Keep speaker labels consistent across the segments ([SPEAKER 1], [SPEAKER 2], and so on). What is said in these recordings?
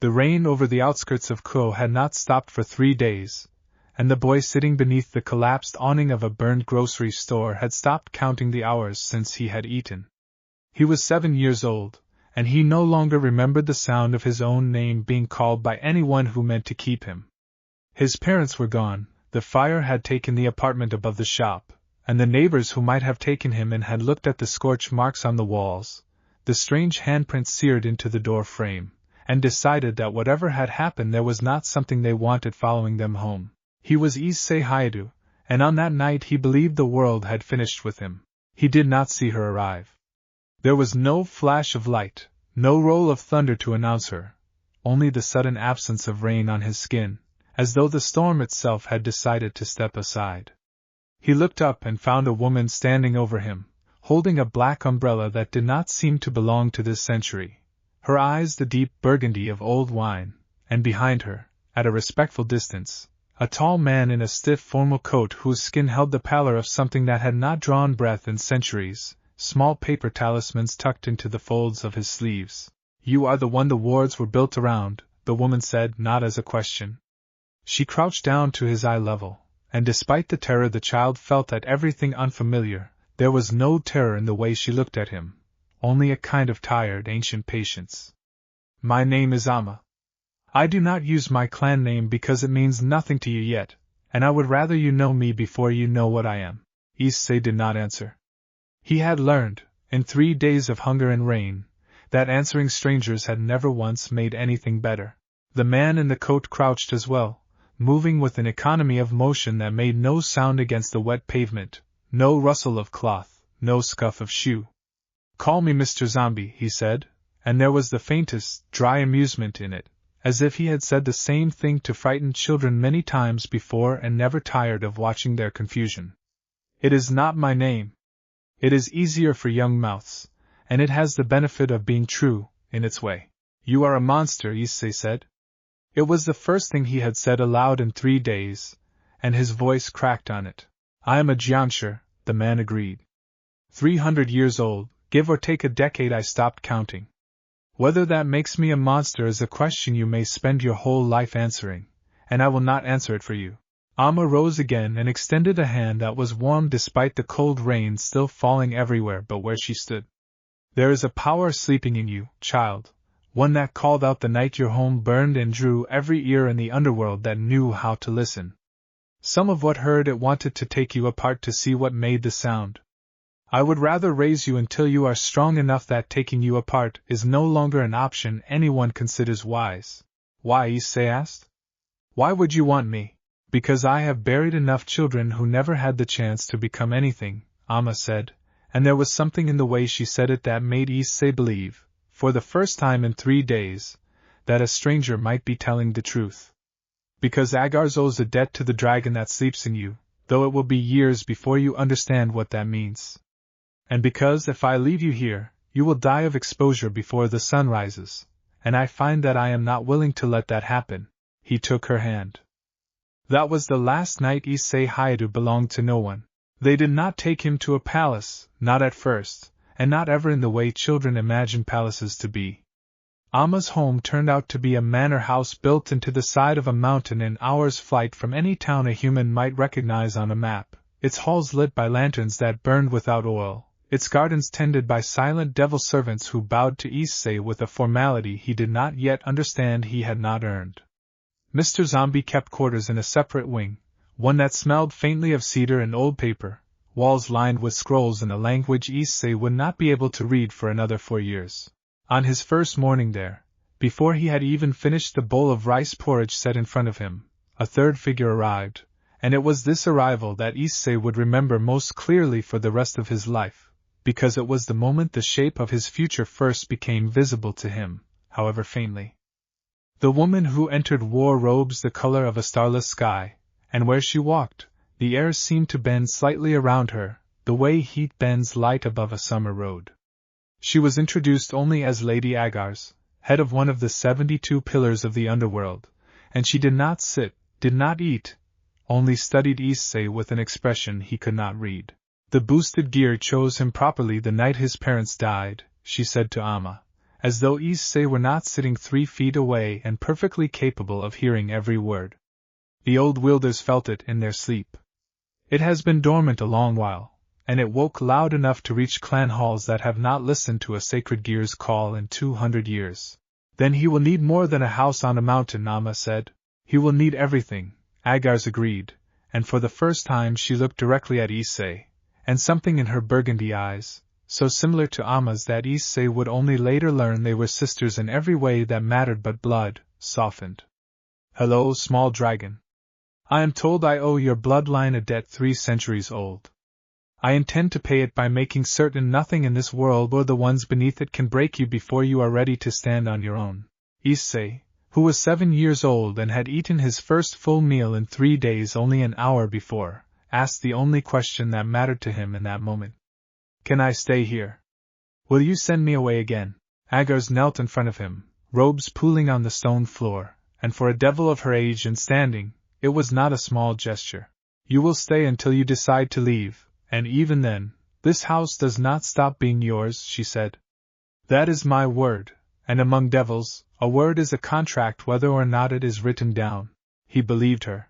[SPEAKER 1] The rain over the outskirts of Kuo had not stopped for 3 days, and the boy sitting beneath the collapsed awning of a burned grocery store had stopped counting the hours since he had eaten. He was 7 years old, and he no longer remembered the sound of his own name being called by anyone who meant to keep him. His parents were gone, the fire had taken the apartment above the shop, and the neighbors who might have taken him in had looked at the scorch marks on the walls, the strange handprints seared into the door frame, and decided that whatever had happened there was not something they wanted following them home. He was Issei Hyoudou, and on that night he believed the world had finished with him. He did not see her arrive. There was no flash of light, no roll of thunder to announce her, only the sudden absence of rain on his skin, as though the storm itself had decided to step aside. He looked up and found a woman standing over him, holding a black umbrella that did not seem to belong to this century, her eyes the deep burgundy of old wine, and behind her, at a respectful distance, a tall man in a stiff formal coat whose skin held the pallor of something that had not drawn breath in centuries, small paper talismans tucked into the folds of his sleeves. "You are the one the wards were built around," the woman said, not as a question. She crouched down to his eye level, and despite the terror the child felt at everything unfamiliar, there was no terror in the way she looked at him, only a kind of tired, ancient patience. "My name is Omma. I do not use my clan name because it means nothing to you yet, and I would rather you know me before you know what I am." Issei did not answer. He had learned, in 3 days of hunger and rain, that answering strangers had never once made anything better. The man in the coat crouched as well, moving with an economy of motion that made no sound against the wet pavement, no rustle of cloth, no scuff of shoe. "Call me Mr. Zombie," he said, and there was the faintest, dry amusement in it, as if he had said the same thing to frightened children many times before and never tired of watching their confusion. "It is not my name. It is easier for young mouths, and it has the benefit of being true, in its way." "You are a monster," Issei said. It was the first thing he had said aloud in 3 days, and his voice cracked on it. "I am a Jianshi," the man agreed. 300 years old, give or take a decade. I stopped counting. Whether that makes me a monster is a question you may spend your whole life answering, and I will not answer it for you. Omma rose again and extended a hand that was warm despite the cold rain still falling everywhere but where she stood. "There is a power sleeping in you, child, one that called out the night your home burned and drew every ear in the underworld that knew how to listen. Some of what heard it wanted to take you apart to see what made the sound. I would rather raise you until you are strong enough that taking you apart is no longer an option anyone considers wise." "Why?" Issei asked. "Why would you want me?" "Because I have buried enough children who never had the chance to become anything," Omma said, and there was something in the way she said it that made Issei believe, for the first time in 3 days, that a stranger might be telling the truth. "Because Agares owes a debt to the dragon that sleeps in you, though it will be years before you understand what that means. And because if I leave you here, you will die of exposure before the sun rises, and I find that I am not willing to let that happen." He took her hand. That was the last night Issei Hyoudou belonged to no one. They did not take him to a palace, not at first, and not ever in the way children imagine palaces to be. Omma's home turned out to be a manor house built into the side of a mountain an hour's flight from any town a human might recognize on a map, its halls lit by lanterns that burned without oil, its gardens tended by silent devil servants who bowed to Issei with a formality he did not yet understand he had not earned. Mr. Zombie kept quarters in a separate wing, one that smelled faintly of cedar and old paper, walls lined with scrolls in a language Issei would not be able to read for another 4 years. On his first morning there, before he had even finished the bowl of rice porridge set in front of him, a third figure arrived, and it was this arrival that Issei would remember most clearly for the rest of his life, because it was the moment the shape of his future first became visible to him, however faintly. The woman who entered wore robes the color of a starless sky, and where she walked, the air seemed to bend slightly around her, the way heat bends light above a summer road. She was introduced only as Lady Agares, head of one of the 72 pillars of the underworld, and she did not sit, did not eat, only studied Issei with an expression he could not read. "The boosted gear chose him properly the night his parents died," she said to Omma, as though Issei were not sitting 3 feet away and perfectly capable of hearing every word. The old wielders felt it in their sleep. It has been dormant a long while, and it woke loud enough to reach clan halls that have not listened to a sacred gear's call in 200 years. Then he will need more than a house on a mountain, Omma said. He will need everything, Agares agreed, and for the first time she looked directly at Issei, and something in her burgundy eyes, so similar to Omma's that Issei would only later learn they were sisters in every way that mattered but blood, softened. Hello, small dragon. I am told I owe your bloodline a debt 3 centuries old. I intend to pay it by making certain nothing in this world or the ones beneath it can break you before you are ready to stand on your own. Issei, who was 7 years old and had eaten his first full meal in 3 days only an hour before, asked the only question that mattered to him in that moment. Can I stay here? Will you send me away again? Agares knelt in front of him, robes pooling on the stone floor, and for a devil of her age and standing, it was not a small gesture. You will stay until you decide to leave, and even then, this house does not stop being yours, she said. That is my word, and among devils, a word is a contract whether or not it is written down. He believed her.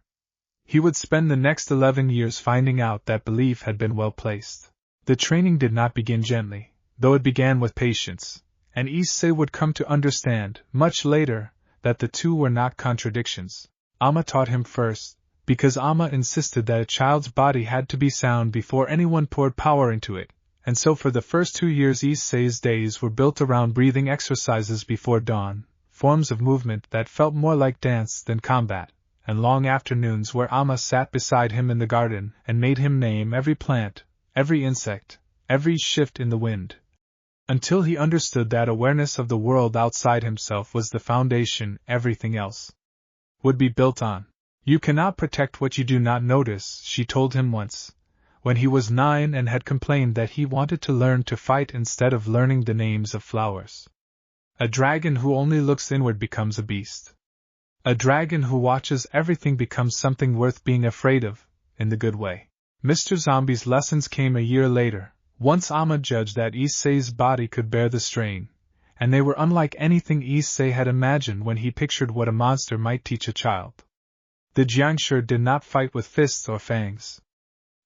[SPEAKER 1] He would spend the next 11 years finding out that belief had been well placed. The training did not begin gently, though it began with patience, and Issei would come to understand, much later, that the two were not contradictions. Omma taught him first, because Omma insisted that a child's body had to be sound before anyone poured power into it, and so for the first 2 years Issei's days were built around breathing exercises before dawn, forms of movement that felt more like dance than combat, and long afternoons where Omma sat beside him in the garden and made him name every plant, every insect, every shift in the wind, until he understood that awareness of the world outside himself was the foundation everything else would be built on. You cannot protect what you do not notice, she told him once, when he was 9 and had complained that he wanted to learn to fight instead of learning the names of flowers. A dragon who only looks inward becomes a beast. A dragon who watches everything becomes something worth being afraid of, in the good way. Mr. Zombie's lessons came a year later, once Omma judged that Issei's body could bear the strain, and they were unlike anything Issei had imagined when he pictured what a monster might teach a child. The Jiangshi did not fight with fists or fangs.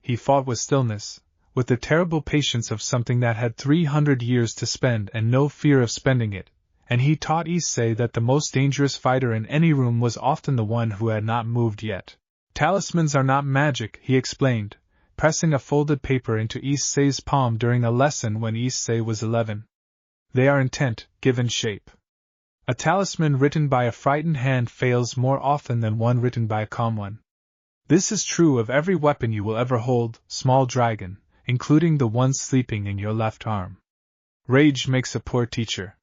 [SPEAKER 1] He fought with stillness, with the terrible patience of something that had 300 years to spend and no fear of spending it, and he taught Issei that the most dangerous fighter in any room was often the one who had not moved yet. Talismans are not magic, he explained, pressing a folded paper into Issei's palm during a lesson when Issei was 11. They are intent, given shape. A talisman written by a frightened hand fails more often than one written by a calm one. This is true of every weapon you will ever hold, small dragon, including the one sleeping in your left arm. Rage makes a poor teacher.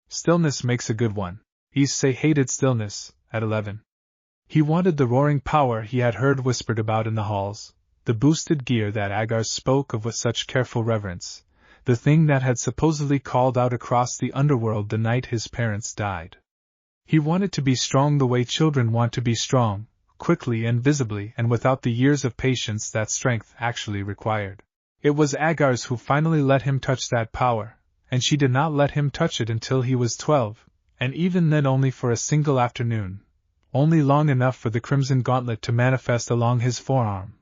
[SPEAKER 1] Stillness makes a good one. Issei hated stillness, at 11. He wanted the roaring power he had heard whispered about in the halls, the boosted gear that Agares spoke of with such careful reverence, the thing that had supposedly called out across the underworld the night his parents died. He wanted to be strong the way children want to be strong, quickly and visibly and without the years of patience that strength actually required. It was Agares who finally let him touch that power, and she did not let him touch it until he was 12, and even then only for a single afternoon, only long enough for the crimson gauntlet to manifest along his forearm,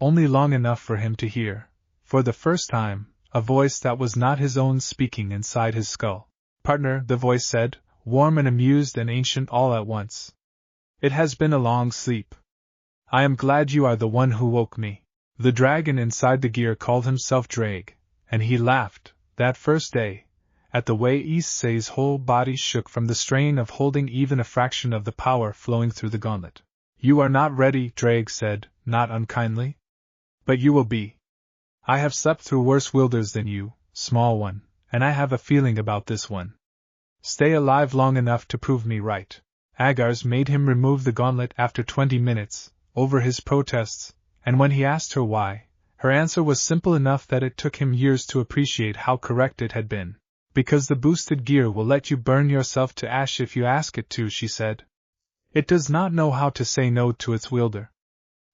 [SPEAKER 1] only long enough for him to hear, for the first time, a voice that was not his own speaking inside his skull. Partner, the voice said, warm and amused and ancient all at once. It has been a long sleep. I am glad you are the one who woke me. The dragon inside the gear called himself Drake, and he laughed, that first day, at the way Issei's whole body shook from the strain of holding even a fraction of the power flowing through the gauntlet. You are not ready, Drake said, not unkindly. But you will be. I have slept through worse wielders than you, small one, and I have a feeling about this one. Stay alive long enough to prove me right. Agares made him remove the gauntlet after 20 minutes, over his protests, and when he asked her why, her answer was simple enough that it took him years to appreciate how correct it had been. Because the boosted gear will let you burn yourself to ash if you ask it to, she said. It does not know how to say no to its wielder.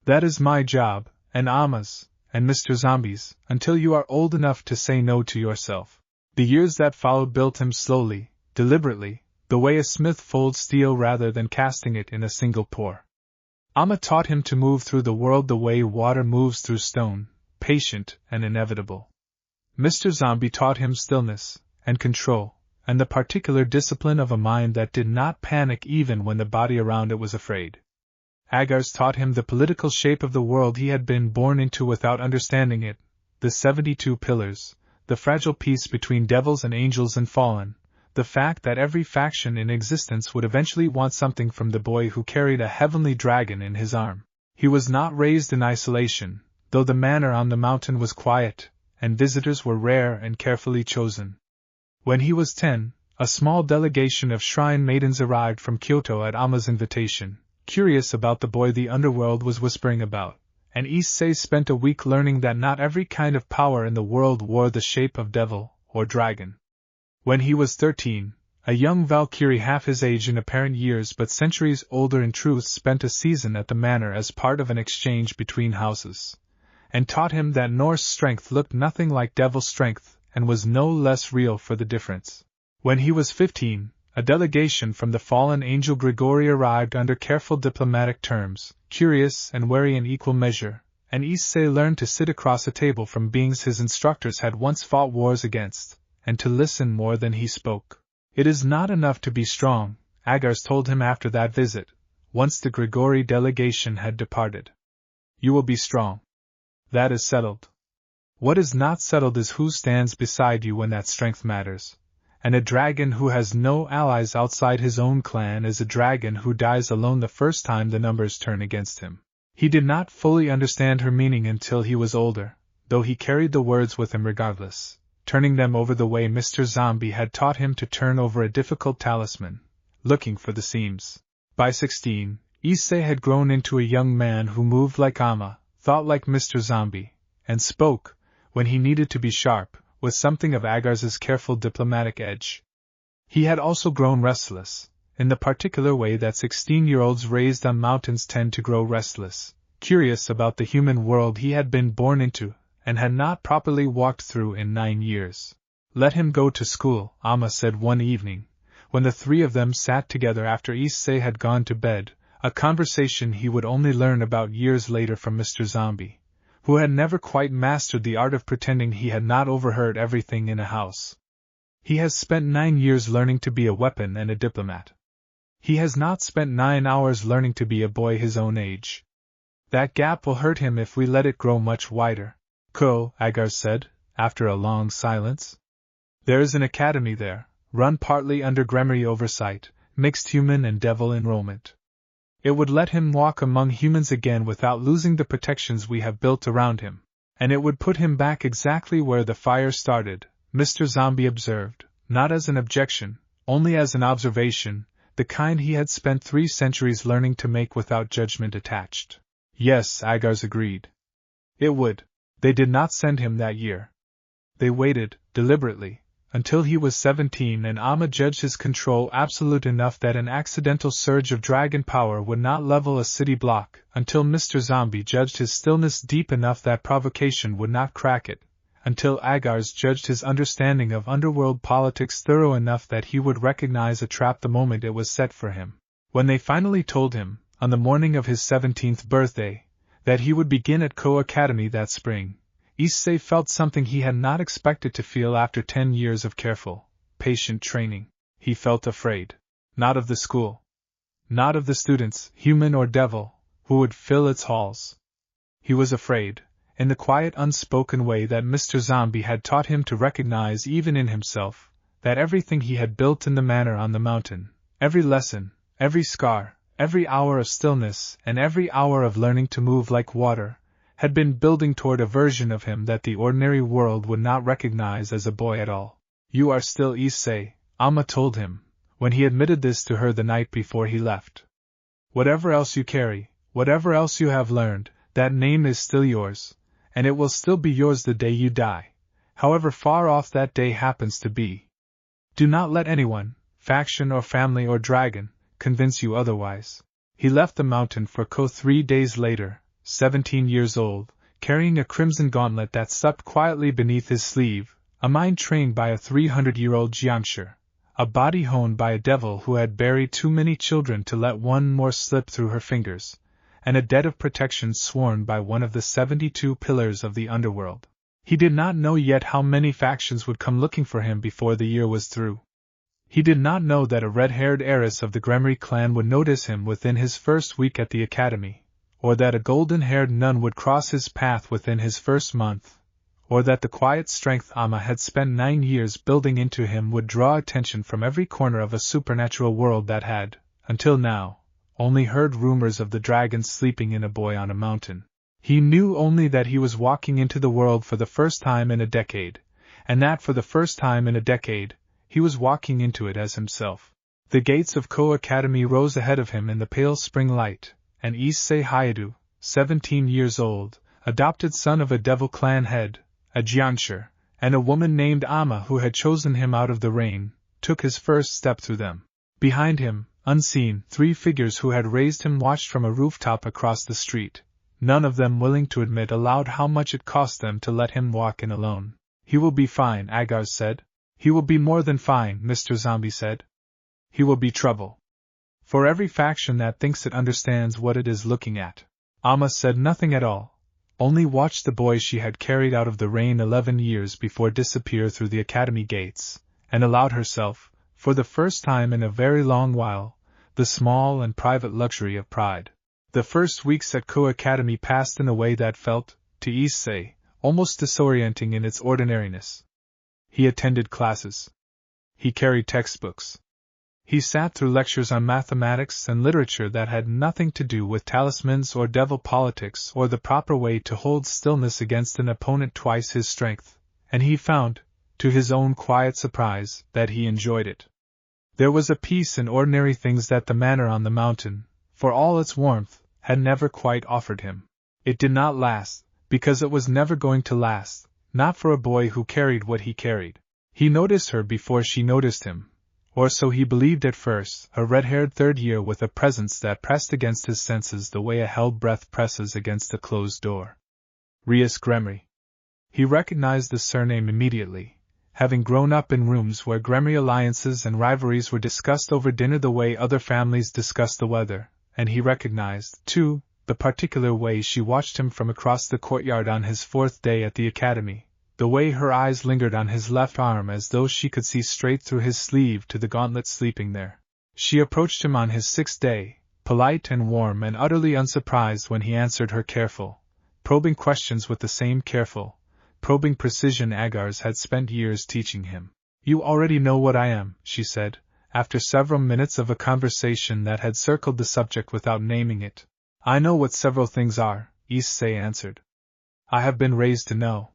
[SPEAKER 1] That is my job, and Omma's, and Mr. Zombie's, until you are old enough to say no to yourself. The years that followed built him slowly, deliberately, the way a smith folds steel rather than casting it in a single pour. Omma taught him to move through the world the way water moves through stone, patient and inevitable. Mr. Zombie taught him stillness, and control, and the particular discipline of a mind that did not panic even when the body around it was afraid. Agares taught him the political shape of the world he had been born into without understanding it, the 72 pillars, the fragile peace between devils and angels and fallen, the fact that every faction in existence would eventually want something from the boy who carried a heavenly dragon in his arm. He was not raised in isolation, though the manor on the mountain was quiet, and visitors were rare and carefully chosen. When he was 10, a small delegation of shrine maidens arrived from Kyoto at Omma's invitation, curious about the boy the underworld was whispering about, and Issei spent a week learning that not every kind of power in the world wore the shape of devil or dragon. When he was 13, a young Valkyrie half his age in apparent years but centuries older in truth spent a season at the manor as part of an exchange between houses, and taught him that Norse strength looked nothing like devil strength and was no less real for the difference. When he was 15, a delegation from the fallen angel Grigori arrived under careful diplomatic terms, curious and wary in equal measure, and Issei learned to sit across a table from beings his instructors had once fought wars against, and to listen more than he spoke. It is not enough to be strong, Agares told him after that visit, once the Grigori delegation had departed. You will be strong. That is settled. What is not settled is who stands beside you when that strength matters. And a dragon who has no allies outside his own clan is a dragon who dies alone the first time the numbers turn against him. He did not fully understand her meaning until he was older, though he carried the words with him regardless, turning them over the way Mr. Zombie had taught him to turn over a difficult talisman, looking for the seams. By 16, Issei had grown into a young man who moved like Omma, thought like Mr. Zombie, and spoke, when he needed to be sharp, with something of Agares' careful diplomatic edge. He had also grown restless, in the particular way that 16-year-olds raised on mountains tend to grow restless, curious about the human world he had been born into, and had not properly walked through in 9 years. Let him go to school, Omma said one evening, when the three of them sat together after Issei had gone to bed, a conversation he would only learn about years later from Mr. Zombie, who had never quite mastered the art of pretending he had not overheard everything in a house. He has spent 9 years learning to be a weapon and a diplomat. He has not spent 9 hours learning to be a boy his own age. That gap will hurt him if we let it grow much wider. Ko, Agares said, after a long silence. There is an academy there, run partly under Gremry oversight, mixed human and devil enrollment. It would let him walk among humans again without losing the protections we have built around him, and it would put him back exactly where the fire started, Mr. Zombie observed, not as an objection, only as an observation, the kind he had spent 3 centuries learning to make without judgment attached. Yes, Agares agreed. It would. They did not send him that year. They waited, deliberately, until he was 17 and Omma judged his control absolute enough that an accidental surge of dragon power would not level a city block, until Mr. Zombie judged his stillness deep enough that provocation would not crack it, until Agares judged his understanding of underworld politics thorough enough that he would recognize a trap the moment it was set for him. When they finally told him, on the morning of his 17th birthday, that he would begin at Ko Academy that spring, Issei felt something he had not expected to feel after 10 years of careful, patient training. He felt afraid. Not of the school. Not of the students, human or devil, who would fill its halls. He was afraid, in the quiet unspoken way that Mr. Zombie had taught him to recognize even in himself, that everything he had built in the manor on the mountain, every lesson, every scar, every hour of stillness, and every hour of learning to move like water, had been building toward a version of him that the ordinary world would not recognize as a boy at all. You are still Issei, Omma told him, when he admitted this to her the night before he left. Whatever else you carry, whatever else you have learned, that name is still yours, and it will still be yours the day you die, however far off that day happens to be. Do not let anyone, faction or family or dragon, convince you otherwise. He left the mountain for Ko 3 days later, 17 years old, carrying a crimson gauntlet that supped quietly beneath his sleeve, a mind trained by a 300-year-old Jiangshi, a body honed by a devil who had buried too many children to let one more slip through her fingers, and a debt of protection sworn by one of the 72 pillars of the underworld. He did not know yet how many factions would come looking for him before the year was through. He did not know that a red-haired heiress of the Gremry clan would notice him within his first week at the academy, or that a golden-haired nun would cross his path within his first month, or that the quiet strength Omma had spent 9 years building into him would draw attention from every corner of a supernatural world that had, until now, only heard rumors of the dragon sleeping in a boy on a mountain. He knew only that he was walking into the world for the first time in a decade, and that for the first time in a decade, he was walking into it as himself. The gates of Ko Academy rose ahead of him in the pale spring light, and Issei Hyoudou, 17 years old, adopted son of a devil clan head, a Jianshi, and a woman named Omma who had chosen him out of the rain, took his first step through them. Behind him, unseen, 3 figures who had raised him watched from a rooftop across the street, none of them willing to admit aloud how much it cost them to let him walk in alone. "He will be fine," Agares said. "He will be more than fine," Mr. Zombie said. "He will be trouble for every faction that thinks it understands what it is looking at." Omma said nothing at all, only watched the boy she had carried out of the rain 11 years before disappear through the academy gates, and allowed herself, for the first time in a very long while, the small and private luxury of pride. The first weeks at Ko Academy passed in a way that felt, to Issei, almost disorienting in its ordinariness. He attended classes. He carried textbooks. He sat through lectures on mathematics and literature that had nothing to do with talismans or devil politics or the proper way to hold stillness against an opponent twice his strength, and he found, to his own quiet surprise, that he enjoyed it. There was a peace in ordinary things that the manor on the mountain, for all its warmth, had never quite offered him. It did not last, because it was never going to last, not for a boy who carried what he carried. He noticed her before she noticed him, or so he believed at first, a red-haired third year with a presence that pressed against his senses the way a held breath presses against a closed door. Rias Gremry. He recognized the surname immediately, having grown up in rooms where Gremry alliances and rivalries were discussed over dinner the way other families discussed the weather, and he recognized, too, the particular way she watched him from across the courtyard on his 4th day at the academy, the way her eyes lingered on his left arm as though she could see straight through his sleeve to the gauntlet sleeping there. She approached him on his 6th day, polite and warm and utterly unsurprised when he answered her careful, probing questions with the same careful, probing precision Agares had spent years teaching him. "You already know what I am," she said, after several minutes of a conversation that had circled the subject without naming it. "I know what several things are," Issei answered. "I have been raised to know.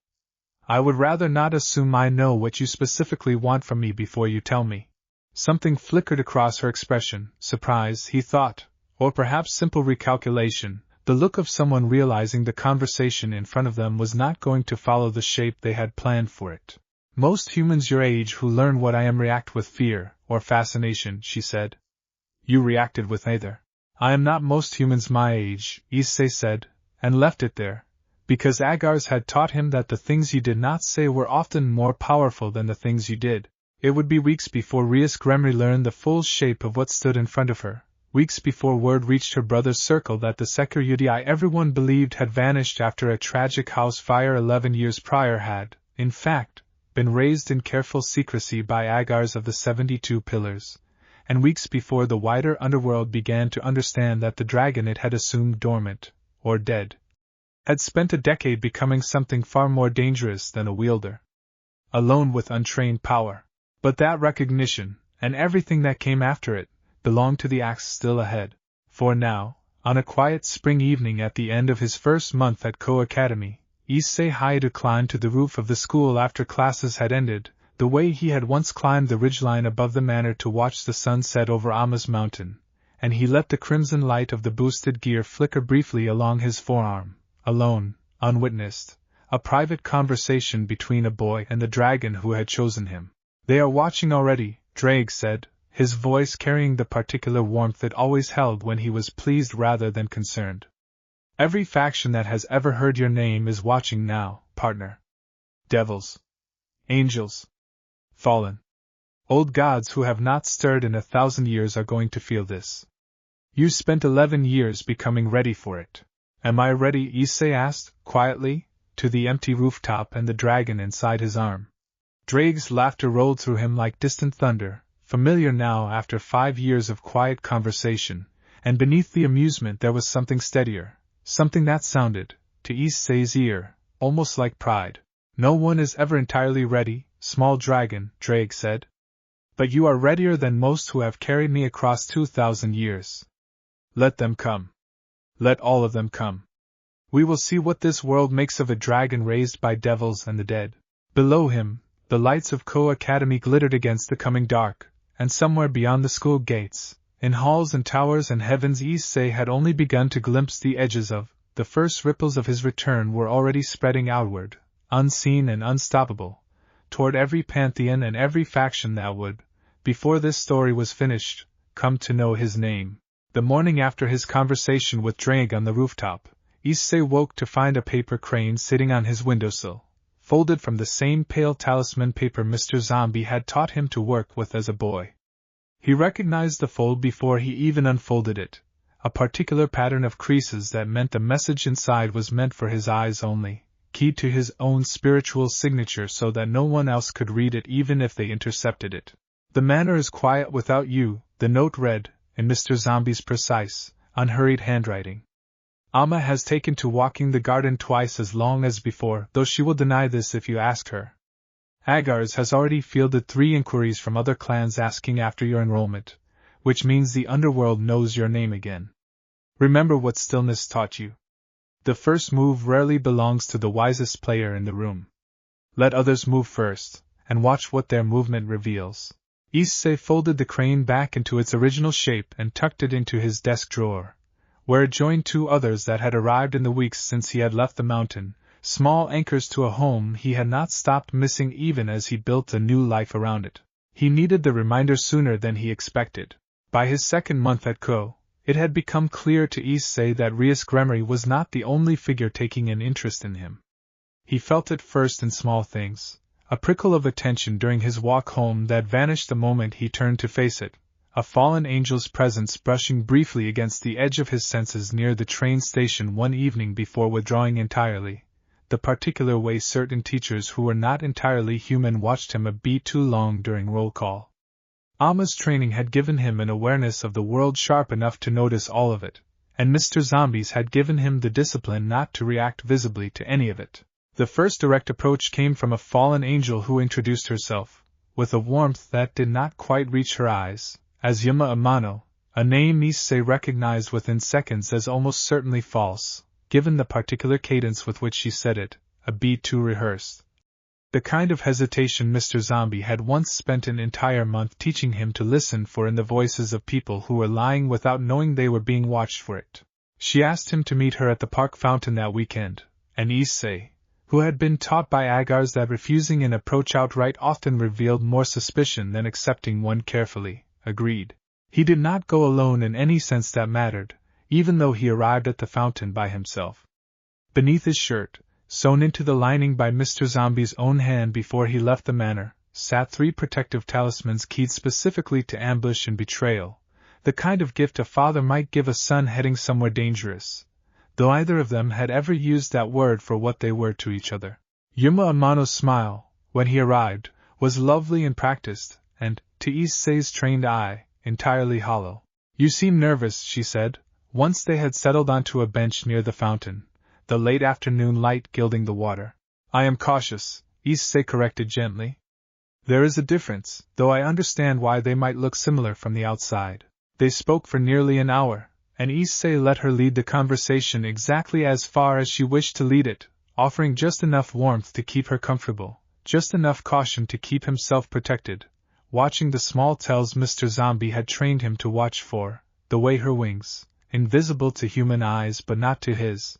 [SPEAKER 1] I would rather not assume I know what you specifically want from me before you tell me." Something flickered across her expression, surprise, he thought, or perhaps simple recalculation, the look of someone realizing the conversation in front of them was not going to follow the shape they had planned for it. "Most humans your age who learn what I am react with fear, or fascination," she said. "You reacted with neither." "I am not most humans my age," Issei said, and left it there, because Agares had taught him that the things you did not say were often more powerful than the things you did. It would be weeks before Rias Gremry learned the full shape of what stood in front of her, weeks before word reached her brother's circle that the Issei Hyoudou everyone believed had vanished after a tragic house fire 11 years prior had, in fact, been raised in careful secrecy by Agares of the 72 pillars, and weeks before the wider underworld began to understand that the dragon it had assumed dormant, or dead, had spent a decade becoming something far more dangerous than a wielder, alone with untrained power. But that recognition, and everything that came after it, belonged to the acts still ahead. For now, on a quiet spring evening at the end of his first month at Ko Academy, Issei Hyoudou climbed to the roof of the school after classes had ended, the way he had once climbed the ridgeline above the manor to watch the sun set over Omma's mountain, and he let the crimson light of the boosted gear flicker briefly along his forearm, alone, unwitnessed, a private conversation between a boy and the dragon who had chosen him. "They are watching already," Drake said, his voice carrying the particular warmth it always held when he was pleased rather than concerned. "Every faction that has ever heard your name is watching now, partner. Devils. Angels. Fallen. Old gods who have not stirred in 1,000 years are going to feel this. You spent 11 years becoming ready for it. Am I ready? Issei asked, quietly, to the empty rooftop and the dragon inside his arm. Drake's laughter rolled through him like distant thunder, familiar now after 5 years of quiet conversation, and beneath the amusement there was something steadier, something that sounded, to Issei's ear, almost like pride. No one is ever entirely ready, small dragon, Drake said. But you are readier than most who have carried me across 2,000 years. Let them come. Let all of them come. We will see what this world makes of a dragon raised by devils and the dead. Below him, the lights of Ko Academy glittered against the coming dark, and somewhere beyond the school gates, in halls and towers and heavens, Issei had only begun to glimpse the edges of. The first ripples of his return were already spreading outward, unseen and unstoppable, toward every Pantheon and every faction that would, before this story was finished, come to know his name. The morning after his conversation with Drake on the rooftop, Issei woke to find a paper crane sitting on his windowsill, folded from the same pale talisman paper Mr. Zombie had taught him to work with as a boy. He recognized the fold before he even unfolded it, a particular pattern of creases that meant the message inside was meant for his eyes only, keyed to his own spiritual signature so that no one else could read it even if they intercepted it. The manor is quiet without you, the note read, in Mr. Zombie's precise, unhurried handwriting. Omma has taken to walking the garden twice as long as before, though she will deny this if you ask her. Agares has already fielded 3 inquiries from other clans asking after your enrollment, which means the underworld knows your name again. Remember what stillness taught you. The first move rarely belongs to the wisest player in the room. Let others move first, and watch what their movement reveals. Issei folded the crane back into its original shape and tucked it into his desk drawer, where it joined 2 others that had arrived in the weeks since he had left the mountain, small anchors to a home he had not stopped missing even as he built a new life around it. He needed the reminder sooner than he expected. By his 2nd month at Ko, it had become clear to Issei that Rias Gremory was not the only figure taking an interest in him. He felt it first in small things, a prickle of attention during his walk home that vanished the moment he turned to face it, a fallen angel's presence brushing briefly against the edge of his senses near the train station one evening before withdrawing entirely, the particular way certain teachers who were not entirely human watched him a beat too long during roll call. Omma's training had given him an awareness of the world sharp enough to notice all of it, and Mr. Zombie's had given him the discipline not to react visibly to any of it. The first direct approach came from a fallen angel who introduced herself, with a warmth that did not quite reach her eyes, as Yuma Amano, a name Issei recognized within seconds as almost certainly false, given the particular cadence with which she said it, a beat too rehearsed. The kind of hesitation Mr. Zombie had once spent an entire month teaching him to listen for in the voices of people who were lying without knowing they were being watched for it. She asked him to meet her at the park fountain that weekend, and Issei, who had been taught by Agares that refusing an approach outright often revealed more suspicion than accepting one carefully, agreed. He did not go alone in any sense that mattered, even though he arrived at the fountain by himself. Beneath his shirt, sewn into the lining by Mr. Zombie's own hand before he left the manor, sat 3 protective talismans keyed specifically to ambush and betrayal, the kind of gift a father might give a son heading somewhere dangerous, though either of them had ever used that word for what they were to each other. Yuma Amano's smile, when he arrived, was lovely and practiced, and, to Issei's trained eye, entirely hollow. You seem nervous, she said, once they had settled onto a bench near the fountain, the late afternoon light gilding the water. I am cautious, Issei corrected gently. There is a difference, though I understand why they might look similar from the outside. They spoke for nearly an hour, and Issei let her lead the conversation exactly as far as she wished to lead it, offering just enough warmth to keep her comfortable, just enough caution to keep himself protected, watching the small tells Mr. Zombie had trained him to watch for, the way her wings, invisible to human eyes but not to his,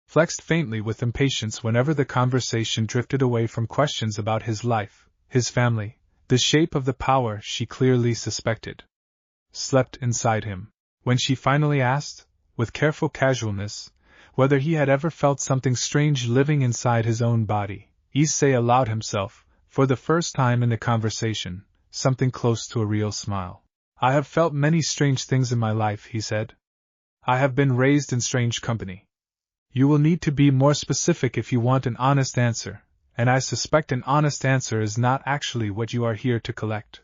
[SPEAKER 1] flexed faintly with impatience whenever the conversation drifted away from questions about his life, his family, the shape of the power she clearly suspected slept inside him. When she finally asked, with careful casualness, whether he had ever felt something strange living inside his own body, Issei allowed himself, for the first time in the conversation, something close to a real smile. I have felt many strange things in my life, he said. I have been raised in strange company. You will need to be more specific if you want an honest answer, and I suspect an honest answer is not actually what you are here to collect.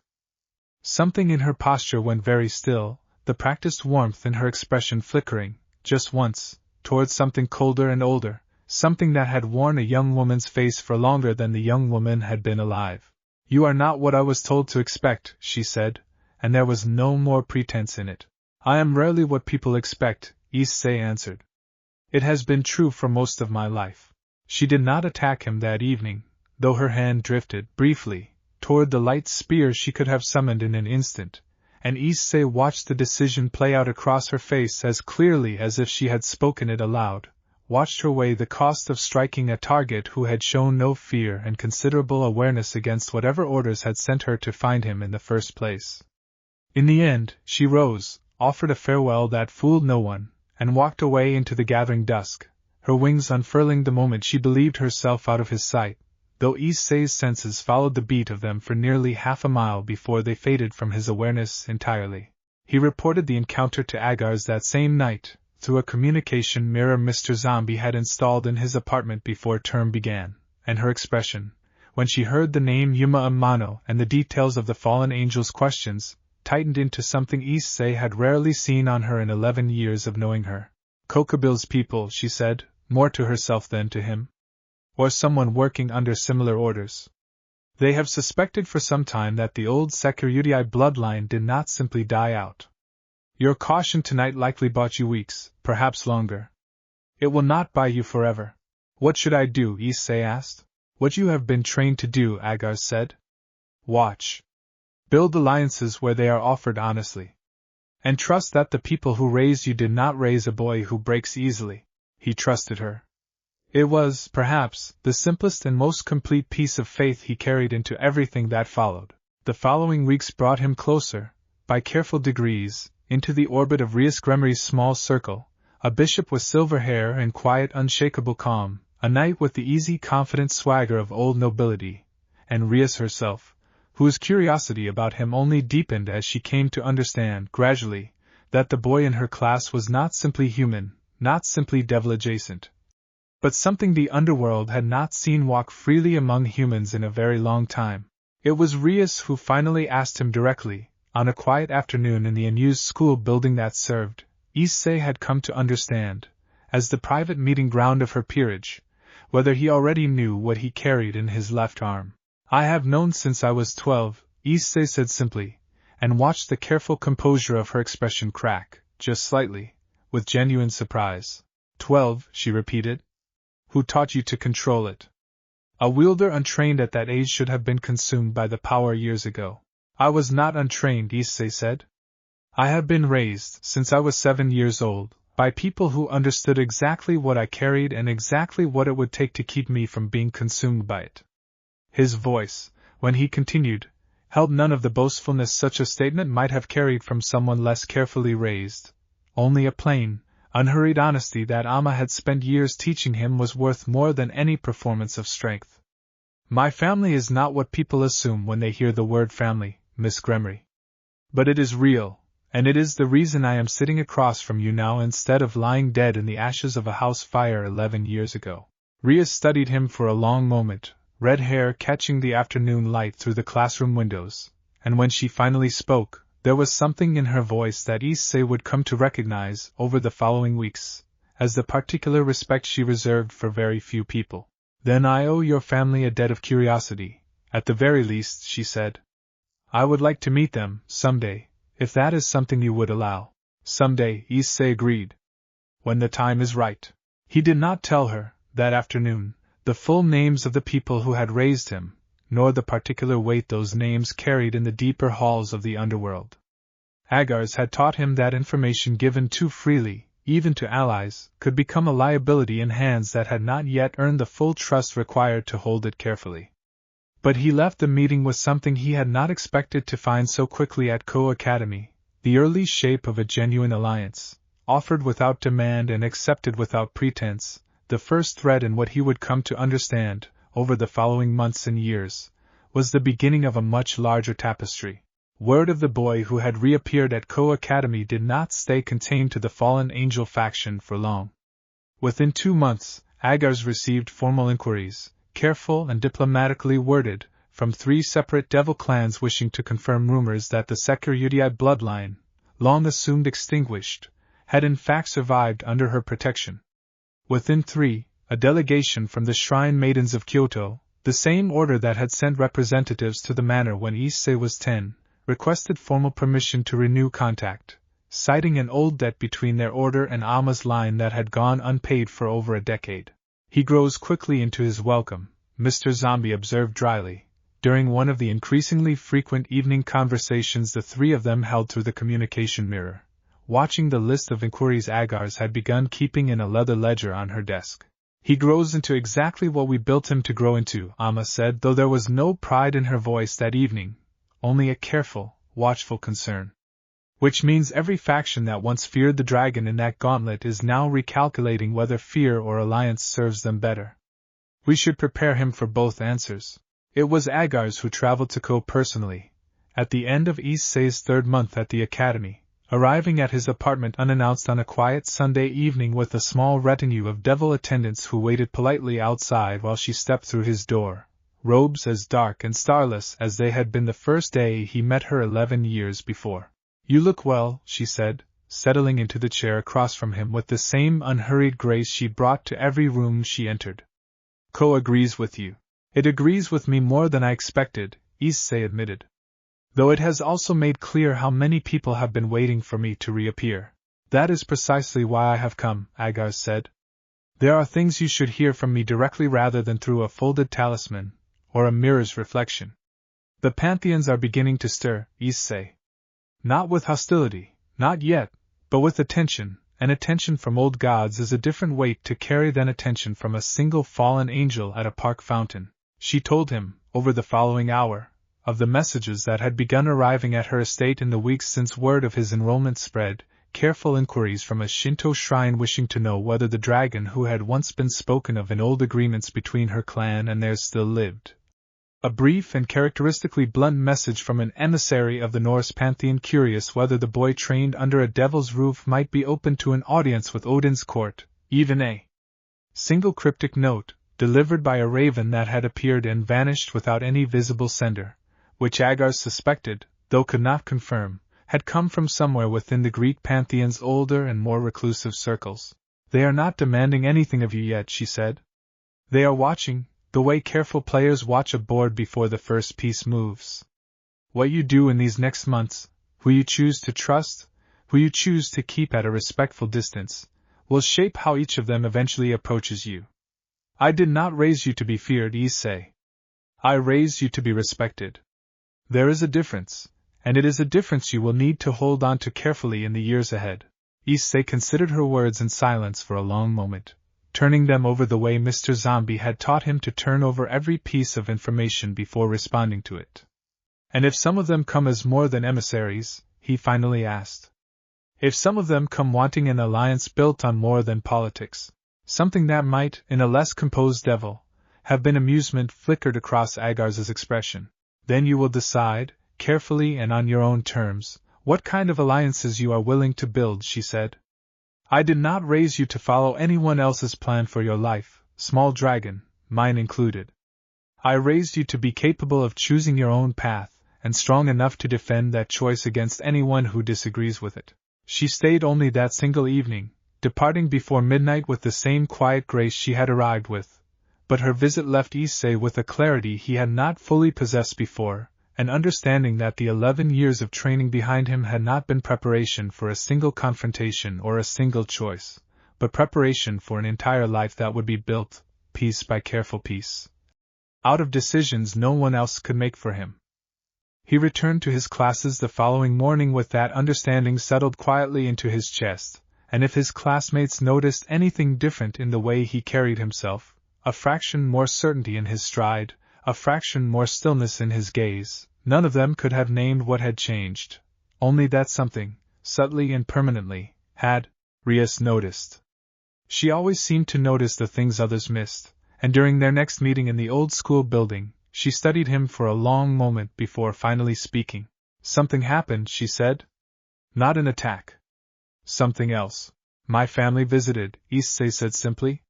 [SPEAKER 1] Something in her posture went very still, the practiced warmth in her expression flickering, just once, towards something colder and older, something that had worn a young woman's face for longer than the young woman had been alive. You are not what I was told to expect, she said, and there was no more pretense in it. I am rarely what people expect, Issei answered. It has been true for most of my life. She did not attack him that evening, though her hand drifted, briefly, toward the light spear she could have summoned in an instant, and Issei watched the decision play out across her face as clearly as if she had spoken it aloud, watched her weigh the cost of striking a target who had shown no fear and considerable awareness against whatever orders had sent her to find him in the first place. In the end, she rose, offered a farewell that fooled no one, and walked away into the gathering dusk, her wings unfurling the moment she believed herself out of his sight, though Issei's senses followed the beat of them for nearly half a mile before they faded from his awareness entirely. He reported the encounter to Agares that same night, through a communication mirror Mr. Zombie had installed in his apartment before term began, and her expression, when she heard the name Yuma Amano and the details of the fallen angel's questions, tightened into something Issei had rarely seen on her in 11 years of knowing her. Kokobil's people, she said, more to herself than to him. Or someone working under similar orders. They have suspected for some time that the old Issei bloodline did not simply die out. Your caution tonight likely bought you weeks, perhaps longer. It will not buy you forever. What should I do? Issei asked. What you have been trained to do, Agares said. Watch. Build alliances where they are offered honestly. And trust that the people who raised you did not raise a boy who breaks easily. He trusted her. It was, perhaps, the simplest and most complete piece of faith he carried into everything that followed. The following weeks brought him closer, by careful degrees, into the orbit of Rias Gremery's small circle, a bishop with silver hair and quiet, unshakable calm, a knight with the easy, confident swagger of old nobility, and Rias herself, whose curiosity about him only deepened as she came to understand, gradually, that the boy in her class was not simply human, not simply devil-adjacent, but something the underworld had not seen walk freely among humans in a very long time. It was Rias who finally asked him directly, on a quiet afternoon in the unused school building that served, Issei had come to understand, as the private meeting ground of her peerage, whether he already knew what he carried in his left arm. I have known since I was 12, Issei said simply, and watched the careful composure of her expression crack, just slightly, with genuine surprise. 12, she repeated. Who taught you to control it? A wielder untrained at that age should have been consumed by the power years ago. I was not untrained, Issei said. I have been raised, since I was 7 years old, by people who understood exactly what I carried and exactly what it would take to keep me from being consumed by it. His voice, when he continued, held none of the boastfulness such a statement might have carried from someone less carefully raised, only a plain, unhurried honesty that Omma had spent years teaching him was worth more than any performance of strength. My family is not what people assume when they hear the word family, Miss Gremery. But it is real, and it is the reason I am sitting across from you now instead of lying dead in the ashes of a house fire 11 years ago. Rias studied him for a long moment, red hair catching the afternoon light through the classroom windows, and when she finally spoke, there was something in her voice that Issei would come to recognize over the following weeks, as the particular respect she reserved for very few people. Then I owe your family a debt of curiosity, at the very least, she said. I would like to meet them, someday, if that is something you would allow. Someday, Issei agreed. When the time is right. He did not tell her, that afternoon, the full names of the people who had raised him, nor the particular weight those names carried in the deeper halls of the underworld. Agares had taught him that information given too freely, even to allies, could become a liability in hands that had not yet earned the full trust required to hold it carefully. But he left the meeting with something he had not expected to find so quickly at Ko Academy, the early shape of a genuine alliance, offered without demand and accepted without pretense, the first thread in what he would come to understand, over the following months and years, was the beginning of a much larger tapestry. Word of the boy who had reappeared at Ko Academy did not stay contained to the fallen angel faction for long. Within 2 months, Agares received formal inquiries, careful and diplomatically worded, from 3 separate devil clans wishing to confirm rumors that the Issei Hyoudou bloodline, long assumed extinguished, had in fact survived under her protection. Within 3, a delegation from the Shrine Maidens of Kyoto, the same order that had sent representatives to the manor when Issei was 10, requested formal permission to renew contact, citing an old debt between their order and Omma's line that had gone unpaid for over a decade. "He grows quickly into his welcome," Mr. Zombie observed dryly, during one of the increasingly frequent evening conversations the 3 of them held through the communication mirror, watching the list of inquiries Agares had begun keeping in a leather ledger on her desk. "He grows into exactly what we built him to grow into," Omma said, though there was no pride in her voice that evening, only a careful, watchful concern. "Which means every faction that once feared the dragon in that gauntlet is now recalculating whether fear or alliance serves them better. We should prepare him for both answers." It was Agares who traveled to Ko personally, at the end of Issei's 3rd month at the academy, arriving at his apartment unannounced on a quiet Sunday evening with a small retinue of devil attendants who waited politely outside while she stepped through his door, robes as dark and starless as they had been the first day he met her 11 years before. "You look well," she said, settling into the chair across from him with the same unhurried grace she brought to every room she entered. "Ko agrees with you." "It agrees with me more than I expected," Issei admitted. "Though it has also made clear how many people have been waiting for me to reappear." "That is precisely why I have come," Agares said. "There are things you should hear from me directly rather than through a folded talisman, or a mirror's reflection. The Pantheons are beginning to stir, Issei. Not with hostility, not yet, but with attention, and attention from old gods is a different weight to carry than attention from a single fallen angel at a park fountain." She told him, over the following hour, of the messages that had begun arriving at her estate in the weeks since word of his enrollment spread, careful inquiries from a Shinto shrine wishing to know whether the dragon who had once been spoken of in old agreements between her clan and theirs still lived. A brief and characteristically blunt message from an emissary of the Norse Pantheon curious whether the boy trained under a devil's roof might be open to an audience with Odin's court, even a single cryptic note, delivered by a raven that had appeared and vanished without any visible sender, which Agares suspected, though could not confirm, had come from somewhere within the Greek Pantheon's older and more reclusive circles. "They are not demanding anything of you yet," she said. "They are watching, the way careful players watch a board before the first piece moves. What you do in these next months, who you choose to trust, who you choose to keep at a respectful distance, will shape how each of them eventually approaches you. I did not raise you to be feared, Issei. I raised you to be respected. There is a difference, and it is a difference you will need to hold on to carefully in the years ahead." Issei considered her words in silence for a long moment, turning them over the way Mr. Zombie had taught him to turn over every piece of information before responding to it. "And if some of them come as more than emissaries," he finally asked. "If some of them come wanting an alliance built on more than politics, something that might, in a less composed devil, have been amusement flickered across Agares' expression, then you will decide, carefully and on your own terms, what kind of alliances you are willing to build," she said. "I did not raise you to follow anyone else's plan for your life, small dragon, mine included. I raised you to be capable of choosing your own path, and strong enough to defend that choice against anyone who disagrees with it." She stayed only that single evening, departing before midnight with the same quiet grace she had arrived with, but her visit left Issei with a clarity he had not fully possessed before, an understanding that the 11 years of training behind him had not been preparation for a single confrontation or a single choice, but preparation for an entire life that would be built, piece by careful piece, out of decisions no one else could make for him. He returned to his classes the following morning with that understanding settled quietly into his chest, and if his classmates noticed anything different in the way he carried himself, a fraction more certainty in his stride, a fraction more stillness in his gaze, none of them could have named what had changed, only that something, subtly and permanently, had, Rias noticed. She always seemed to notice the things others missed, and during their next meeting in the old school building, She studied him for a long moment before finally speaking. Something happened, she said. Not an attack. Something else. My family visited, Issei said simply.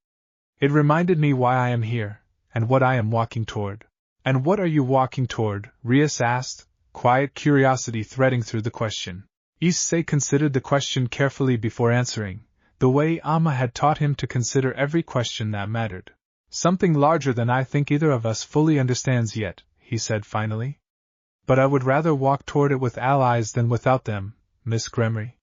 [SPEAKER 1] It reminded me why I am here, and what I am walking toward. And what are you walking toward? Rias asked, quiet curiosity threading through the question. Issei considered the question carefully before answering, the way Omma had taught him to consider every question that mattered. Something larger than I think either of us fully understands yet, he said finally. But I would rather walk toward it with allies than without them, Miss Gremory.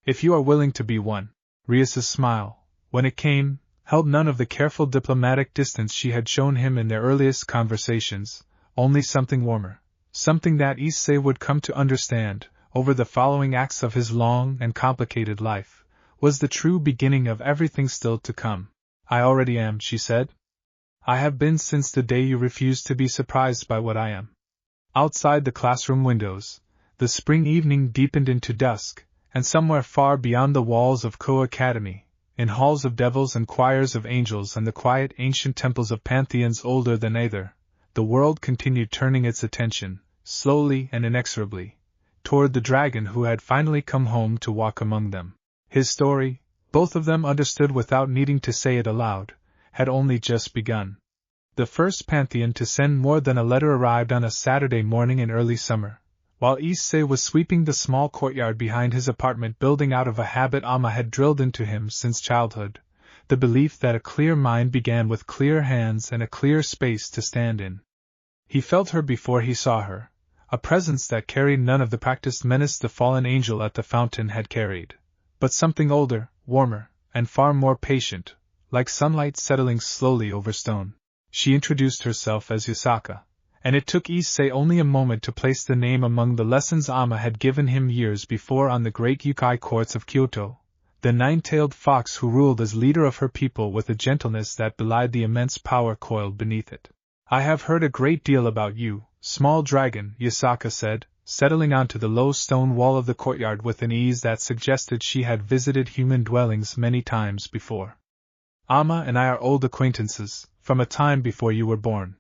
[SPEAKER 1] If you are willing to be one. Rias's smile, when it came, held none of the careful diplomatic distance she had shown him in their earliest conversations, only something warmer, something that Issei would come to understand, over the following acts of his long and complicated life, was the true beginning of everything still to come. I already am, she said. I have been since the day you refused to be surprised by what I am. Outside the classroom windows, the spring evening deepened into dusk, and somewhere far beyond the walls of Ko Academy, in halls of devils and choirs of angels and the quiet ancient temples of pantheons older than either, the world continued turning its attention, slowly and inexorably, toward the dragon who had finally come home to walk among them. His story, both of them understood without needing to say it aloud, had only just begun. The first Pantheon to send more than a letter arrived on a Saturday morning in early summer, while Issei was sweeping the small courtyard behind his apartment building out of a habit Omma had drilled into him since childhood, the belief that a clear mind began with clear hands and a clear space to stand in. He felt her before he saw her, a presence that carried none of the practiced menace the fallen angel at the fountain had carried, but something older, warmer, and far more patient, like sunlight settling slowly over stone. She introduced herself as Yasaka, and it took Issei only a moment to place the name among the lessons Omma had given him years before on the great Yukai courts of Kyoto, the nine-tailed fox who ruled as leader of her people with a gentleness that belied the immense power coiled beneath it. I have heard a great deal about you, small dragon, Yasaka said, settling onto the low stone wall of the courtyard with an ease that suggested she had visited human dwellings many times before. Omma and I are old acquaintances, from a time before you were born.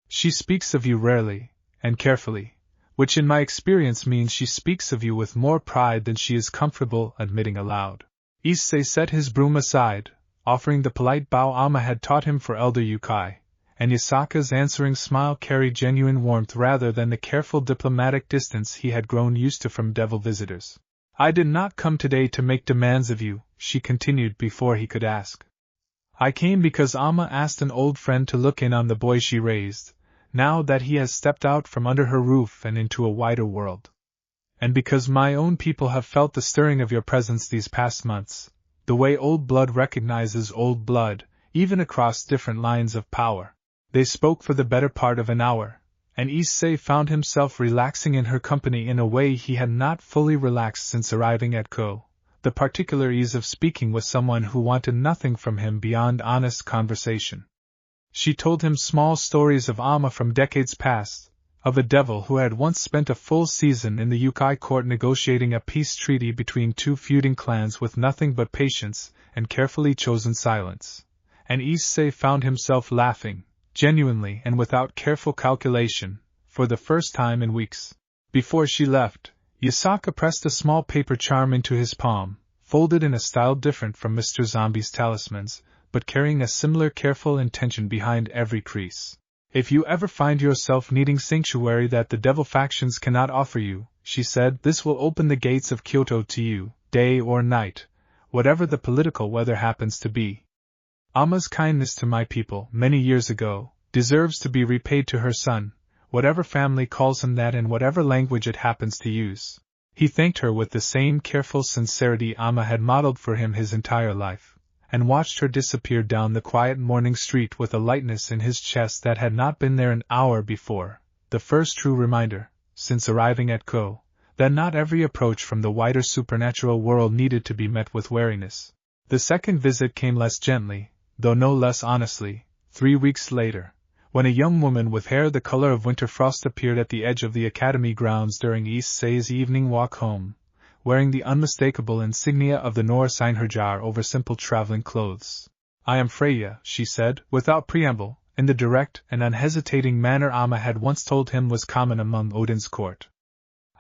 [SPEAKER 1] She speaks of you rarely, and carefully, which in my experience means she speaks of you with more pride than she is comfortable admitting aloud. Issei set his broom aside, offering the polite bow Omma had taught him for elder Yukai, and Yasaka's answering smile carried genuine warmth rather than the careful diplomatic distance he had grown used to from devil visitors. I did not come today to make demands of you, she continued before he could ask. I came because Omma asked an old friend to look in on the boy she raised, now that he has stepped out from under her roof and into a wider world. And because my own people have felt the stirring of your presence these past months, the way old blood recognizes old blood, even across different lines of power. They spoke for the better part of an hour, and Issei found himself relaxing in her company in a way he had not fully relaxed since arriving at Ko, the particular ease of speaking with someone who wanted nothing from him beyond honest conversation. She told him small stories of Omma from decades past, of a devil who had once spent a full season in the Yukai court negotiating a peace treaty between two feuding clans with nothing but patience and carefully chosen silence. And Issei found himself laughing, genuinely and without careful calculation, for the first time in weeks. Before she left, Yasaka pressed a small paper charm into his palm, folded in a style different from Mr. Zombie's talismans, but carrying a similar careful intention behind every crease. If you ever find yourself needing sanctuary that the devil factions cannot offer you, she said, this will open the gates of Kyoto to you, day or night, whatever the political weather happens to be. Omma's kindness to my people, many years ago, deserves to be repaid to her son, whatever family calls him that and whatever language it happens to use. He thanked her with the same careful sincerity Omma had modeled for him his entire life, and watched her disappear down the quiet morning street with a lightness in his chest that had not been there an hour before, the first true reminder, since arriving at Ko, that not every approach from the wider supernatural world needed to be met with wariness. The second visit came less gently, though no less honestly, 3 weeks later, when a young woman with hair the color of winter frost appeared at the edge of the academy grounds during Issei's evening walk home, wearing the unmistakable insignia of the Norse Einherjar over simple traveling clothes. I am Freya, she said, without preamble, in the direct and unhesitating manner Amma had once told him was common among Odin's court.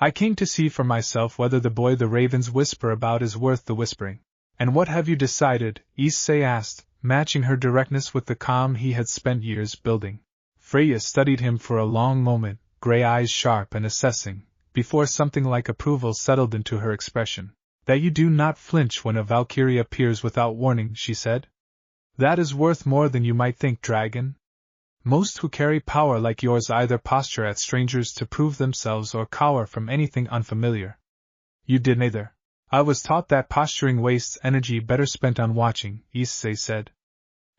[SPEAKER 1] "I came to see for myself whether the boy the ravens whisper about is worth the whispering." "And what have you decided?" Issei asked, matching her directness with the calm he had spent years building. Freya studied him for a long moment, gray eyes sharp and assessing, before something like approval settled into her expression. "That you do not flinch when a Valkyrie appears without warning," she said. "That is worth more than you might think, dragon. Most who carry power like yours either posture at strangers to prove themselves or cower from anything unfamiliar. You did neither." "I was taught that posturing wastes energy better spent on watching," Issei said.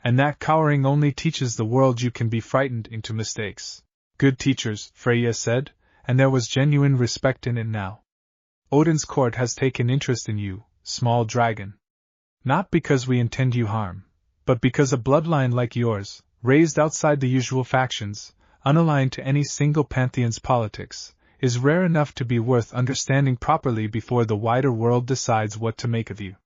[SPEAKER 1] "And that cowering only teaches the world you can be frightened into mistakes." "Good teachers," Freya said, and there was genuine respect in it now. "Odin's court has taken interest in you, small dragon. Not because we intend you harm, but because a bloodline like yours, raised outside the usual factions, unaligned to any single Pantheon's politics, is rare enough to be worth understanding properly before the wider world decides what to make of you.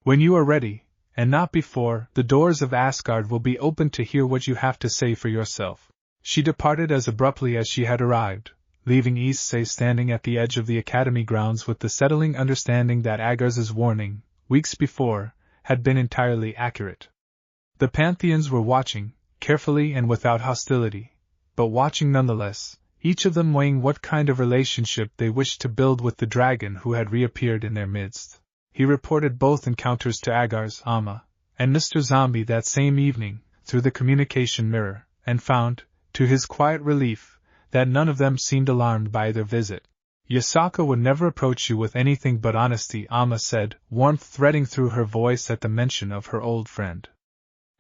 [SPEAKER 1] When you are ready, and not before, the doors of Asgard will be open to hear what you have to say for yourself." She departed as abruptly as she had arrived, leaving Issei standing at the edge of the academy grounds with the settling understanding that Agares' warning, weeks before, had been entirely accurate. The Pantheons were watching, carefully and without hostility, but watching nonetheless, each of them weighing what kind of relationship they wished to build with the dragon who had reappeared in their midst. He reported both encounters to Agares, Omma, and Mr. Zombie that same evening, through the communication mirror, and found, to his quiet relief, that none of them seemed alarmed by their visit. "Yasaka would never approach you with anything but honesty," Amma said, warmth threading through her voice at the mention of her old friend.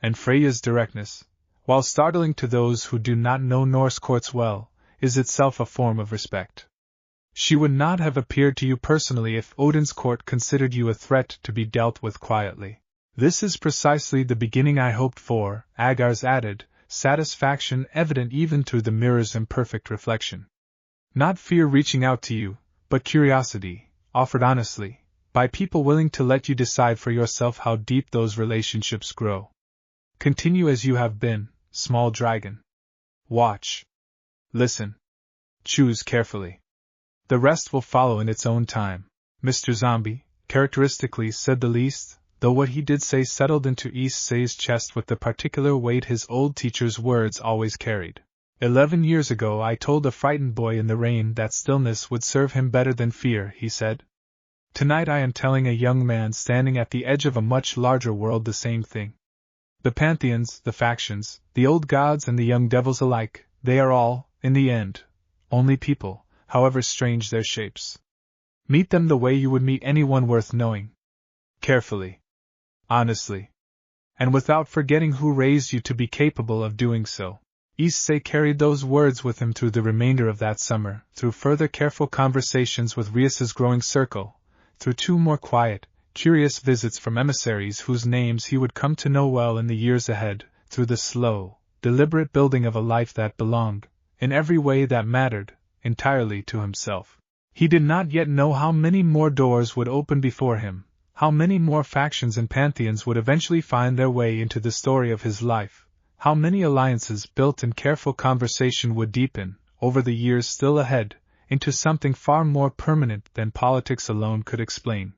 [SPEAKER 1] And Freya's directness, while startling to those who do not know Norse courts well, is itself a form of respect. She would not have appeared to you personally if Odin's court considered you a threat to be dealt with quietly. "This is precisely the beginning I hoped for," Agares added, satisfaction evident even through the mirror's imperfect reflection. "Not fear reaching out to you, but curiosity, offered honestly, by people willing to let you decide for yourself how deep those relationships grow. Continue as you have been, small dragon. Watch. Listen. Choose carefully. The rest will follow in its own time." Mr. Zombie, characteristically said the least, though what he did say settled into Issei's chest with the particular weight his old teacher's words always carried. 11 years ago I told a frightened boy in the rain that stillness would serve him better than fear," he said. "Tonight I am telling a young man standing at the edge of a much larger world the same thing. The Pantheons, the factions, the old gods and the young devils alike, they are all, in the end, only people, however strange their shapes. Meet them the way you would meet anyone worth knowing. Carefully. Honestly. And without forgetting who raised you to be capable of doing so." Issei carried those words with him through the remainder of that summer, through further careful conversations with Rias's growing circle, through 2 more quiet, curious visits from emissaries whose names he would come to know well in the years ahead, through the slow, deliberate building of a life that belonged, in every way that mattered, entirely to himself. He did not yet know how many more doors would open before him, how many more factions and pantheons would eventually find their way into the story of his life, how many alliances built in careful conversation would deepen, over the years still ahead, into something far more permanent than politics alone could explain.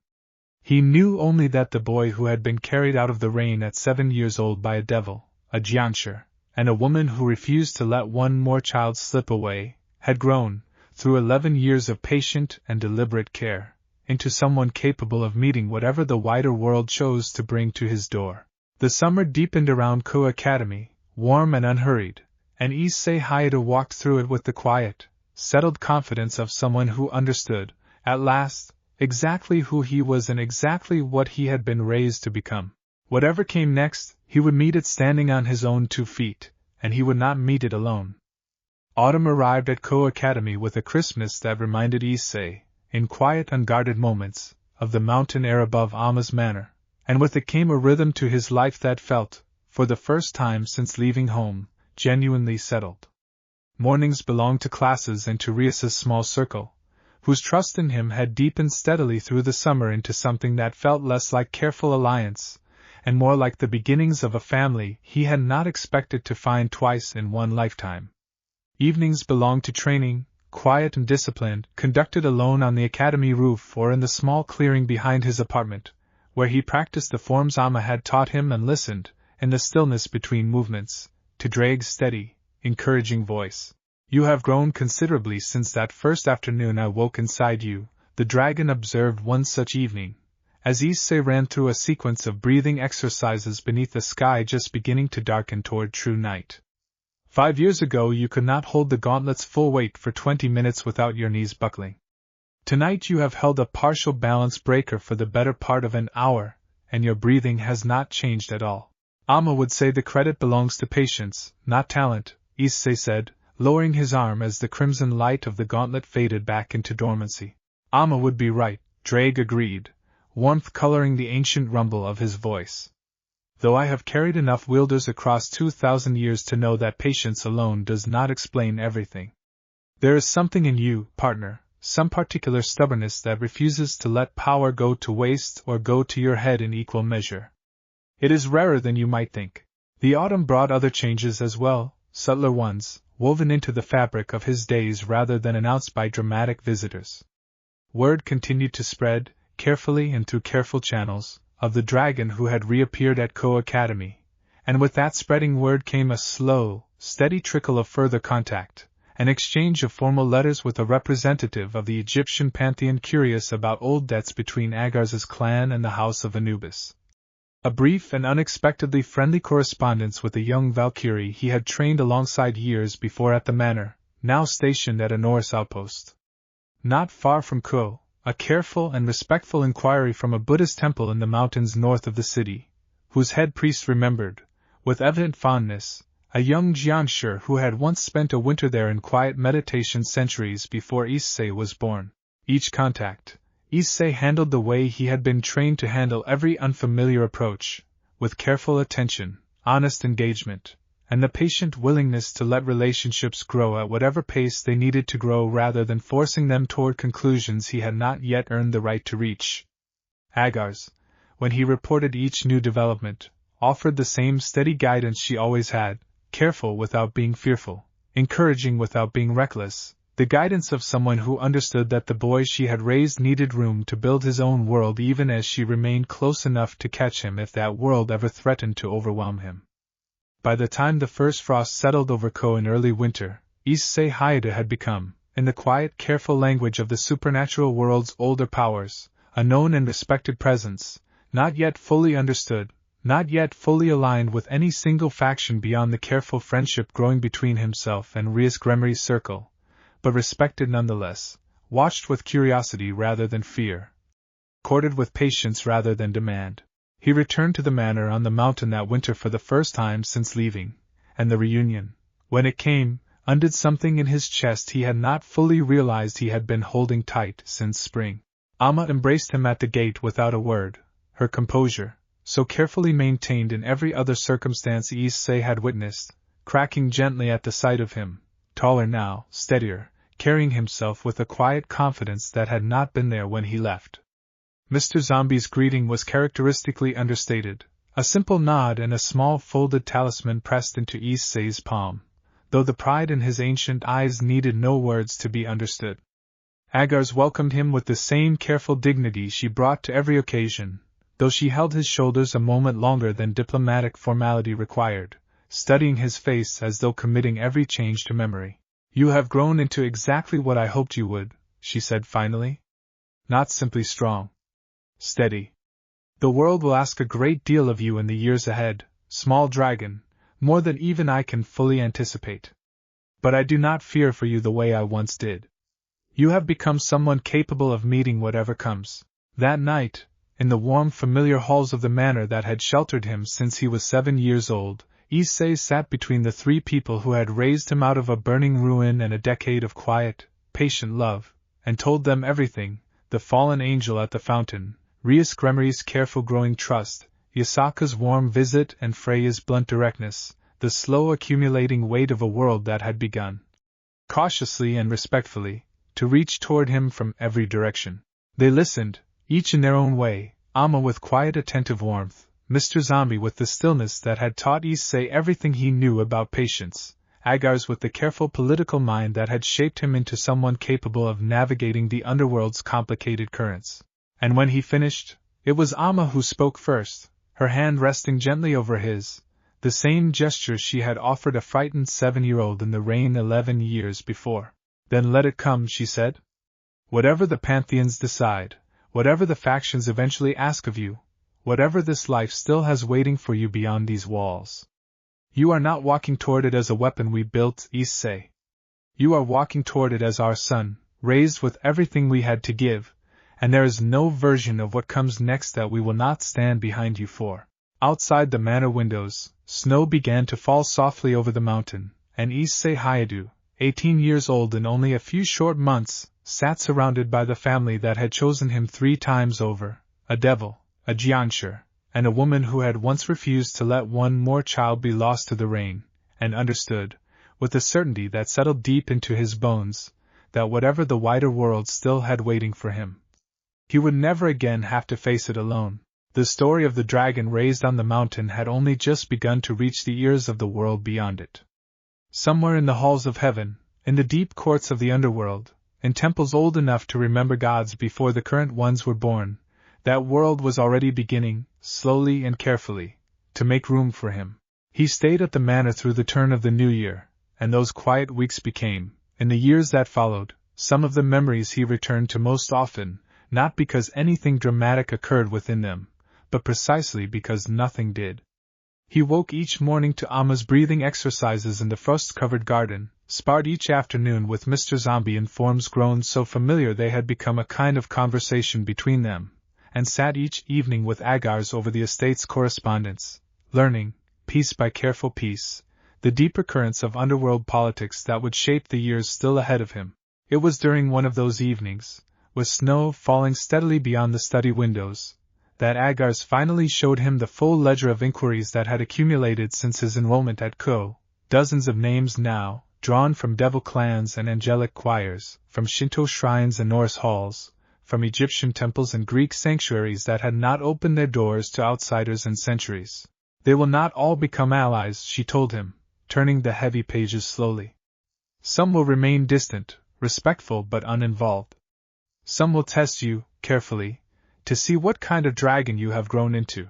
[SPEAKER 1] He knew only that the boy who had been carried out of the rain at 7 years old by a devil, a giantsher, and a woman who refused to let one more child slip away, had grown, through 11 years of patient and deliberate care, into someone capable of meeting whatever the wider world chose to bring to his door. The summer deepened around Ko Academy, warm and unhurried, and Issei Hyoudou walked through it with the quiet, settled confidence of someone who understood, at last, exactly who he was and exactly what he had been raised to become. Whatever came next, he would meet it standing on his own 2 feet, and he would not meet it alone. Autumn arrived at Ko Academy with a crispness that reminded Issei, in quiet unguarded moments, of the mountain air above Amma's manor, and with it came a rhythm to his life that felt, for the first time since leaving home, genuinely settled. Mornings belonged to classes and to Rias's small circle, whose trust in him had deepened steadily through the summer into something that felt less like careful alliance, and more like the beginnings of a family he had not expected to find twice in one lifetime. Evenings belonged to training, quiet and disciplined, conducted alone on the academy roof or in the small clearing behind his apartment, where he practiced the forms Omma had taught him and listened, in the stillness between movements, to Drake's steady, encouraging voice. "You have grown considerably since that first afternoon I woke inside you," the dragon observed one such evening, as Issei ran through a sequence of breathing exercises beneath the sky just beginning to darken toward true night. "5 years ago you could not hold the gauntlet's full weight for 20 minutes without your knees buckling. Tonight you have held a partial balance breaker for the better part of an hour, and your breathing has not changed at all." "Omma would say the credit belongs to patience, not talent," Issei said, lowering his arm as the crimson light of the gauntlet faded back into dormancy. "Omma would be right," Drake agreed, warmth coloring the ancient rumble of his voice. "Though I have carried enough wielders across 2,000 years to know that patience alone does not explain everything. There is something in you, partner, some particular stubbornness that refuses to let power go to waste or go to your head in equal measure. It is rarer than you might think." The autumn brought other changes as well, subtler ones, woven into the fabric of his days rather than announced by dramatic visitors. Word continued to spread, carefully and through careful channels, of the dragon who had reappeared at Ko Academy, and with that spreading word came a slow, steady trickle of further contact, an exchange of formal letters with a representative of the Egyptian Pantheon curious about old debts between Agares' clan and the House of Anubis. A brief and unexpectedly friendly correspondence with a young Valkyrie he had trained alongside years before at the manor, now stationed at a Norse outpost. Not far from Ko, a careful and respectful inquiry from a Buddhist temple in the mountains north of the city, whose head priest remembered, with evident fondness, a young Jiansher who had once spent a winter there in quiet meditation centuries before Issei was born. Each contact, Issei handled the way he had been trained to handle every unfamiliar approach, with careful attention, honest engagement, and the patient willingness to let relationships grow at whatever pace they needed to grow rather than forcing them toward conclusions he had not yet earned the right to reach. Agares, when he reported each new development, offered the same steady guidance she always had, careful without being fearful, encouraging without being reckless, the guidance of someone who understood that the boy she had raised needed room to build his own world even as she remained close enough to catch him if that world ever threatened to overwhelm him. By the time the first frost settled over Ko in early winter, Issei Hyoudou had become, in the quiet, careful language of the supernatural world's older powers, a known and respected presence, not yet fully understood, not yet fully aligned with any single faction beyond the careful friendship growing between himself and Rias Gremry's circle, but respected nonetheless, watched with curiosity rather than fear, courted with patience rather than demand. He returned to the manor on the mountain that winter for the first time since leaving, and the reunion, when it came, undid something in his chest he had not fully realized he had been holding tight since spring. Omma embraced him at the gate without a word, her composure, so carefully maintained in every other circumstance Issei had witnessed, cracking gently at the sight of him, taller now, steadier, carrying himself with a quiet confidence that had not been there when he left. Mr. Zombie's greeting was characteristically understated, a simple nod and a small folded talisman pressed into Issei's palm, though the pride in his ancient eyes needed no words to be understood. Agares welcomed him with the same careful dignity she brought to every occasion, though she held his shoulders a moment longer than diplomatic formality required, studying his face as though committing every change to memory. "You have grown into exactly what I hoped you would," she said finally. "Not simply strong. Steady. The world will ask a great deal of you in the years ahead, small dragon, more than even I can fully anticipate. But I do not fear for you the way I once did. You have become someone capable of meeting whatever comes." That night, in the warm familiar halls of the manor that had sheltered him since he was 7 years old, Issei sat between the 3 people who had raised him out of a burning ruin and a decade of quiet, patient love, and told them everything: the fallen angel at the fountain, Rias Gremry's careful growing trust, Yasaka's warm visit and Freya's blunt directness, the slow accumulating weight of a world that had begun, cautiously and respectfully, to reach toward him from every direction. They listened, each in their own way, Omma with quiet attentive warmth, Mr. Zombie with the stillness that had taught Issei everything he knew about patience, Agares with the careful political mind that had shaped him into someone capable of navigating the underworld's complicated currents. And when he finished, it was Omma who spoke first, her hand resting gently over his, the same gesture she had offered a frightened 7-year-old in the rain 11 years before. Then let it come, she said. Whatever the Pantheons decide, whatever the factions eventually ask of you, whatever this life still has waiting for you beyond these walls. You are not walking toward it as a weapon we built, Issei. You are walking toward it as our son, raised with everything we had to give, and there is no version of what comes next that we will not stand behind you for. Outside the manor windows, snow began to fall softly over the mountain, and Issei Hyoudou, 18 years old in only a few short months, sat surrounded by the family that had chosen him 3 times over, a devil, a Jianshi, and a woman who had once refused to let one more child be lost to the rain, and understood, with a certainty that settled deep into his bones, that whatever the wider world still had waiting for him, he would never again have to face it alone. The story of the dragon raised on the mountain had only just begun to reach the ears of the world beyond it. Somewhere in the halls of heaven, in the deep courts of the underworld, in temples old enough to remember gods before the current ones were born, that world was already beginning, slowly and carefully, to make room for him. He stayed at the manor through the turn of the new year, and those quiet weeks became, in the years that followed, some of the memories he returned to most often, not because anything dramatic occurred within them, but precisely because nothing did. He woke each morning to Omma's breathing exercises in the frost-covered garden, sparred each afternoon with Mr. Zombie in forms grown so familiar they had become a kind of conversation between them, and sat each evening with Agares over the estate's correspondence, learning, piece by careful piece, the deeper currents of underworld politics that would shape the years still ahead of him. It was during one of those evenings, with snow falling steadily beyond the study windows, that Agares finally showed him the full ledger of inquiries that had accumulated since his enrollment at Ko, dozens of names now, drawn from devil clans and angelic choirs, from Shinto shrines and Norse halls, from Egyptian temples and Greek sanctuaries that had not opened their doors to outsiders in centuries. They will not all become allies, she told him, turning the heavy pages slowly. Some will remain distant, respectful but uninvolved. Some will test you, carefully, to see what kind of dragon you have grown into.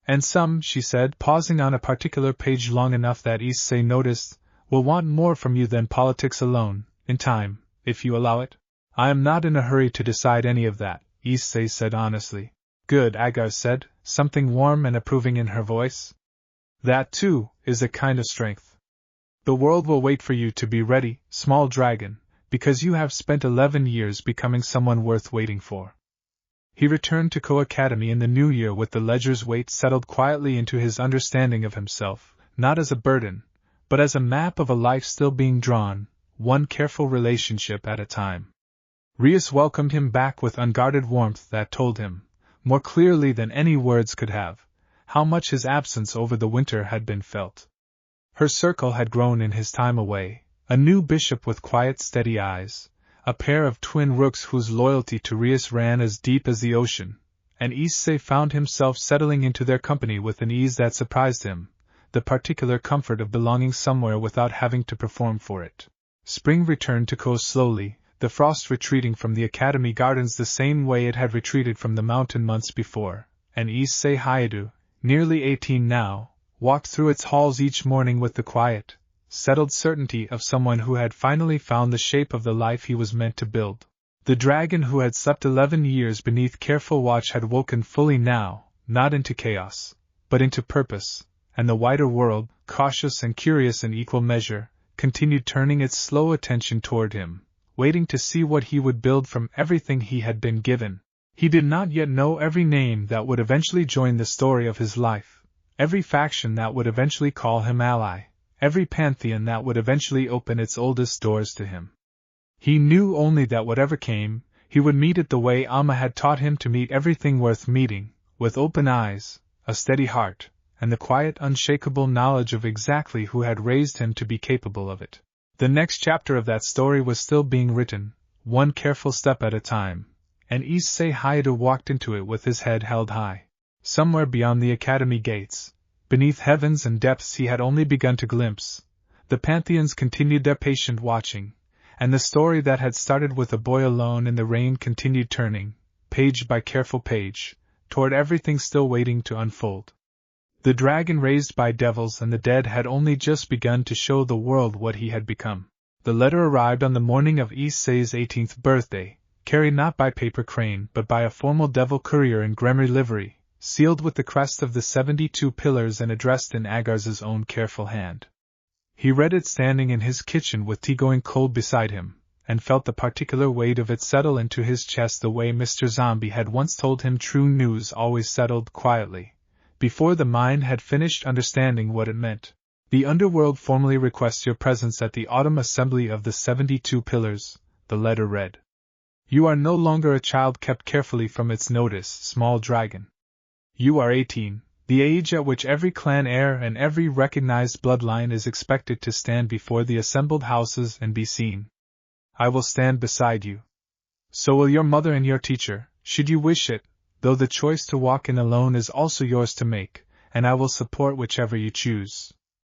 [SPEAKER 1] And some, she said, pausing on a particular page long enough that Issei noticed, will want more from you than politics alone, in time, if you allow it. I am not in a hurry to decide any of that, Issei said honestly. Good, Agares said, something warm and approving in her voice. That, too, is a kind of strength. The world will wait for you to be ready, small dragon, because you have spent 11 years becoming someone worth waiting for. He returned to Ko Academy in the new year with the ledger's weight settled quietly into his understanding of himself, not as a burden, but as a map of a life still being drawn, one careful relationship at a time. Rias welcomed him back with unguarded warmth that told him, more clearly than any words could have, how much his absence over the winter had been felt. Her circle had grown in his time away, a new bishop with quiet steady eyes, a pair of twin rooks whose loyalty to Rias ran as deep as the ocean, and Issei found himself settling into their company with an ease that surprised him, the particular comfort of belonging somewhere without having to perform for it. Spring returned to Ko slowly, the frost retreating from the academy gardens the same way it had retreated from the mountain months before, and Issei Hyoudou, nearly 18 now, walked through its halls each morning with the quiet, settled certainty of someone who had finally found the shape of the life he was meant to build. The dragon who had slept 11 years beneath careful watch had woken fully now, not into chaos, but into purpose, and the wider world, cautious and curious in equal measure, continued turning its slow attention toward him, waiting to see what he would build from everything he had been given. He did not yet know every name that would eventually join the story of his life, every faction that would eventually call him ally, every pantheon that would eventually open its oldest doors to him. He knew only that whatever came, he would meet it the way Omma had taught him to meet everything worth meeting, with open eyes, a steady heart, and the quiet, unshakable knowledge of exactly who had raised him to be capable of it. The next chapter of that story was still being written, one careful step at a time, and Issei Hyoudou walked into it with his head held high. somewhere beyond the academy gates, beneath heavens and depths he had only begun to glimpse, the Pantheons continued their patient watching, and the story that had started with a boy alone in the rain continued turning, page by careful page, toward everything still waiting to unfold. The dragon raised by devils and the dead had only just begun to show the world what he had become. The letter arrived on the morning of Issei's 18th birthday, carried not by paper crane but by a formal devil courier in gremry livery, sealed with the crest of the 72 pillars and addressed in Agares' own careful hand. He read it standing in his kitchen with tea going cold beside him, and felt the particular weight of it settle into his chest the way Mr. Zombie had once told him true news always settled quietly, before the mind had finished understanding what it meant. The underworld formally requests your presence at the autumn assembly of the 72 pillars, the letter read. You are no longer a child kept carefully from its notice, small dragon. You are 18. The age at which every clan heir and every recognized bloodline is expected to stand before the assembled houses and be seen. I will stand beside you. So will your mother and your teacher, should you wish it, though the choice to walk in alone is also yours to make, and I will support whichever you choose.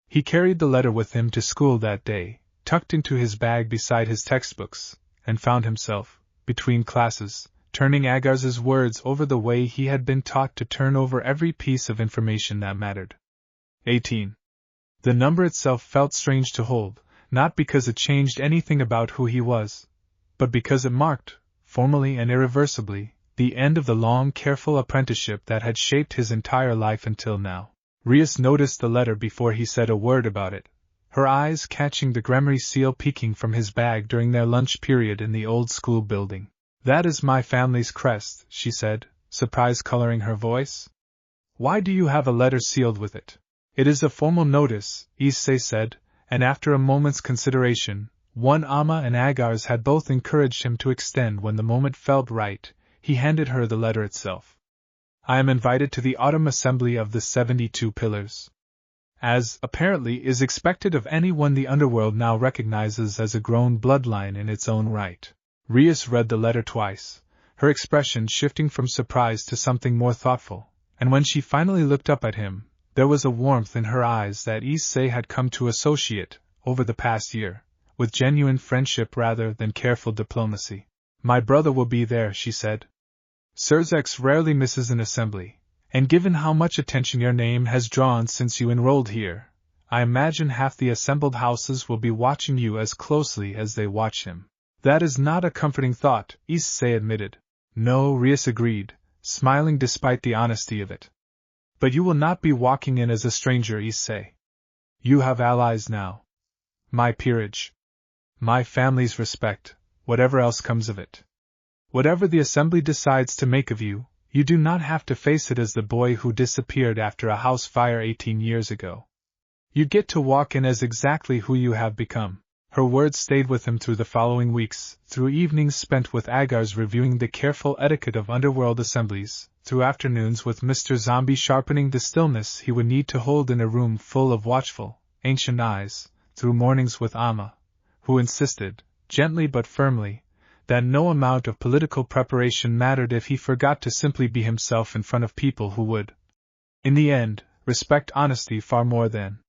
[SPEAKER 1] He carried the letter with him to school that day, tucked into his bag beside his textbooks, and found himself, between classes, turning Agares' words over the way he had been taught to turn over every piece of information that mattered. 18. The number itself felt strange to hold, not because it changed anything about who he was, but because it marked, formally and irreversibly, the end of the long, careful apprenticeship that had shaped his entire life until now. Rias noticed the letter before he said a word about it, her eyes catching the gremry seal peeking from his bag during their lunch period in the old school building. That is my family's crest, she said, surprise coloring her voice. Why do you have a letter sealed with it? It is a formal notice, Issei said, and after a moment's consideration, one Omma and Agares had both encouraged him to extend when the moment felt right, he handed her the letter itself. I am invited to the autumn assembly of the 72 pillars. As, apparently, is expected of anyone the underworld now recognizes as a grown bloodline in its own right. Rias read the letter twice, her expression shifting from surprise to something more thoughtful, and when she finally looked up at him, there was a warmth in her eyes that Issei had come to associate, over the past year, with genuine friendship rather than careful diplomacy. My brother will be there, she said. Sirzex rarely misses an assembly, and given how much attention your name has drawn since you enrolled here, I imagine half the assembled houses will be watching you as closely as they watch him. That is not a comforting thought, Issei admitted. No, Rias agreed, smiling despite the honesty of it. But you will not be walking in as a stranger, Issei. You have allies now. My peerage. My family's respect, whatever else comes of it. Whatever the assembly decides to make of you, you do not have to face it as the boy who disappeared after a house fire 18 years ago. You get to walk in as exactly who you have become. Her words stayed with him through the following weeks, through evenings spent with Agares reviewing the careful etiquette of underworld assemblies, through afternoons with Mr. Zombie sharpening the stillness he would need to hold in a room full of watchful, ancient eyes, through mornings with Omma, who insisted, gently but firmly, that no amount of political preparation mattered if he forgot to simply be himself in front of people who would, in the end, respect honesty far more than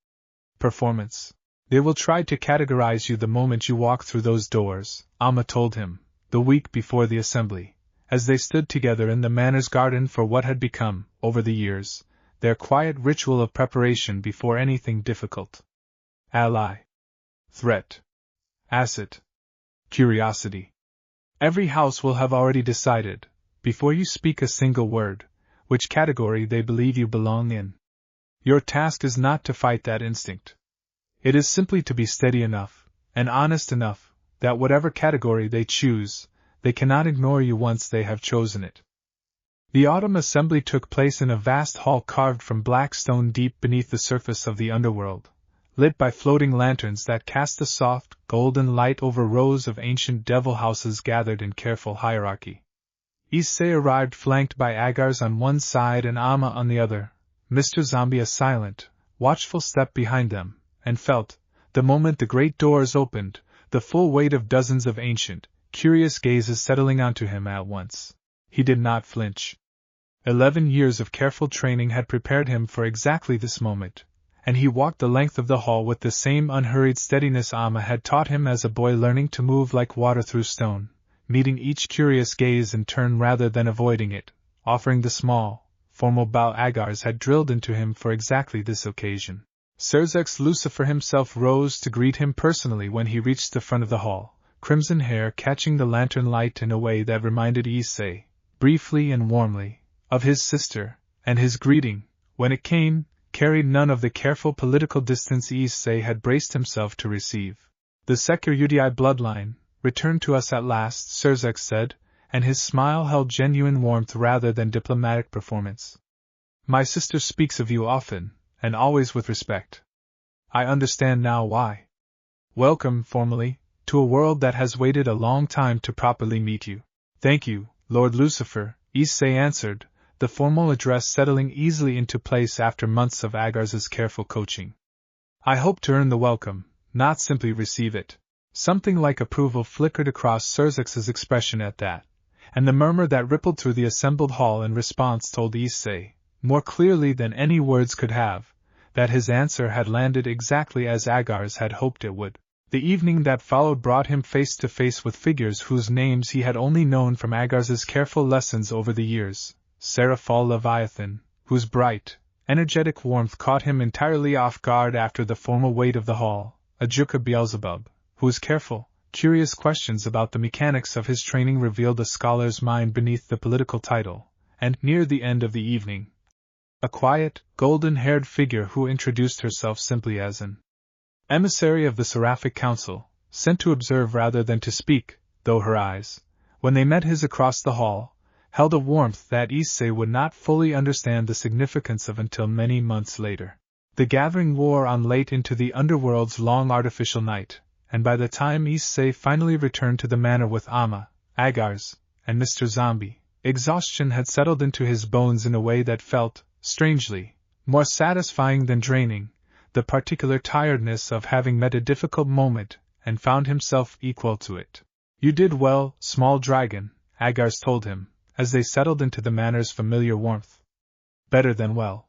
[SPEAKER 1] performance. They will try to categorize you the moment you walk through those doors, Omma told him, the week before the assembly, as they stood together in the manor's garden for what had become, over the years, their quiet ritual of preparation before anything difficult. Ally. Threat. Asset. Curiosity. Every house will have already decided, before you speak a single word, which category they believe you belong in. Your task is not to fight that instinct. It is simply to be steady enough, and honest enough, that whatever category they choose, they cannot ignore you once they have chosen it. The autumn assembly took place in a vast hall carved from black stone deep beneath the surface of the underworld, lit by floating lanterns that cast a soft, golden light over rows of ancient devil houses gathered in careful hierarchy. Issei arrived flanked by Agares on one side and Omma on the other, Mr. Zombie a silent, watchful step behind them, and felt, the moment the great doors opened, the full weight of dozens of ancient, curious gazes settling onto him at once. He did not flinch. 11 years of careful training had prepared him for exactly this moment, and he walked the length of the hall with the same unhurried steadiness Amma had taught him as a boy, learning to move like water through stone, meeting each curious gaze in turn rather than avoiding it, offering the small, formal bow Agares had drilled into him for exactly this occasion. Sirzex Lucifer himself rose to greet him personally when he reached the front of the hall, crimson hair catching the lantern light in a way that reminded Issei, briefly and warmly, of his sister, and his greeting, when it came, carried none of the careful political distance Issei had braced himself to receive. The Issei Hyoudou bloodline returned to us at last, Sirzex said, and his smile held genuine warmth rather than diplomatic performance. My sister speaks of you often, and always with respect. I understand now why. Welcome, formally, to a world that has waited a long time to properly meet you. Thank you, Lord Lucifer, Issei answered, the formal address settling easily into place after months of Agares' careful coaching. I hope to earn the welcome, not simply receive it. Something like approval flickered across Sirzex's expression at that, and the murmur that rippled through the assembled hall in response told Issei, more clearly than any words could have, that his answer had landed exactly as Agares had hoped it would. The evening that followed brought him face to face with figures whose names he had only known from Agares' careful lessons over the years. Seraphal Leviathan, whose bright, energetic warmth caught him entirely off guard after the formal weight of the hall, Ajuka Beelzebub, whose careful, curious questions about the mechanics of his training revealed a scholar's mind beneath the political title, and, near the end of the evening, a quiet, golden-haired figure who introduced herself simply as an emissary of the Seraphic Council, sent to observe rather than to speak, though her eyes, when they met his across the hall, held a warmth that Issei would not fully understand the significance of until many months later. The gathering wore on late into the underworld's long artificial night, and by the time Issei finally returned to the manor with Amma, Agares, and Mr. Zombie, exhaustion had settled into his bones in a way that felt, strangely, more satisfying than draining, the particular tiredness of having met a difficult moment and found himself equal to it. You did well, small dragon, Agares told him, as they settled into the manor's familiar warmth. Better than well.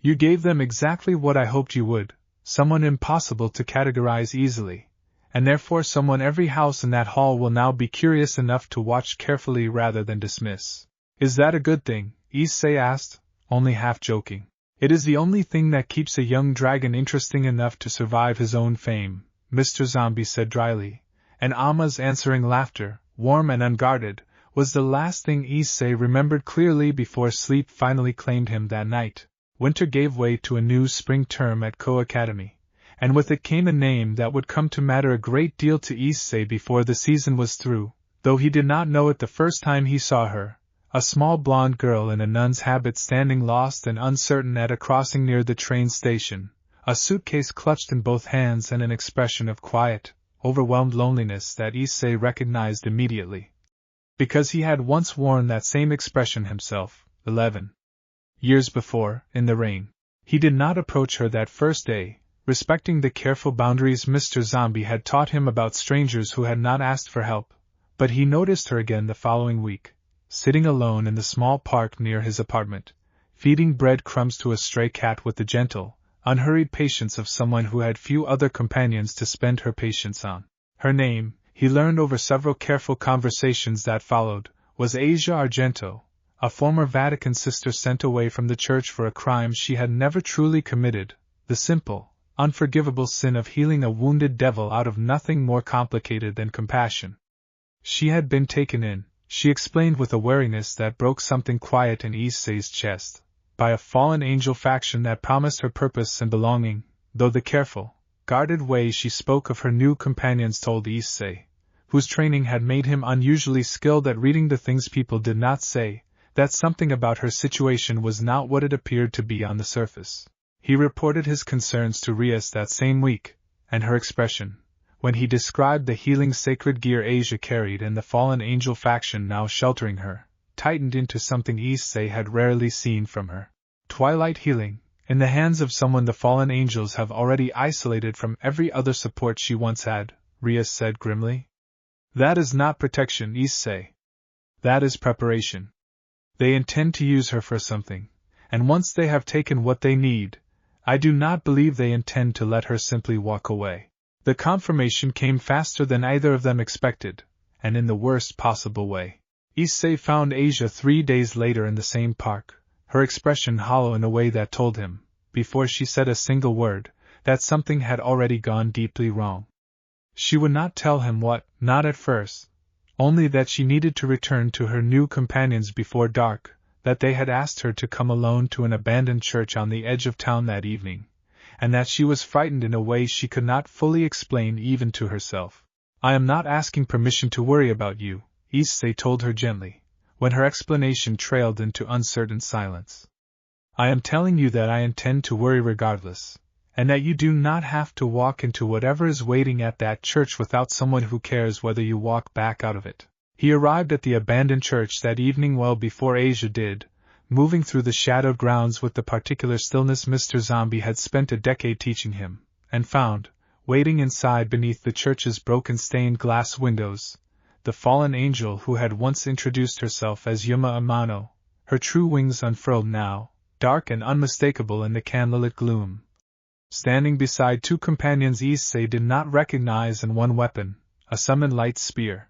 [SPEAKER 1] You gave them exactly what I hoped you would, someone impossible to categorize easily, and therefore someone every house in that hall will now be curious enough to watch carefully rather than dismiss. Is that a good thing? Issei asked, only half joking. It is the only thing that keeps a young dragon interesting enough to survive his own fame, Mr. Zombie said dryly, and Amma's answering laughter, warm and unguarded, was the last thing Issei remembered clearly before sleep finally claimed him that night. Winter gave way to a new spring term at Ko Academy, and with it came a name that would come to matter a great deal to Issei before the season was through, though he did not know it the first time he saw her. A small blonde girl in a nun's habit standing lost and uncertain at a crossing near the train station, a suitcase clutched in both hands and an expression of quiet, overwhelmed loneliness that Issei recognized immediately. Because he had once worn that same expression himself, 11 years before, in the rain. He did not approach her that first day, respecting the careful boundaries Mr. Zombie had taught him about strangers who had not asked for help, but he noticed her again the following week, sitting alone in the small park near his apartment, feeding breadcrumbs to a stray cat with the gentle, unhurried patience of someone who had few other companions to spend her patience on. Her name, he learned over several careful conversations that followed, was Asia Argento, a former Vatican sister sent away from the church for a crime she had never truly committed, the simple, unforgivable sin of healing a wounded devil out of nothing more complicated than compassion. She had been taken in, she explained with a wariness that broke something quiet in Issei's chest, by a fallen angel faction that promised her purpose and belonging, though the careful, guarded way she spoke of her new companions told Issei, whose training had made him unusually skilled at reading the things people did not say, that something about her situation was not what it appeared to be on the surface. He reported his concerns to Rias that same week, and her expression, when he described the healing sacred gear Asia carried and the fallen angel faction now sheltering her, tightened into something Issei had rarely seen from her. Twilight healing, in the hands of someone the fallen angels have already isolated from every other support she once had, Rias said grimly. That is not protection, Issei. That is preparation. They intend to use her for something, and once they have taken what they need, I do not believe they intend to let her simply walk away. The confirmation came faster than either of them expected, and in the worst possible way. Issei found Asia 3 days later in the same park, her expression hollow in a way that told him, before she said a single word, that something had already gone deeply wrong. She would not tell him what, not at first, only that she needed to return to her new companions before dark, that they had asked her to come alone to an abandoned church on the edge of town that evening, and that she was frightened in a way she could not fully explain even to herself. I am not asking permission to worry about you, Issei told her gently, when her explanation trailed into uncertain silence. I am telling you that I intend to worry regardless, and that you do not have to walk into whatever is waiting at that church without someone who cares whether you walk back out of it. He arrived at the abandoned church that evening well before Asia did, moving through the shadowed grounds with the particular stillness Mr. Zombie had spent a decade teaching him, and found, waiting inside beneath the church's broken stained glass windows, the fallen angel who had once introduced herself as Yuma Amano, her true wings unfurled now, dark and unmistakable in the candlelit gloom. Standing beside two companions Issei did not recognize, and one weapon, a summoned light spear,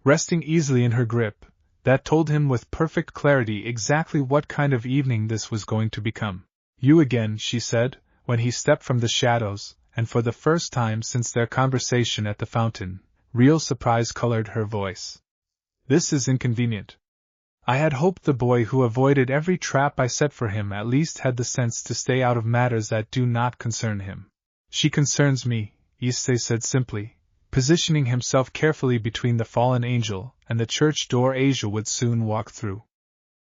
[SPEAKER 1] resting easily in her grip, that told him with perfect clarity exactly what kind of evening this was going to become. You again, she said, when he stepped from the shadows, and for the first time since their conversation at the fountain, real surprise colored her voice. This is inconvenient. I had hoped the boy who avoided every trap I set for him at least had the sense to stay out of matters that do not concern him. She concerns me, Issei said simply, positioning himself carefully between the fallen angel and the church door Asia would soon walk through.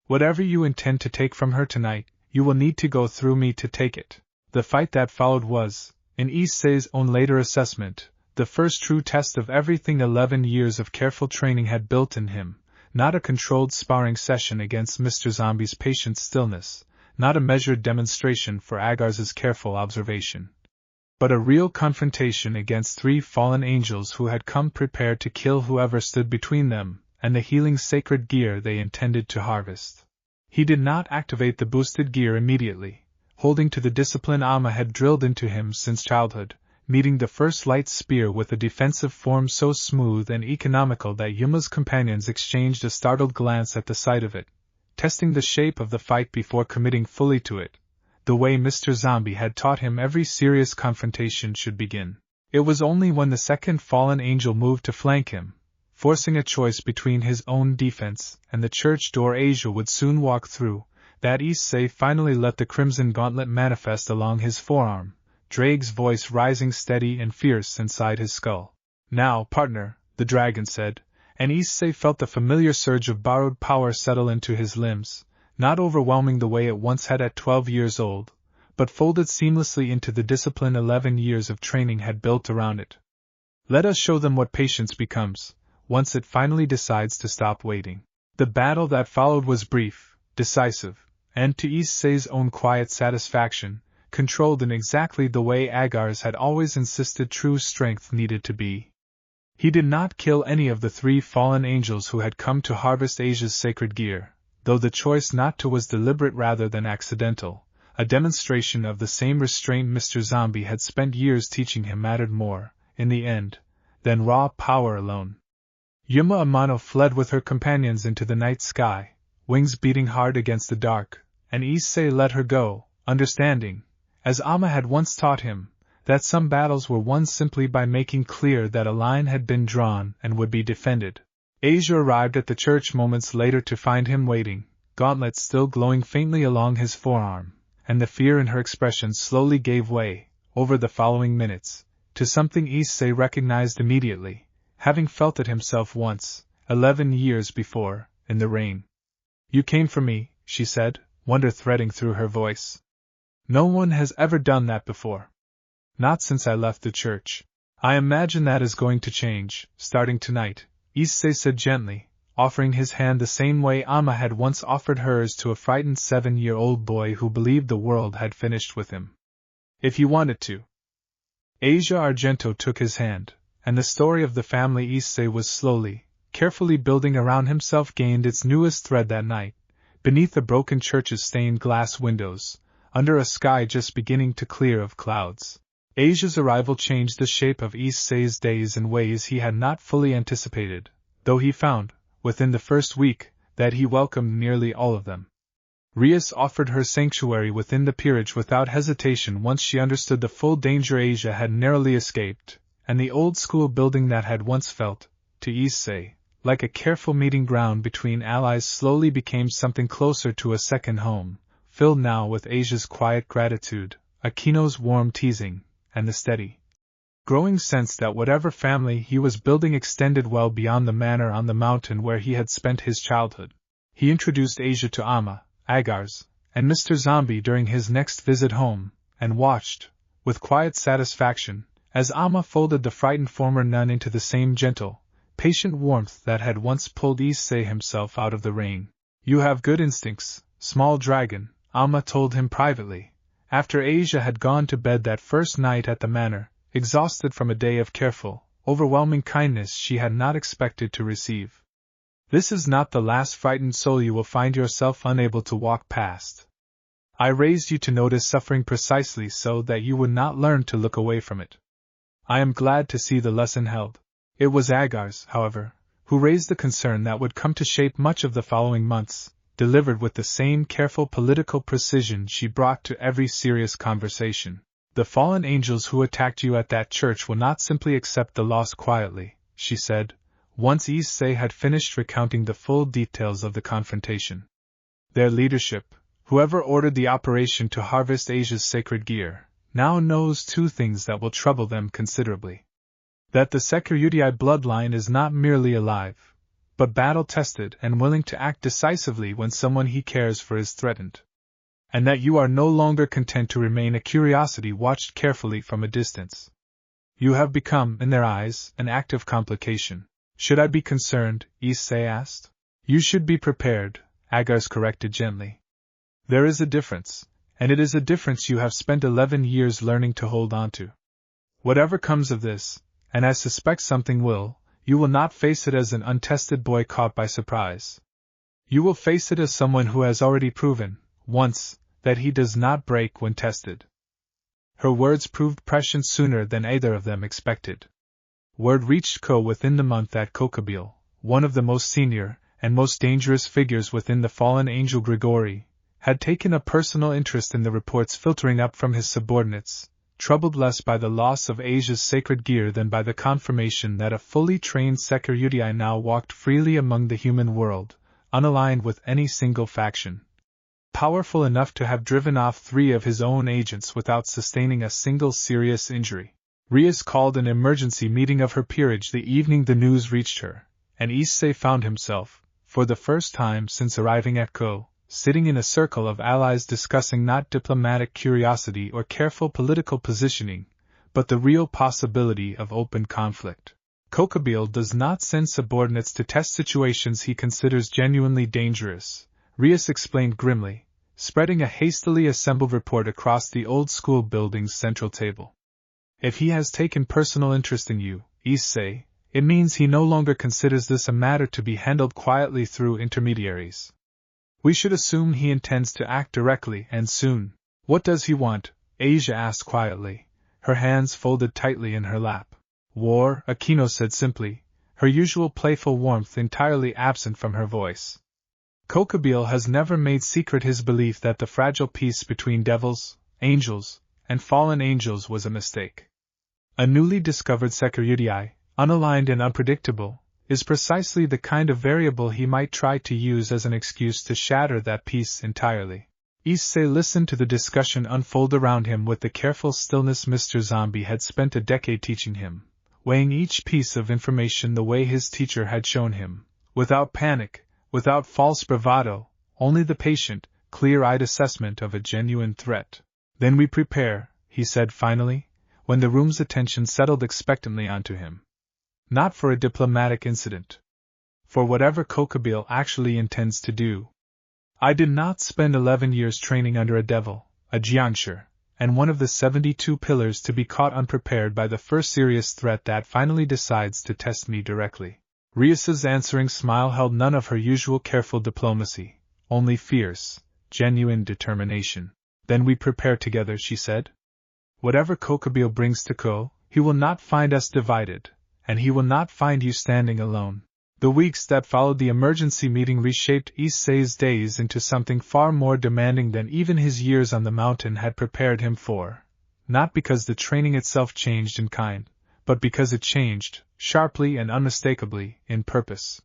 [SPEAKER 1] Whatever you intend to take from her tonight, you will need to go through me to take it. The fight that followed was, in Issei's own later assessment, the first true test of everything 11 years of careful training had built in him, not a controlled sparring session against Mr. Zombie's patient stillness, not a measured demonstration for Agares' careful observation, but a real confrontation against 3 fallen angels who had come prepared to kill whoever stood between them and the healing sacred gear they intended to harvest. He did not activate the boosted gear immediately, holding to the discipline Omma had drilled into him since childhood, meeting the first light spear with a defensive form so smooth and economical that Yuma's companions exchanged a startled glance at the sight of it, testing the shape of the fight before committing fully to it, the way Mr. Zombie had taught him every serious confrontation should begin. It was only when the second fallen angel moved to flank him, forcing a choice between his own defense and the church door Asia would soon walk through, that Issei finally let the crimson gauntlet manifest along his forearm, Drake's voice rising steady and fierce inside his skull. Now, partner, the dragon said, and Issei felt the familiar surge of borrowed power settle into his limbs, not overwhelming the way it once had at 12 years old, but folded seamlessly into the discipline 11 years of training had built around it. Let us show them what patience becomes, once it finally decides to stop waiting. The battle that followed was brief, decisive, and to Issei's own quiet satisfaction, controlled in exactly the way Agares had always insisted true strength needed to be. He did not kill any of the 3 fallen angels who had come to harvest Asia's sacred gear, though the choice not to was deliberate rather than accidental, a demonstration of the same restraint Mr. Zombie had spent years teaching him mattered more, in the end, than raw power alone. Yuma Amano fled with her companions into the night sky, wings beating hard against the dark, and Issei let her go, understanding, as Omma had once taught him, that some battles were won simply by making clear that a line had been drawn and would be defended. Asia arrived at the church moments later to find him waiting, gauntlets still glowing faintly along his forearm, and the fear in her expression slowly gave way, over the following minutes, to something Issei recognized immediately, having felt it himself once, 11 years before, in the rain. You came for me, she said, wonder threading through her voice. No one has ever done that before. Not since I left the church. I imagine that is going to change, starting tonight, Issei said gently, offering his hand the same way Omma had once offered hers to a frightened 7-year-old boy who believed the world had finished with him. If you wanted to. Asia Argento took his hand, and the story of the family Issei was slowly, carefully building around himself gained its newest thread that night, beneath the broken church's stained glass windows, under a sky just beginning to clear of clouds. Asia's arrival changed the shape of Issei's days in ways he had not fully anticipated, though he found, within the first week, that he welcomed nearly all of them. Rias offered her sanctuary within the peerage without hesitation once she understood the full danger Asia had narrowly escaped, and the old school building that had once felt, to Issei, like a careful meeting ground between allies slowly became something closer to a second home, filled now with Asia's quiet gratitude, Akino's warm teasing, and the steady, growing sense that whatever family he was building extended well beyond the manor on the mountain where he had spent his childhood. He introduced Asia to Omma, Agares, and Mr. Zombie during his next visit home, and watched, with quiet satisfaction, as Omma folded the frightened former nun into the same gentle, patient warmth that had once pulled Issei himself out of the rain. "You have good instincts, small dragon," Omma told him privately, after Asia had gone to bed that first night at the manor, exhausted from a day of careful, overwhelming kindness she had not expected to receive. "This is not the last frightened soul you will find yourself unable to walk past. I raised you to notice suffering precisely so that you would not learn to look away from it. I am glad to see the lesson held." It was Agares, however, who raised the concern that would come to shape much of the following months, delivered with the same careful political precision she brought to every serious conversation. "The fallen angels who attacked you at that church will not simply accept the loss quietly," she said, once Issei had finished recounting the full details of the confrontation. "Their leadership, whoever ordered the operation to harvest Asia's sacred gear, now knows two things that will trouble them considerably. That the Hyoudou bloodline is not merely alive, but battle-tested and willing to act decisively when someone he cares for is threatened. And that you are no longer content to remain a curiosity watched carefully from a distance. You have become, in their eyes, an active complication." "Should I be concerned?" Issei asked. "You should be prepared," Agares corrected gently. "There is a difference, and it is a difference you have spent 11 years learning to hold on to. Whatever comes of this, and I suspect something will, you will not face it as an untested boy caught by surprise. You will face it as someone who has already proven, once, that he does not break when tested." Her words proved prescient sooner than either of them expected. Word reached Ko within the month that Kokabile, one of the most senior and most dangerous figures within the fallen angel Grigori, had taken a personal interest in the reports filtering up from his subordinates, troubled less by the loss of Asia's sacred gear than by the confirmation that a fully trained Hyoudou now walked freely among the human world, unaligned with any single faction. Powerful enough to have driven off 3 of his own agents without sustaining a single serious injury. Rias called an emergency meeting of her peerage the evening the news reached her, and Issei found himself, for the first time since arriving at Ko, sitting in a circle of allies discussing not diplomatic curiosity or careful political positioning, but the real possibility of open conflict. Kokabile does not send subordinates to test situations he considers genuinely dangerous, Rias explained grimly, spreading a hastily assembled report across the old school building's central table. "If he has taken personal interest in you, Issei, it means he no longer considers this a matter to be handled quietly through intermediaries. We should assume he intends to act directly and soon." "What does he want?" Asia asked quietly, her hands folded tightly in her lap. "War," Akino said simply, her usual playful warmth entirely absent from her voice. "Kokabile has never made secret his belief that the fragile peace between devils, angels, and fallen angels was a mistake. A newly discovered Hyoudou, unaligned and unpredictable, is precisely the kind of variable he might try to use as an excuse to shatter that peace entirely." Issei listened to the discussion unfold around him with the careful stillness Mr. Zombie had spent a decade teaching him, weighing each piece of information the way his teacher had shown him, without panic, without false bravado, only the patient, clear-eyed assessment of a genuine threat. "Then we prepare," he said finally, when the room's attention settled expectantly onto him. "Not for a diplomatic incident. For whatever Kokabile actually intends to do. I did not spend 11 years training under a devil, a jiangshi, and one of the 72 pillars to be caught unprepared by the first serious threat that finally decides to test me directly." Rias's answering smile held none of her usual careful diplomacy, only fierce, genuine determination. Then we prepare together, she said. Whatever Kokubio brings to Ko, he will not find us divided, and he will not find you standing alone. The weeks that followed the emergency meeting reshaped Issei's days into something far more demanding than even his years on the mountain had prepared him for, not because the training itself changed in kind, but because it changed, sharply and unmistakably, in purpose.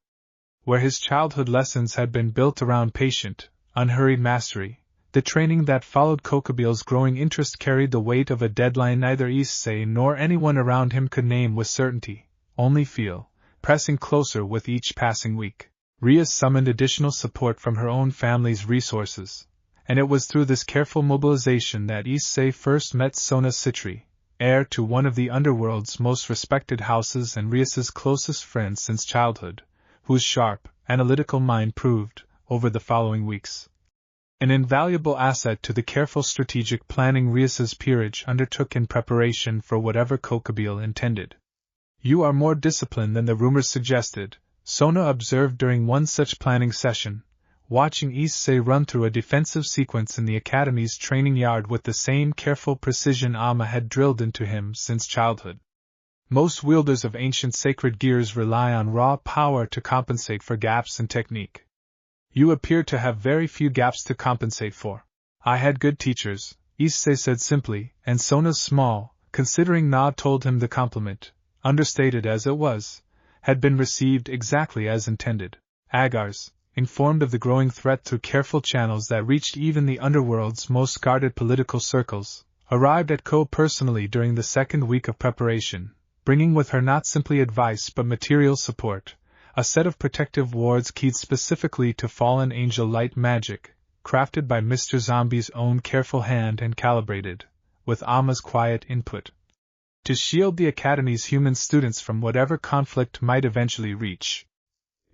[SPEAKER 1] Where his childhood lessons had been built around patient, unhurried mastery, the training that followed Kokubio's growing interest carried the weight of a deadline neither Issei nor anyone around him could name with certainty, only feel, pressing closer with each passing week. Ria summoned additional support from her own family's resources, and it was through this careful mobilization that Issei first met Sona Citri, heir to one of the underworld's most respected houses and Rias's closest friends since childhood, whose sharp, analytical mind proved, over the following weeks, an invaluable asset to the careful strategic planning Rias's peerage undertook in preparation for whatever Kokubio intended. You are more disciplined than the rumors suggested, Sona observed during one such planning session, watching Issei run through a defensive sequence in the Academy's training yard with the same careful precision Omma had drilled into him since childhood. Most wielders of ancient sacred gears rely on raw power to compensate for gaps in technique. You appear to have very few gaps to compensate for. I had good teachers, Issei said simply, and Sona's small, considering nod told him the compliment, understated as it was, had been received exactly as intended. Agares, informed of the growing threat through careful channels that reached even the underworld's most guarded political circles, arrived at Ko personally during the second week of preparation, bringing with her not simply advice but material support, a set of protective wards keyed specifically to fallen angel light magic, crafted by Mr. Zombie's own careful hand and calibrated, with Omma's quiet input, to shield the Academy's human students from whatever conflict might eventually reach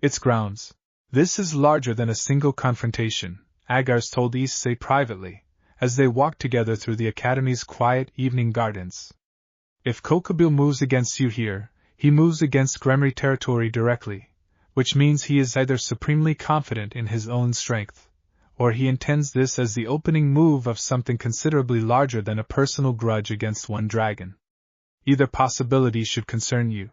[SPEAKER 1] its grounds. This is larger than a single confrontation, Agares told Issei privately, as they walked together through the Academy's quiet evening gardens. If Kokubio moves against you here, he moves against Gremry territory directly, which means he is either supremely confident in his own strength, or he intends this as the opening move of something considerably larger than a personal grudge against one dragon. Either possibility should concern you.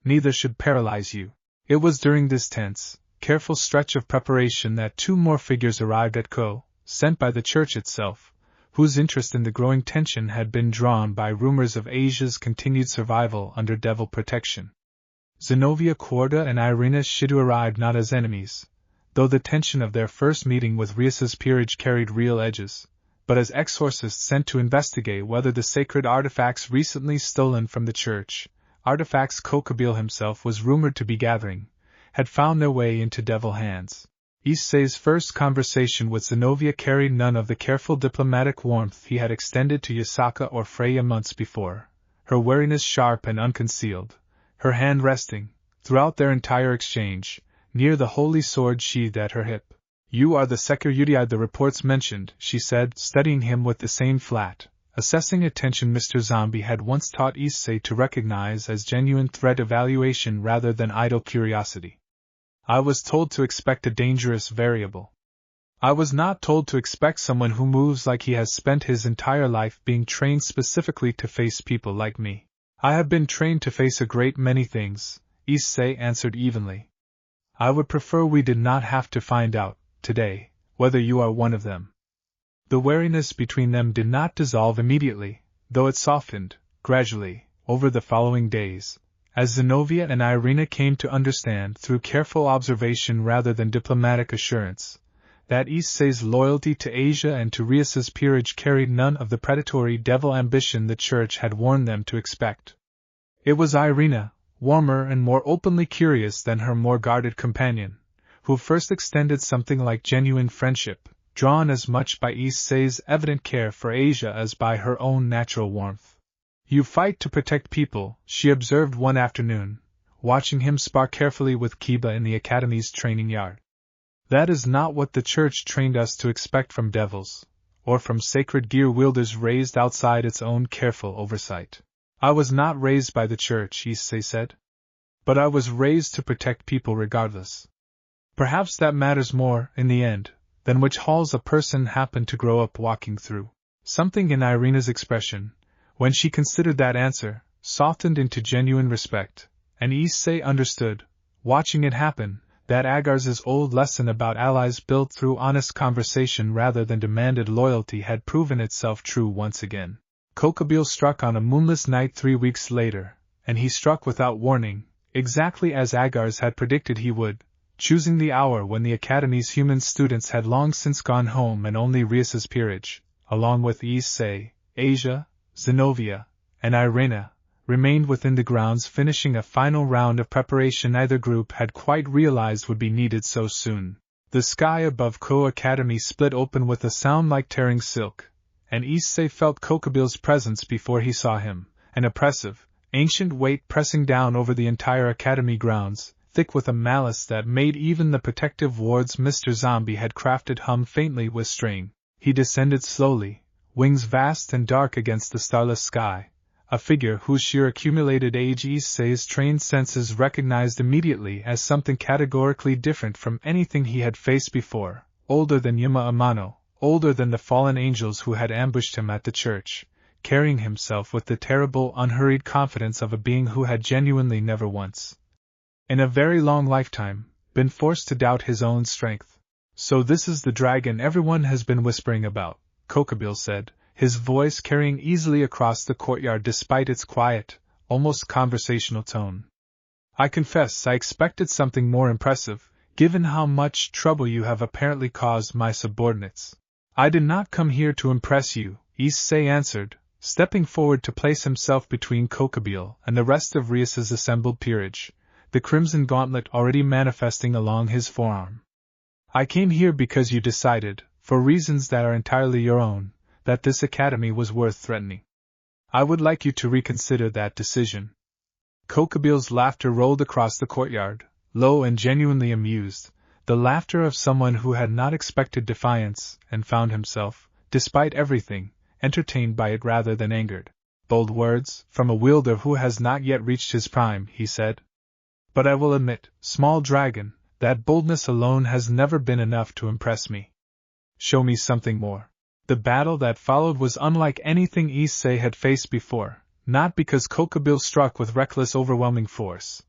[SPEAKER 1] Neither should paralyze you. It was during this tense, careful stretch of preparation that two more figures arrived at Ko, sent by the church itself, whose interest in the growing tension had been drawn by rumors of Asia's continued survival under devil protection. Zenobia Quarta and Irina Hyoudou arrived not as enemies, though the tension of their first meeting with Rias's peerage carried real edges, but as exorcists sent to investigate whether the sacred artifacts recently stolen from the church, artifacts Kokubio himself was rumored to be gathering, had found their way into devil hands. Issei's first conversation with Zenobia carried none of the careful diplomatic warmth he had extended to Yasaka or Freya months before, her wariness sharp and unconcealed, her hand resting, throughout their entire exchange, near the holy sword sheathed at her hip. You are the Sekyudai the reports mentioned, she said, studying him with the same flat, assessing attention Mr. Zombie had once taught Issei to recognize as genuine threat evaluation rather than idle curiosity. I was told to expect a dangerous variable. I was not told to expect someone who moves like he has spent his entire life being trained specifically to face people like me. I have been trained to face a great many things, Issei answered evenly. I would prefer we did not have to find out, today, whether you are one of them. The wariness between them did not dissolve immediately, though it softened, gradually, over the following days, as Zenobia and Irina came to understand through careful observation rather than diplomatic assurance, that Issei's loyalty to Asia and to Rias's peerage carried none of the predatory devil ambition the church had warned them to expect. It was Irina, warmer and more openly curious than her more guarded companion, who first extended something like genuine friendship, drawn as much by Issei's evident care for Asia as by her own natural warmth. You fight to protect people, she observed one afternoon, watching him spar carefully with Kiba in the Academy's training yard. That is not what the church trained us to expect from devils, or from sacred gear wielders raised outside its own careful oversight. I was not raised by the church, Issei said. But I was raised to protect people regardless. Perhaps that matters more, in the end, than which halls a person happened to grow up walking through. Something in Irina's expression, when she considered that answer, softened into genuine respect, and Issei understood, watching it happen, that Agares' old lesson about allies built through honest conversation rather than demanded loyalty had proven itself true once again. Kokabile struck on a moonless night 3 weeks later, and he struck without warning, exactly as Agares had predicted he would, choosing the hour when the Academy's human students had long since gone home and only Rias's peerage, along with Issei, Asia, Zenobia, and Irina, remained within the grounds finishing a final round of preparation neither group had quite realized would be needed so soon. The sky above Ko Academy split open with a sound like tearing silk, and Issei felt Kokabile's presence before he saw him, an oppressive, ancient weight pressing down over the entire Academy grounds, thick with a malice that made even the protective wards Mr. Zombie had crafted hum faintly with strain. He descended slowly, wings vast and dark against the starless sky, a figure whose sheer accumulated age Issei's trained senses recognized immediately as something categorically different from anything he had faced before, older than Yuma Amano, older than the fallen angels who had ambushed him at the church, carrying himself with the terrible unhurried confidence of a being who had genuinely never once, in a very long lifetime, been forced to doubt his own strength. "So this is the dragon everyone has been whispering about," Kokabile said, his voice carrying easily across the courtyard despite its quiet, almost conversational tone. "I confess I expected something more impressive, given how much trouble you have apparently caused my subordinates." "I did not come here to impress you," Issei answered, stepping forward to place himself between Kokabile and the rest of Rias's assembled peerage, the crimson gauntlet already manifesting along his forearm. "I came here because you decided, for reasons that are entirely your own, that this academy was worth threatening. I would like you to reconsider that decision." Kokabile's laughter rolled across the courtyard, low and genuinely amused, the laughter of someone who had not expected defiance and found himself, despite everything, entertained by it rather than angered. "Bold words, from a wielder who has not yet reached his prime," he said. "But I will admit, small dragon, that boldness alone has never been enough to impress me. Show me something more." The battle that followed was unlike anything Issei had faced before, not because Kokabile struck with reckless overwhelming force,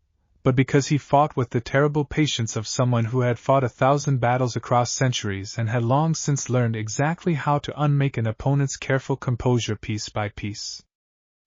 [SPEAKER 1] but because he fought with the terrible patience of someone who had fought 1,000 battles across centuries and had long since learned exactly how to unmake an opponent's careful composure piece by piece.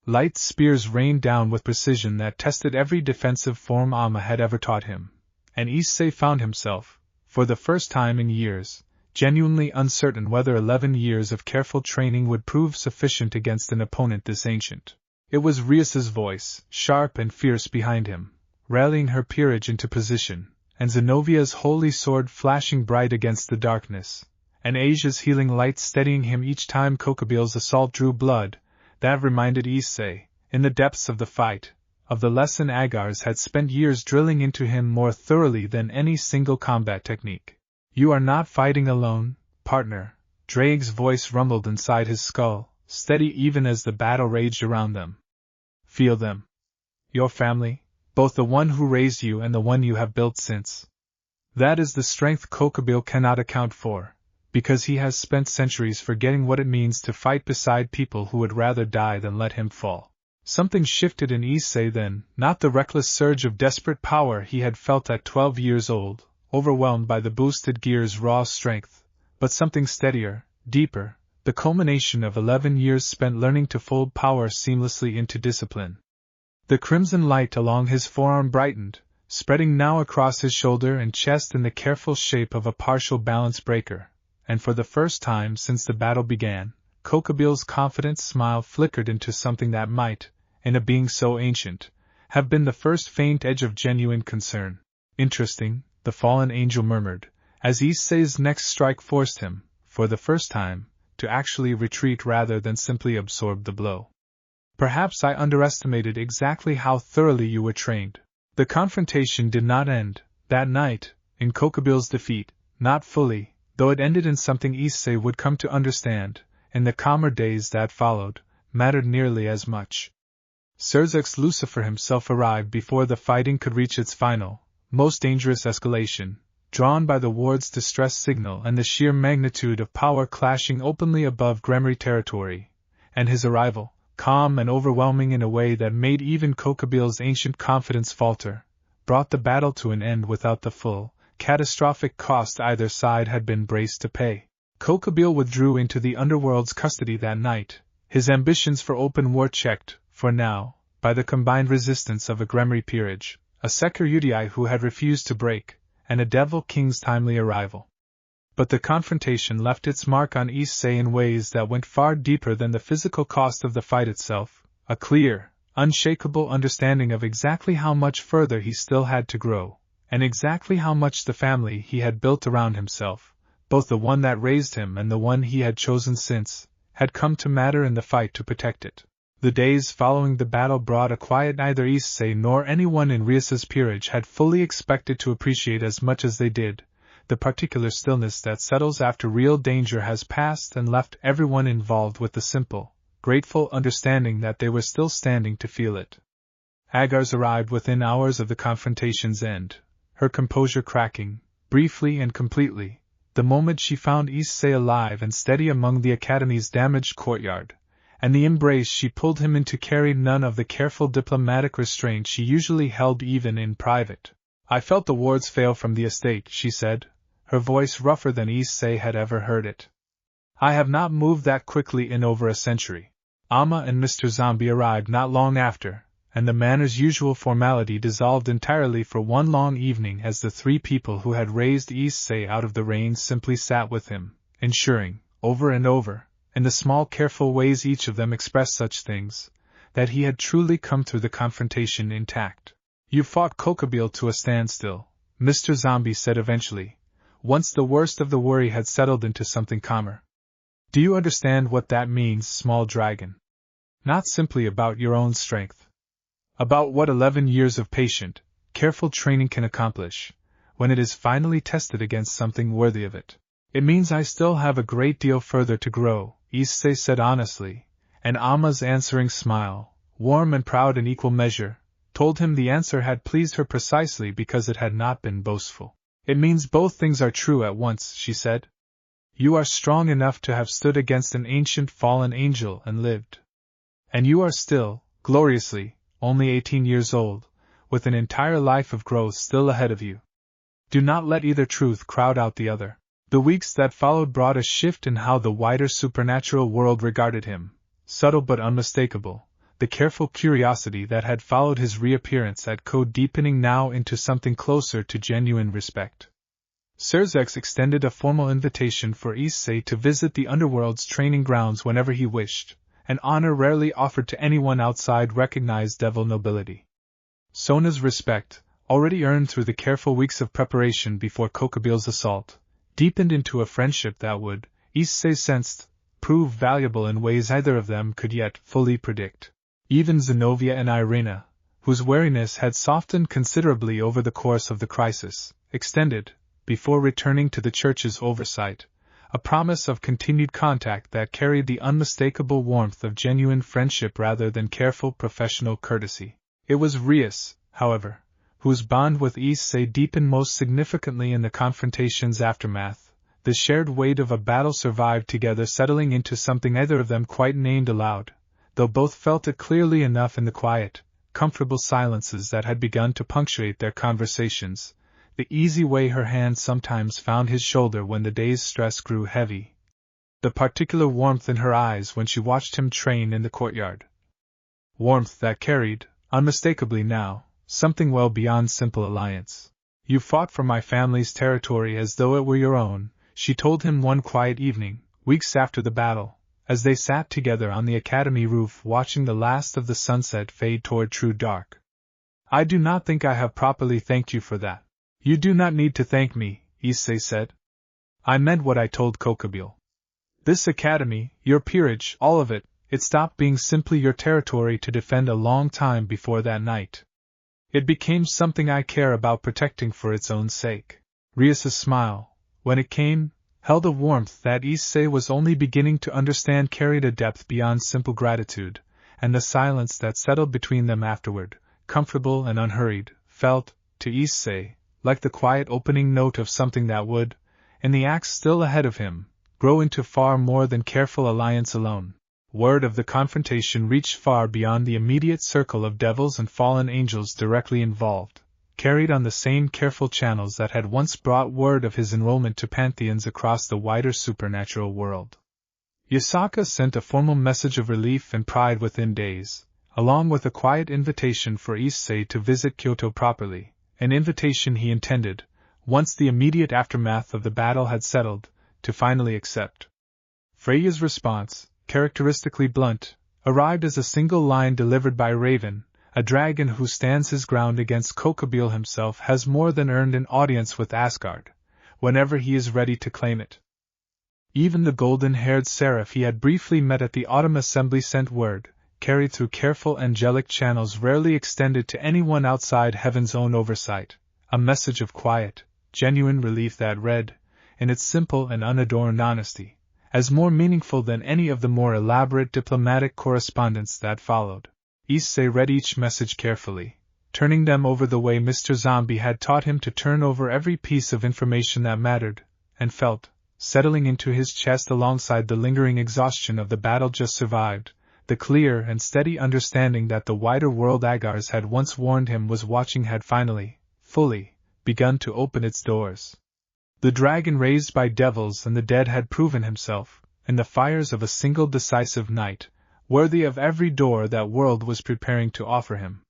[SPEAKER 1] Light spears rained down with precision that tested every defensive form Omma had ever taught him, and Issei found himself, for the first time in years, genuinely uncertain whether 11 years of careful training would prove sufficient against an opponent this ancient. It was Rias's voice, sharp and fierce behind him, rallying her peerage into position, and Zenovia's holy sword flashing bright against the darkness, and Asia's healing light steadying him each time Kokabile's assault drew blood, that reminded Issei, in the depths of the fight, of the lesson Agares had spent years drilling into him more thoroughly than any single combat technique. "You are not fighting alone, partner," Drake's voice rumbled inside his skull, steady even as the battle raged around them. "Feel them. Your family, both the one who raised you and the one you have built since. That is the strength Kokabile cannot account for, because he has spent centuries forgetting what it means to fight beside people who would rather die than let him fall." Something shifted in Issei then, not the reckless surge of desperate power he had felt at 12 years old, overwhelmed by the boosted gear's raw strength, but something steadier, deeper, the culmination of 11 years spent learning to fold power seamlessly into discipline. The crimson light along his forearm brightened, spreading now across his shoulder and chest in the careful shape of a partial balance breaker, and for the first time since the battle began, Kokabile's confident smile flickered into something that might, in a being so ancient, have been the first faint edge of genuine concern. "Interesting," the fallen angel murmured, as Issei's next strike forced him, for the first time, to actually retreat rather than simply absorb the blow. "Perhaps I underestimated exactly how thoroughly you were trained." The confrontation did not end, that night, in Kokabile's defeat, not fully, though it ended in something Issei would come to understand, in the calmer days that followed, mattered nearly as much. Serzek's Lucifer himself arrived before the fighting could reach its final, most dangerous escalation, drawn by the ward's distress signal and the sheer magnitude of power clashing openly above Gremry territory, and his arrival, calm and overwhelming in a way that made even Kokobil's ancient confidence falter, brought the battle to an end without the full, catastrophic cost either side had been braced to pay. Kokobil withdrew into the underworld's custody that night, his ambitions for open war checked, for now, by the combined resistance of a Gremry peerage, a Issei Hyoudou who had refused to break, and a Devil King's timely arrival. But the confrontation left its mark on Issei in ways that went far deeper than the physical cost of the fight itself, a clear, unshakable understanding of exactly how much further he still had to grow, and exactly how much the family he had built around himself, both the one that raised him and the one he had chosen since, had come to matter in the fight to protect it. The days following the battle brought a quiet neither Issei nor anyone in Rias's peerage had fully expected to appreciate as much as they did, the particular stillness that settles after real danger has passed and left everyone involved with the simple, grateful understanding that they were still standing to feel it. Agares arrived within hours of the confrontation's end, her composure cracking, briefly and completely, the moment she found Issei alive and steady among the Academy's damaged courtyard, and the embrace she pulled him into carried none of the careful diplomatic restraint she usually held even in private. "I felt the wards fail from the estate," she said, her voice rougher than Issei had ever heard it. "I have not moved that quickly in over a century." Omma and Mr. Zombie arrived not long after, and the manor's usual formality dissolved entirely for one long evening as the three people who had raised Issei out of the rain simply sat with him, ensuring, over and over, in the small careful ways each of them expressed such things, that he had truly come through the confrontation intact. "You fought Kokobil to a standstill," Mr. Zombie said eventually, once the worst of the worry had settled into something calmer. "Do you understand what that means, small dragon? Not simply about your own strength. About what 11 years of patient, careful training can accomplish, when it is finally tested against something worthy of it. It means I still have a great deal further to grow," Issei said honestly, and Omma's answering smile, warm and proud in equal measure, told him the answer had pleased her precisely because it had not been boastful. "It means both things are true at once," she said. "You are strong enough to have stood against an ancient fallen angel and lived. And you are still, gloriously, only 18 years old, with an entire life of growth still ahead of you. Do not let either truth crowd out the other." The weeks that followed brought a shift in how the wider supernatural world regarded him, subtle but unmistakable, the careful curiosity that had followed his reappearance at Code deepening now into something closer to genuine respect. Serzex extended a formal invitation for Issei to visit the underworld's training grounds whenever he wished, an honor rarely offered to anyone outside recognized devil nobility. Sona's respect, already earned through the careful weeks of preparation before Kokobil's assault, deepened into a friendship that would, Issei sensed, prove valuable in ways either of them could yet fully predict. Even Zenobia and Irena, whose wariness had softened considerably over the course of the crisis, extended, before returning to the church's oversight, a promise of continued contact that carried the unmistakable warmth of genuine friendship rather than careful professional courtesy. It was Rias, however, whose bond with Issei deepened most significantly in the confrontation's aftermath. The shared weight of a battle survived together, settling into something neither of them quite named aloud, though both felt it clearly enough in the quiet, comfortable silences that had begun to punctuate their conversations, the easy way her hand sometimes found his shoulder when the day's stress grew heavy, the particular warmth in her eyes when she watched him train in the courtyard. Warmth that carried, unmistakably now, something well beyond simple alliance. "You fought for my family's territory as though it were your own," she told him one quiet evening, weeks after the battle, as they sat together on the academy roof watching the last of the sunset fade toward true dark. "I do not think I have properly thanked you for that." "You do not need to thank me," Issei said. "I meant what I told Kokobil. This academy, your peerage, all of it, it stopped being simply your territory to defend a long time before that night. It became something I care about protecting for its own sake." Rias's smile, when it came, held a warmth that Issei was only beginning to understand carried a depth beyond simple gratitude, and the silence that settled between them afterward, comfortable and unhurried, felt, to Issei, like the quiet opening note of something that would, in the acts still ahead of him, grow into far more than careful alliance alone. Word of the confrontation reached far beyond the immediate circle of devils and fallen angels directly involved, carried on the same careful channels that had once brought word of his enrollment to pantheons across the wider supernatural world. Yasaka sent a formal message of relief and pride within days, along with a quiet invitation for Issei to visit Kyoto properly, an invitation he intended, once the immediate aftermath of the battle had settled, to finally accept. Freya's response, characteristically blunt, arrived as a single line delivered by Raven. A dragon who stands his ground against Kokabeel himself has more than earned an audience with Asgard, whenever he is ready to claim it. Even the golden-haired seraph he had briefly met at the autumn assembly sent word, carried through careful angelic channels rarely extended to anyone outside heaven's own oversight, a message of quiet, genuine relief that read, in its simple and unadorned honesty, as more meaningful than any of the more elaborate diplomatic correspondence that followed. Issei read each message carefully, turning them over the way Mr. Zombie had taught him to turn over every piece of information that mattered, and felt, settling into his chest alongside the lingering exhaustion of the battle just survived, the clear and steady understanding that the wider world Agares had once warned him was watching had finally, fully, begun to open its doors. The dragon raised by devils and the dead had proven himself, in the fires of a single decisive night, worthy of every door that world was preparing to offer him.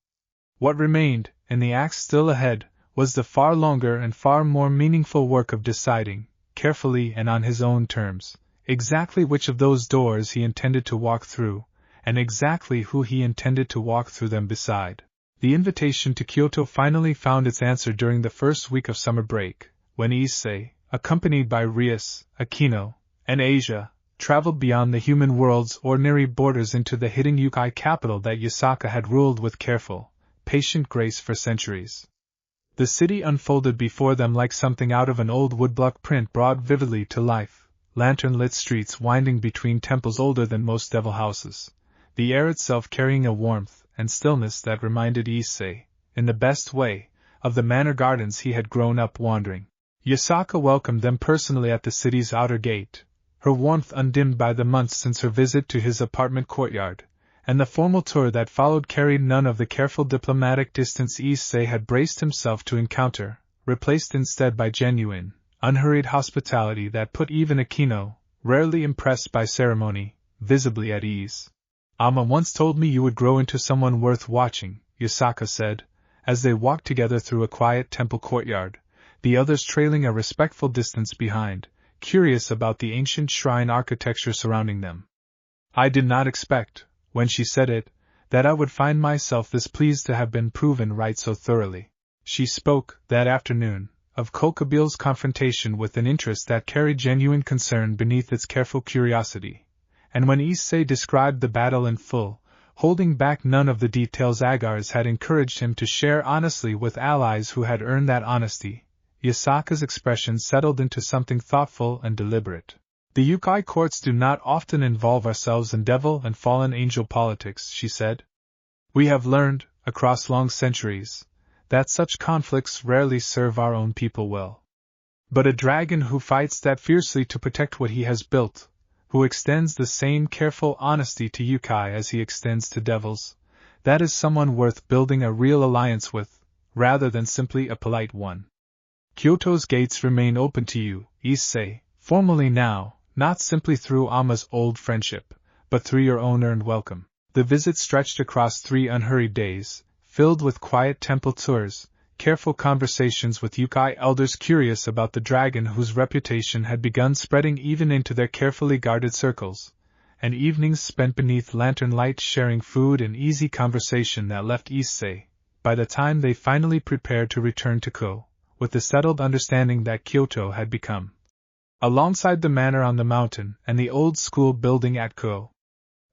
[SPEAKER 1] What remained, in the acts still ahead, was the far longer and far more meaningful work of deciding, carefully and on his own terms, exactly which of those doors he intended to walk through, and exactly who he intended to walk through them beside. The invitation to Kyoto finally found its answer during the first week of summer break, when Issei, accompanied by Rias, Aquino, and Asia, traveled beyond the human world's ordinary borders into the hidden Yukai capital that Yasaka had ruled with careful, patient grace for centuries. The city unfolded before them like something out of an old woodblock print brought vividly to life, lantern-lit streets winding between temples older than most devil houses, the air itself carrying a warmth and stillness that reminded Issei, in the best way, of the manor gardens he had grown up wandering. Yasaka welcomed them personally at the city's outer gate, her warmth undimmed by the months since her visit to his apartment courtyard, and the formal tour that followed carried none of the careful diplomatic distance Issei had braced himself to encounter, replaced instead by genuine, unhurried hospitality that put even Aquino, rarely impressed by ceremony, visibly at ease. Omma once told me you would grow into someone worth watching, Yasaka said, as they walked together through a quiet temple courtyard, the others trailing a respectful distance behind, curious about the ancient shrine architecture surrounding them. I did not expect, when she said it, that I would find myself this pleased to have been proven right so thoroughly. She spoke, that afternoon, of Kokabeel's confrontation with an interest that carried genuine concern beneath its careful curiosity, and when Issei described the battle in full, holding back none of the details Agares had encouraged him to share honestly with allies who had earned that honesty, Yasaka's expression settled into something thoughtful and deliberate. The Yukai courts do not often involve ourselves in devil and fallen angel politics, she said. We have learned, across long centuries, that such conflicts rarely serve our own people well. But a dragon who fights that fiercely to protect what he has built, who extends the same careful honesty to Yukai as he extends to devils, that is someone worth building a real alliance with, rather than simply a polite one. Kyoto's gates remain open to you, Issei, formally now, not simply through Omma's old friendship, but through your own earned welcome. The visit stretched across 3 unhurried days, filled with quiet temple tours, careful conversations with Yukai elders curious about the dragon whose reputation had begun spreading even into their carefully guarded circles, and evenings spent beneath lantern light sharing food and easy conversation that left Issei, by the time they finally prepared to return to Ko, with the settled understanding that Kyoto had become, alongside the manor on the mountain and the old school building at Ko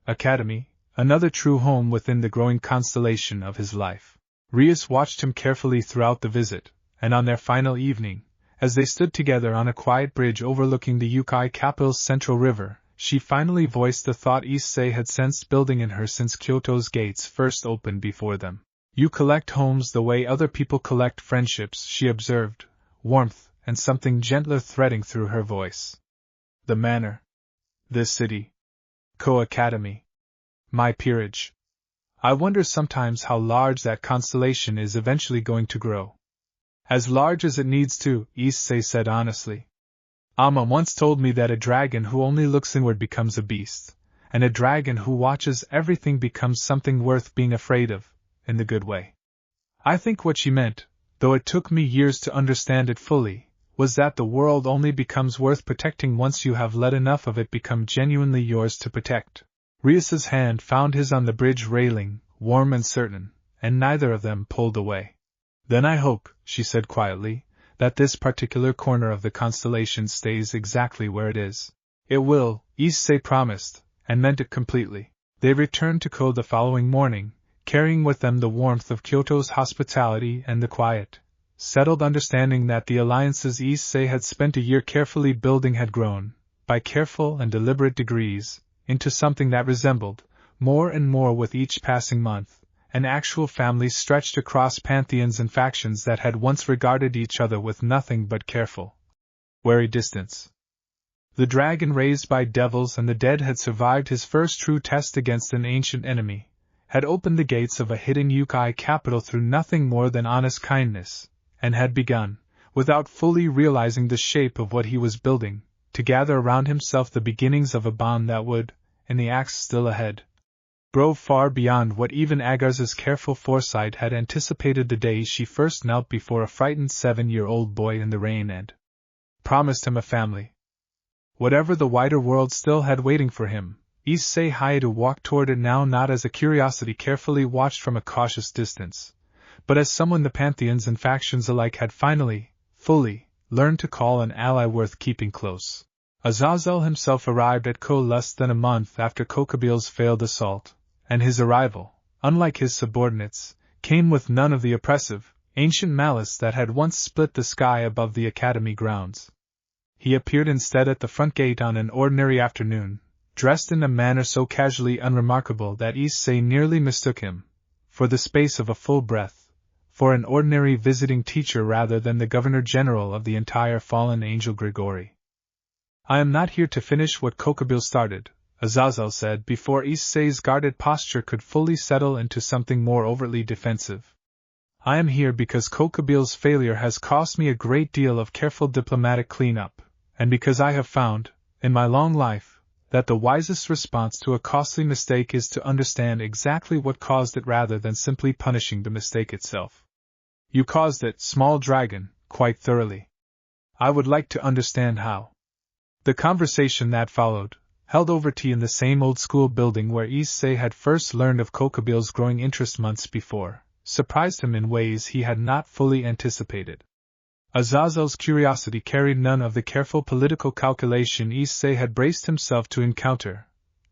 [SPEAKER 1] Academy, another true home within the growing constellation of his life. Rias watched him carefully throughout the visit, and on their final evening, as they stood together on a quiet bridge overlooking the Yukai capital's central river, she finally voiced the thought Issei had sensed building in her since Kyoto's gates first opened before them. You collect homes the way other people collect friendships, she observed, warmth and something gentler threading through her voice. The manor. This city. Co-academy. My peerage. I wonder sometimes how large that constellation is eventually going to grow. As large as it needs to, Issei said honestly. Amma once told me that a dragon who only looks inward becomes a beast, and a dragon who watches everything becomes something worth being afraid of, in the good way. I think what she meant, though it took me years to understand it fully, was that the world only becomes worth protecting once you have let enough of it become genuinely yours to protect. Rias's hand found his on the bridge railing, warm and certain, and neither of them pulled away. Then I hope, she said quietly, that this particular corner of the constellation stays exactly where it is. It will, Issei promised, and meant it completely. They returned to Ko the following morning, carrying with them the warmth of Kyoto's hospitality and the quiet, settled understanding that the alliances Issei had spent a year carefully building had grown, by careful and deliberate degrees, into something that resembled, more and more with each passing month, an actual family stretched across pantheons and factions that had once regarded each other with nothing but careful, wary distance. The dragon raised by devils and the dead had survived his first true test against an ancient enemy, had opened the gates of a hidden yokai capital through nothing more than honest kindness, and had begun, without fully realizing the shape of what he was building, to gather around himself the beginnings of a bond that would, in the acts still ahead, grow far beyond what even Agares' careful foresight had anticipated the day she first knelt before a frightened 7-year-old boy in the rain and promised him a family. Whatever the wider world still had waiting for him, Issei Hyoudou walked toward it now not as a curiosity carefully watched from a cautious distance, but as someone the pantheons and factions alike had finally, fully, learned to call an ally worth keeping close. Azazel himself arrived at Ko less than a month after Kokobil's failed assault, and his arrival, unlike his subordinates, came with none of the oppressive, ancient malice that had once split the sky above the academy grounds. He appeared instead at the front gate on an ordinary afternoon, dressed in a manner so casually unremarkable that Issei nearly mistook him, for the space of a full breath, for an ordinary visiting teacher rather than the Governor-General of the entire fallen angel Grigori. I am not here to finish what Kokobil started, Azazel said before Issei's guarded posture could fully settle into something more overtly defensive. I am here because Kokobil's failure has cost me a great deal of careful diplomatic cleanup, and because I have found, in my long life, that the wisest response to a costly mistake is to understand exactly what caused it rather than simply punishing the mistake itself. You caused it, small dragon, quite thoroughly. I would like to understand how. The conversation that followed, held over tea in the same old school building where Issei had first learned of Kokobil's growing interest months before, surprised him in ways he had not fully anticipated. Azazel's curiosity carried none of the careful political calculation Issei had braced himself to encounter,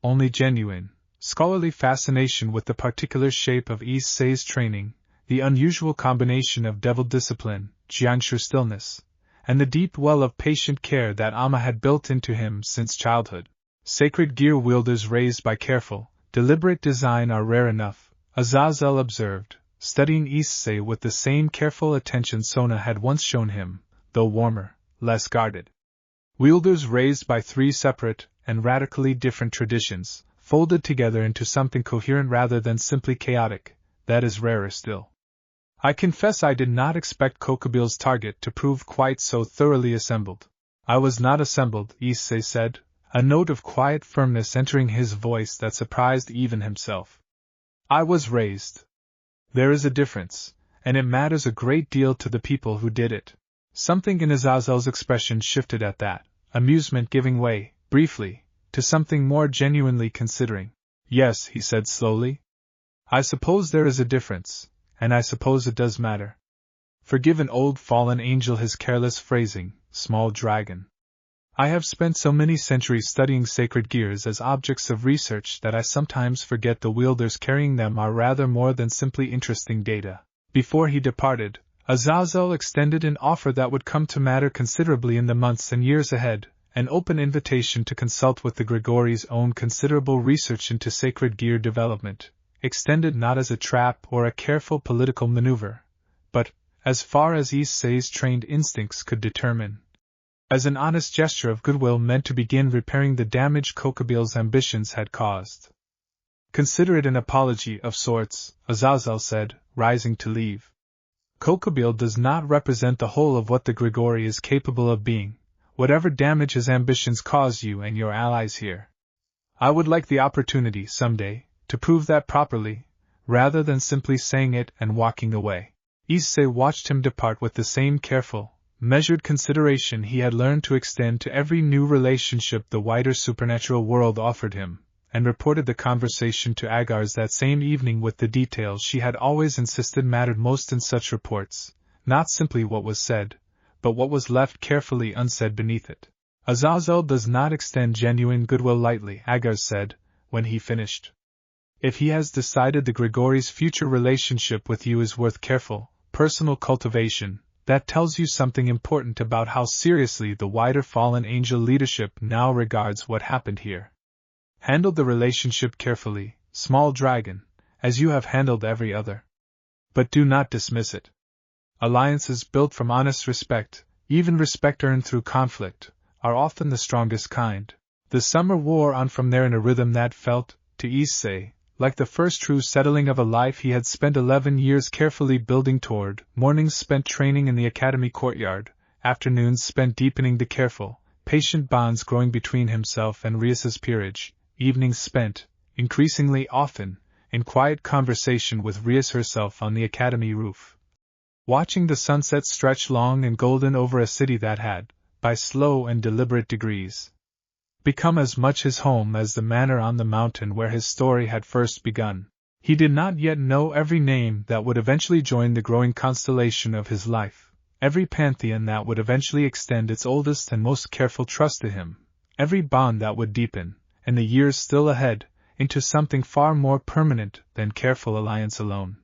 [SPEAKER 1] only genuine, scholarly fascination with the particular shape of Issei's training, the unusual combination of devil discipline, Jianshu stillness, and the deep well of patient care that Amma had built into him since childhood. Sacred gear wielders raised by careful, deliberate design are rare enough, Azazel observed, studying Issei with the same careful attention Sona had once shown him, though warmer, less guarded. Wielders raised by 3 separate and radically different traditions, folded together into something coherent rather than simply chaotic, that is rarer still. I confess I did not expect Kokobil's target to prove quite so thoroughly assembled. I was not assembled, Issei said, a note of quiet firmness entering his voice that surprised even himself. I was raised. There is a difference, and it matters a great deal to the people who did it. Something in Azazel's expression shifted at that, amusement giving way, briefly, to something more genuinely considering. Yes, he said slowly. I suppose there is a difference, and I suppose it does matter. Forgive an old fallen angel his careless phrasing, small dragon. I have spent so many centuries studying sacred gears as objects of research that I sometimes forget the wielders carrying them are rather more than simply interesting data. Before he departed, Azazel extended an offer that would come to matter considerably in the months and years ahead, an open invitation to consult with the Grigori's own considerable research into sacred gear development, extended not as a trap or a careful political maneuver, but, as far as Issei's trained instincts could determine, as an honest gesture of goodwill meant to begin repairing the damage Kokobil's ambitions had caused. Consider it an apology of sorts, Azazel said, rising to leave. Kokobil does not represent the whole of what the Grigori is capable of being, whatever damage his ambitions cause you and your allies here. I would like the opportunity, someday, to prove that properly, rather than simply saying it and walking away. Issei watched him depart with the same careful, measured consideration he had learned to extend to every new relationship the wider supernatural world offered him, and reported the conversation to Agares that same evening with the details she had always insisted mattered most in such reports, not simply what was said, but what was left carefully unsaid beneath it. Azazel does not extend genuine goodwill lightly, Agares said, when he finished. If he has decided the Grigori's future relationship with you is worth careful, personal cultivation, that tells you something important about how seriously the wider fallen angel leadership now regards what happened here. Handle the relationship carefully, small dragon, as you have handled every other. But do not dismiss it. Alliances built from honest respect, even respect earned through conflict, are often the strongest kind. The summer wore on from there in a rhythm that felt, to Issei, like the first true settling of a life he had spent 11 years carefully building toward, mornings spent training in the academy courtyard, afternoons spent deepening the careful, patient bonds growing between himself and Rias's peerage, evenings spent, increasingly often, in quiet conversation with Rias herself on the academy roof. Watching the sunset stretch long and golden over a city that had, by slow and deliberate degrees, become as much his home as the manor on the mountain where his story had first begun. He did not yet know every name that would eventually join the growing constellation of his life, every pantheon that would eventually extend its oldest and most careful trust to him, every bond that would deepen, in the years still ahead, into something far more permanent than careful alliance alone.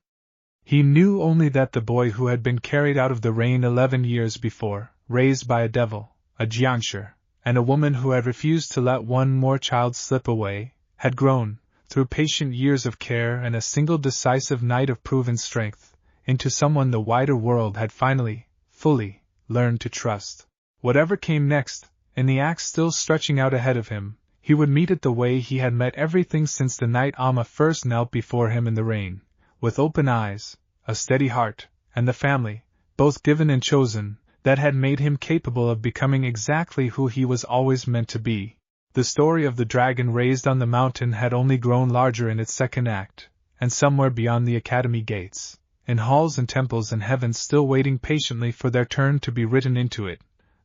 [SPEAKER 1] He knew only that the boy who had been carried out of the rain 11 years before, raised by a devil, a jiangshi, and a woman who had refused to let one more child slip away, had grown, through patient years of care and a single decisive night of proven strength, into someone the wider world had finally, fully, learned to trust. Whatever came next, in the axe still stretching out ahead of him, he would meet it the way he had met everything since the night Omma first knelt before him in the rain, with open eyes, a steady heart, and the family, both given and chosen, that had made him capable of becoming exactly who he was always meant to be. The story of the dragon raised on the mountain had only grown larger in its second act, and somewhere beyond the academy gates, in halls and temples and heavens still waiting patiently for their turn to be written into it,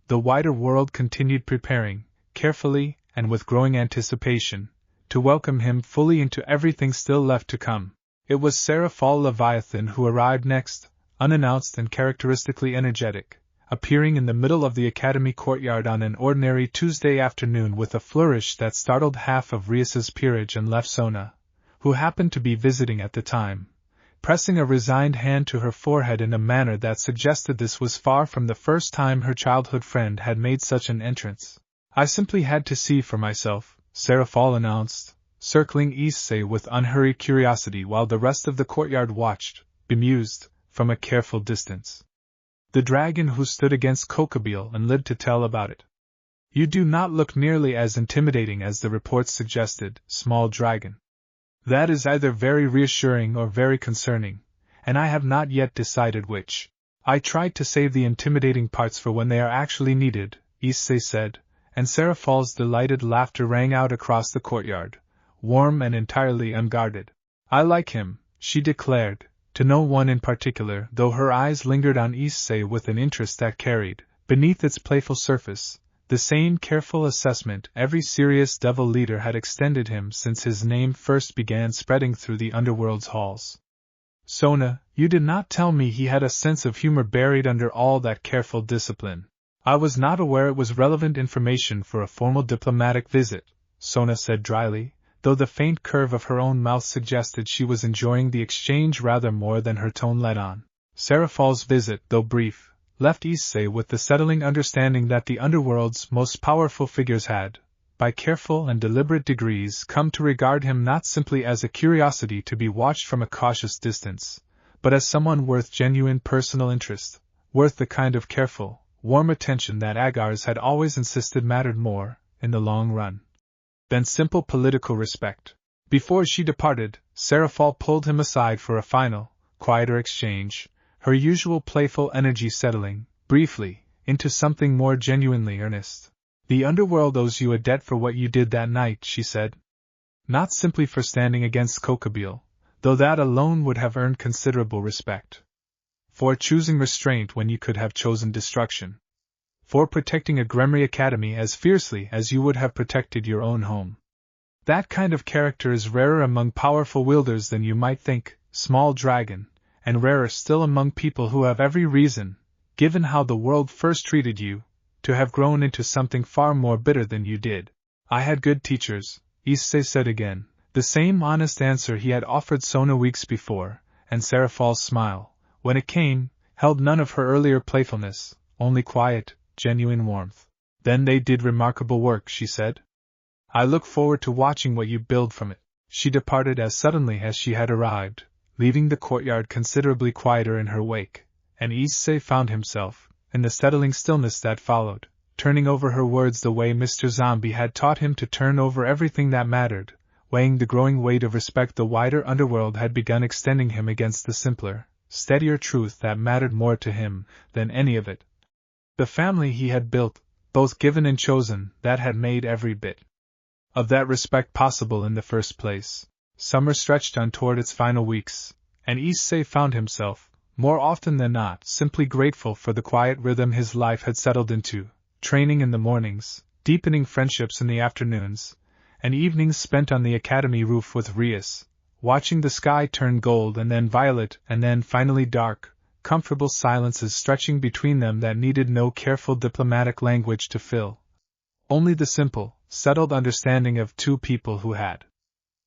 [SPEAKER 1] the wider world continued preparing, carefully and with growing anticipation, to welcome him fully into everything still left to come. It was Seraphal Leviathan who arrived next, unannounced and characteristically energetic, appearing in the middle of the academy courtyard on an ordinary Tuesday afternoon with a flourish that startled half of Rias's peerage and left Sona, who happened to be visiting at the time, pressing a resigned hand to her forehead in a manner that suggested this was far from the first time her childhood friend had made such an entrance. I simply had to see for myself, Seraphal announced, circling Issei with unhurried curiosity while the rest of the courtyard watched, bemused, from a careful distance. The dragon who stood against Kokobil and lived to tell about it. You do not look nearly as intimidating as the reports suggested, small dragon. That is either very reassuring or very concerning, and I have not yet decided which. I tried to save the intimidating parts for when they are actually needed, Issei said, and Seraphal's delighted laughter rang out across the courtyard, warm and entirely unguarded. I like him, she declared, to no one in particular, though her eyes lingered on Issei with an interest that carried, beneath its playful surface, the same careful assessment every serious devil leader had extended him since his name first began spreading through the underworld's halls. Sona, you did not tell me he had a sense of humor buried under all that careful discipline. I was not aware it was relevant information for a formal diplomatic visit, Sona said dryly, though the faint curve of her own mouth suggested she was enjoying the exchange rather more than her tone let on. Seraphal's visit, though brief, left Issei with the settling understanding that the underworld's most powerful figures had, by careful and deliberate degrees, come to regard him not simply as a curiosity to be watched from a cautious distance, but as someone worth genuine personal interest, worth the kind of careful, warm attention that Agares had always insisted mattered more, in the long run, than simple political respect. Before she departed, Serafal pulled him aside for a final, quieter exchange, her usual playful energy settling, briefly, into something more genuinely earnest. "The underworld owes you a debt for what you did that night," she said. "Not simply for standing against Kokabile, though that alone would have earned considerable respect. For choosing restraint when you could have chosen destruction. For protecting a Gremry Academy as fiercely as you would have protected your own home. That kind of character is rarer among powerful wielders than you might think, small dragon, and rarer still among people who have every reason, given how the world first treated you, to have grown into something far more bitter than you did." "I had good teachers," Issei said again, the same honest answer he had offered Sona weeks before, and Serafal's smile, when it came, held none of her earlier playfulness, only quiet, genuine warmth. "Then they did remarkable work," she said. "I look forward to watching what you build from it." She departed as suddenly as she had arrived, leaving the courtyard considerably quieter in her wake, and Issei found himself, in the settling stillness that followed, turning over her words the way Mr. Zombie had taught him to turn over everything that mattered, weighing the growing weight of respect the wider underworld had begun extending him against the simpler, steadier truth that mattered more to him than any of it. The family he had built, both given and chosen, that had made every bit of that respect possible in the first place. Summer stretched on toward its final weeks, and Issei found himself, more often than not, simply grateful for the quiet rhythm his life had settled into, training in the mornings, deepening friendships in the afternoons, and evenings spent on the academy roof with Rias, watching the sky turn gold and then violet and then finally dark, comfortable silences stretching between them that needed no careful diplomatic language to fill. Only the simple, settled understanding of two people who had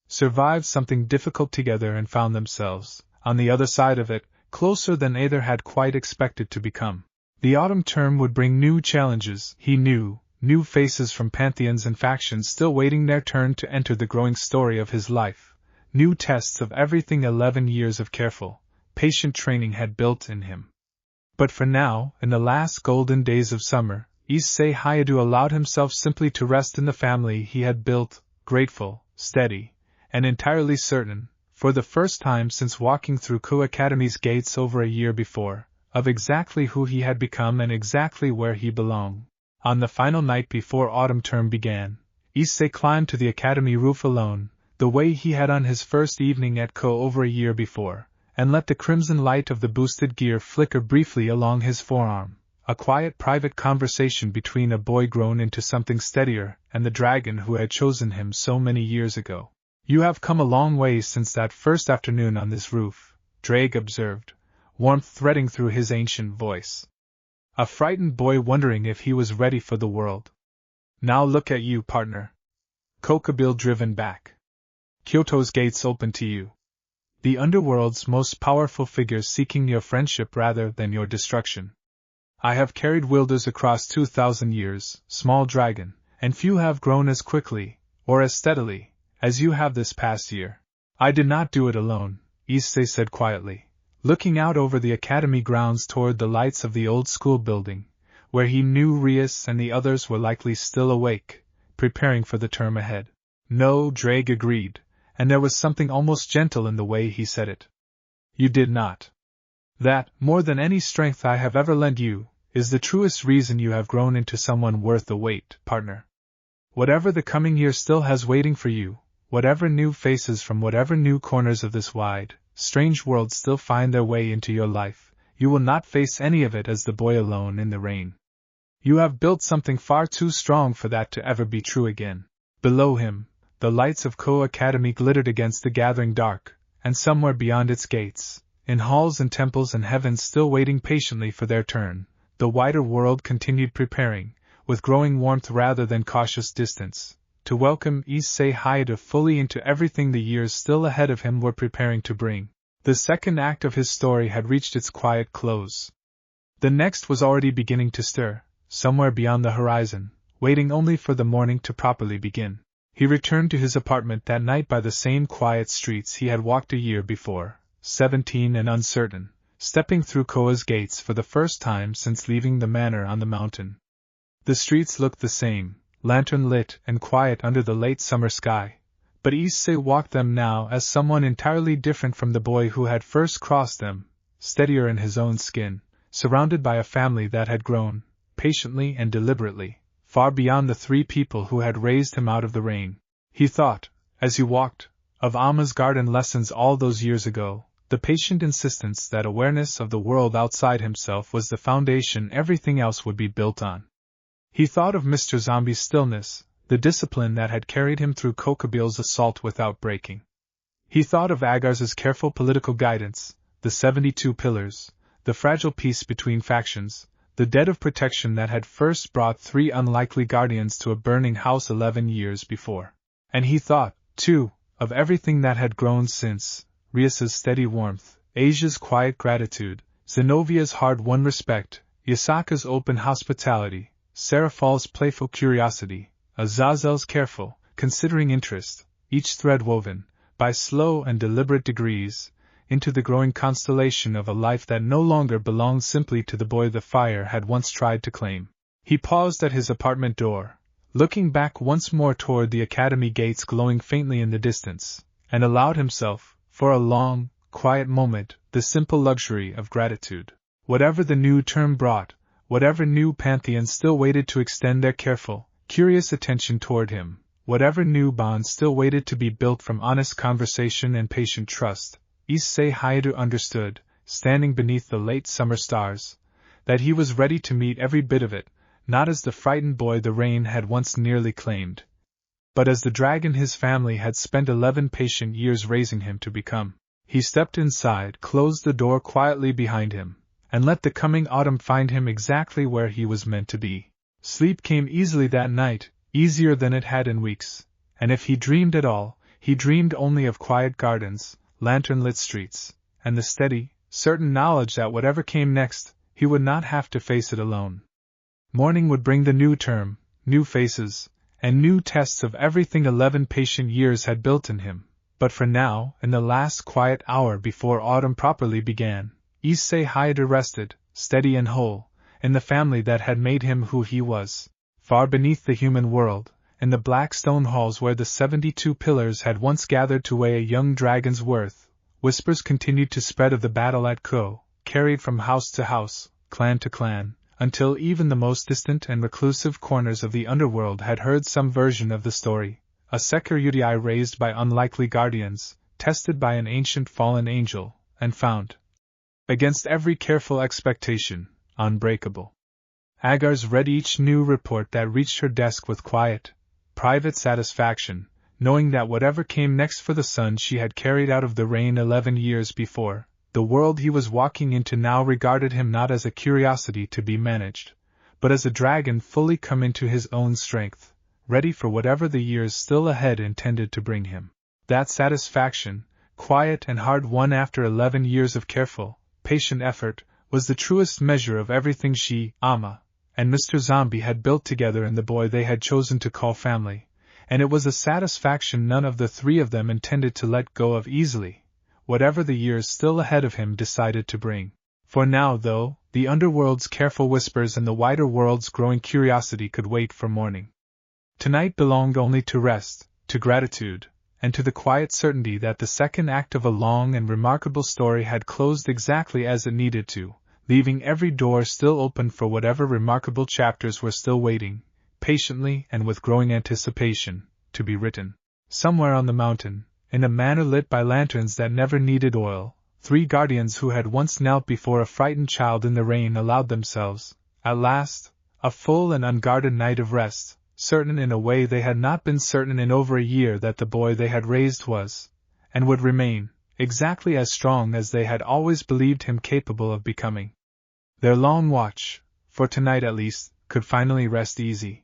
[SPEAKER 1] survived something difficult together and found themselves, on the other side of it, closer than either had quite expected to become. The autumn term would bring new challenges, he knew, new faces from pantheons and factions still waiting their turn to enter the growing story of his life, new tests of everything 11 years of careful, patient training had built in him. But for now, in the last golden days of summer, Issei Hyoudou allowed himself simply to rest in the family he had built, grateful, steady, and entirely certain, for the first time since walking through Ku Academy's gates over a year before, of exactly who he had become and exactly where he belonged. On the final night before autumn term began, Issei climbed to the academy roof alone, the way he had on his first evening at Ko over a year before, and let the crimson light of the boosted gear flicker briefly along his forearm, a quiet private conversation between a boy grown into something steadier and the dragon who had chosen him so many years ago. "You have come a long way since that first afternoon on this roof," Drake observed, warmth threading through his ancient voice. A frightened boy wondering if he was ready for the world. "Now look at you, partner. Kokabile driven back. Kyoto's gates open to you. The underworld's most powerful figures seeking your friendship rather than your destruction. I have carried wielders across 2,000 years, small dragon, and few have grown as quickly, or as steadily, as you have this past year. I did not do it alone," Issei said quietly, looking out over the academy grounds toward the lights of the old school building, where he knew Rias and the others were likely still awake, preparing for the term ahead. "No," Drake agreed, and there was something almost gentle in the way he said it. "You did not. That, more than any strength I have ever lent you, is the truest reason you have grown into someone worth the wait, partner. Whatever the coming year still has waiting for you, whatever new faces from whatever new corners of this wide, strange world still find their way into your life, you will not face any of it as the boy alone in the rain. You have built something far too strong for that to ever be true again." Below him, the lights of Ko Academy glittered against the gathering dark, and somewhere beyond its gates, in halls and temples and heavens still waiting patiently for their turn, the wider world continued preparing, with growing warmth rather than cautious distance, to welcome Issei Hyoudou fully into everything the years still ahead of him were preparing to bring. The second act of his story had reached its quiet close. The next was already beginning to stir, somewhere beyond the horizon, waiting only for the morning to properly begin. He returned to his apartment that night by the same quiet streets he had walked a year before, 17 and uncertain, stepping through Koa's gates for the first time since leaving the manor on the mountain. The streets looked the same, lantern-lit and quiet under the late summer sky, but Issei walked them now as someone entirely different from the boy who had first crossed them, steadier in his own skin, surrounded by a family that had grown, patiently and deliberately, far beyond the 3 people who had raised him out of the rain. He thought, as he walked, of Omma's garden lessons all those years ago, the patient insistence that awareness of the world outside himself was the foundation everything else would be built on. He thought of Mr. Zombie's stillness, the discipline that had carried him through Kokabil's assault without breaking. He thought of Agares' careful political guidance, the 72 pillars, the fragile peace between factions, the debt of protection that had first brought 3 unlikely guardians to a burning house 11 years before. And he thought, too, of everything that had grown since, Rias's steady warmth, Asia's quiet gratitude, Zenovia's hard-won respect, Yasaka's open hospitality, Serafal's playful curiosity, Azazel's careful, considering interest, each thread woven, by slow and deliberate degrees, into the growing constellation of a life that no longer belonged simply to the boy the fire had once tried to claim. He paused at his apartment door, looking back once more toward the academy gates glowing faintly in the distance, and allowed himself, for a long, quiet moment, the simple luxury of gratitude. Whatever the new term brought, whatever new Pantheon still waited to extend their careful, curious attention toward him, whatever new bonds still waited to be built from honest conversation and patient trust, Issei Hyoudou understood, standing beneath the late summer stars, that he was ready to meet every bit of it, not as the frightened boy the rain had once nearly claimed, but as the dragon his family had spent 11 patient years raising him to become. He stepped inside, closed the door quietly behind him, and let the coming autumn find him exactly where he was meant to be. Sleep came easily that night, easier than it had in weeks, and if he dreamed at all, he dreamed only of quiet gardens, lantern-lit streets, and the steady, certain knowledge that whatever came next, he would not have to face it alone. Morning would bring the new term, new faces, and new tests of everything 11 patient years had built in him, but for now, in the last quiet hour before autumn properly began, Issei Hyoudou rested, steady and whole, in the family that had made him who he was, far beneath the human world, in the black stone halls where the 72 pillars had once gathered to weigh a young dragon's worth. Whispers continued to spread of the battle at Ko, carried from house to house, clan to clan, until even the most distant and reclusive corners of the underworld had heard some version of the story, a security raised by unlikely guardians, tested by an ancient fallen angel, and found, against every careful expectation, unbreakable. Agares read each new report that reached her desk with quiet, private satisfaction, knowing that whatever came next for the son she had carried out of the rain 11 years before, the world he was walking into now regarded him not as a curiosity to be managed, but as a dragon fully come into his own strength, ready for whatever the years still ahead intended to bring him. That satisfaction, quiet and hard-won after 11 years of careful, patient effort, was the truest measure of everything she, Omma, and Mr. Zombie had built together in the boy they had chosen to call family, and it was a satisfaction none of the 3 of them intended to let go of easily, whatever the years still ahead of him decided to bring. For now, though, the underworld's careful whispers and the wider world's growing curiosity could wait for morning. Tonight belonged only to rest, to gratitude, and to the quiet certainty that the second act of a long and remarkable story had closed exactly as it needed to, leaving every door still open for whatever remarkable chapters were still waiting, patiently and with growing anticipation, to be written. Somewhere on the mountain, in a manor lit by lanterns that never needed oil, 3 guardians who had once knelt before a frightened child in the rain allowed themselves, at last, a full and unguarded night of rest, certain in a way they had not been certain in over a year that the boy they had raised was, and would remain, exactly as strong as they had always believed him capable of becoming. Their long watch, for tonight at least, could finally rest easy.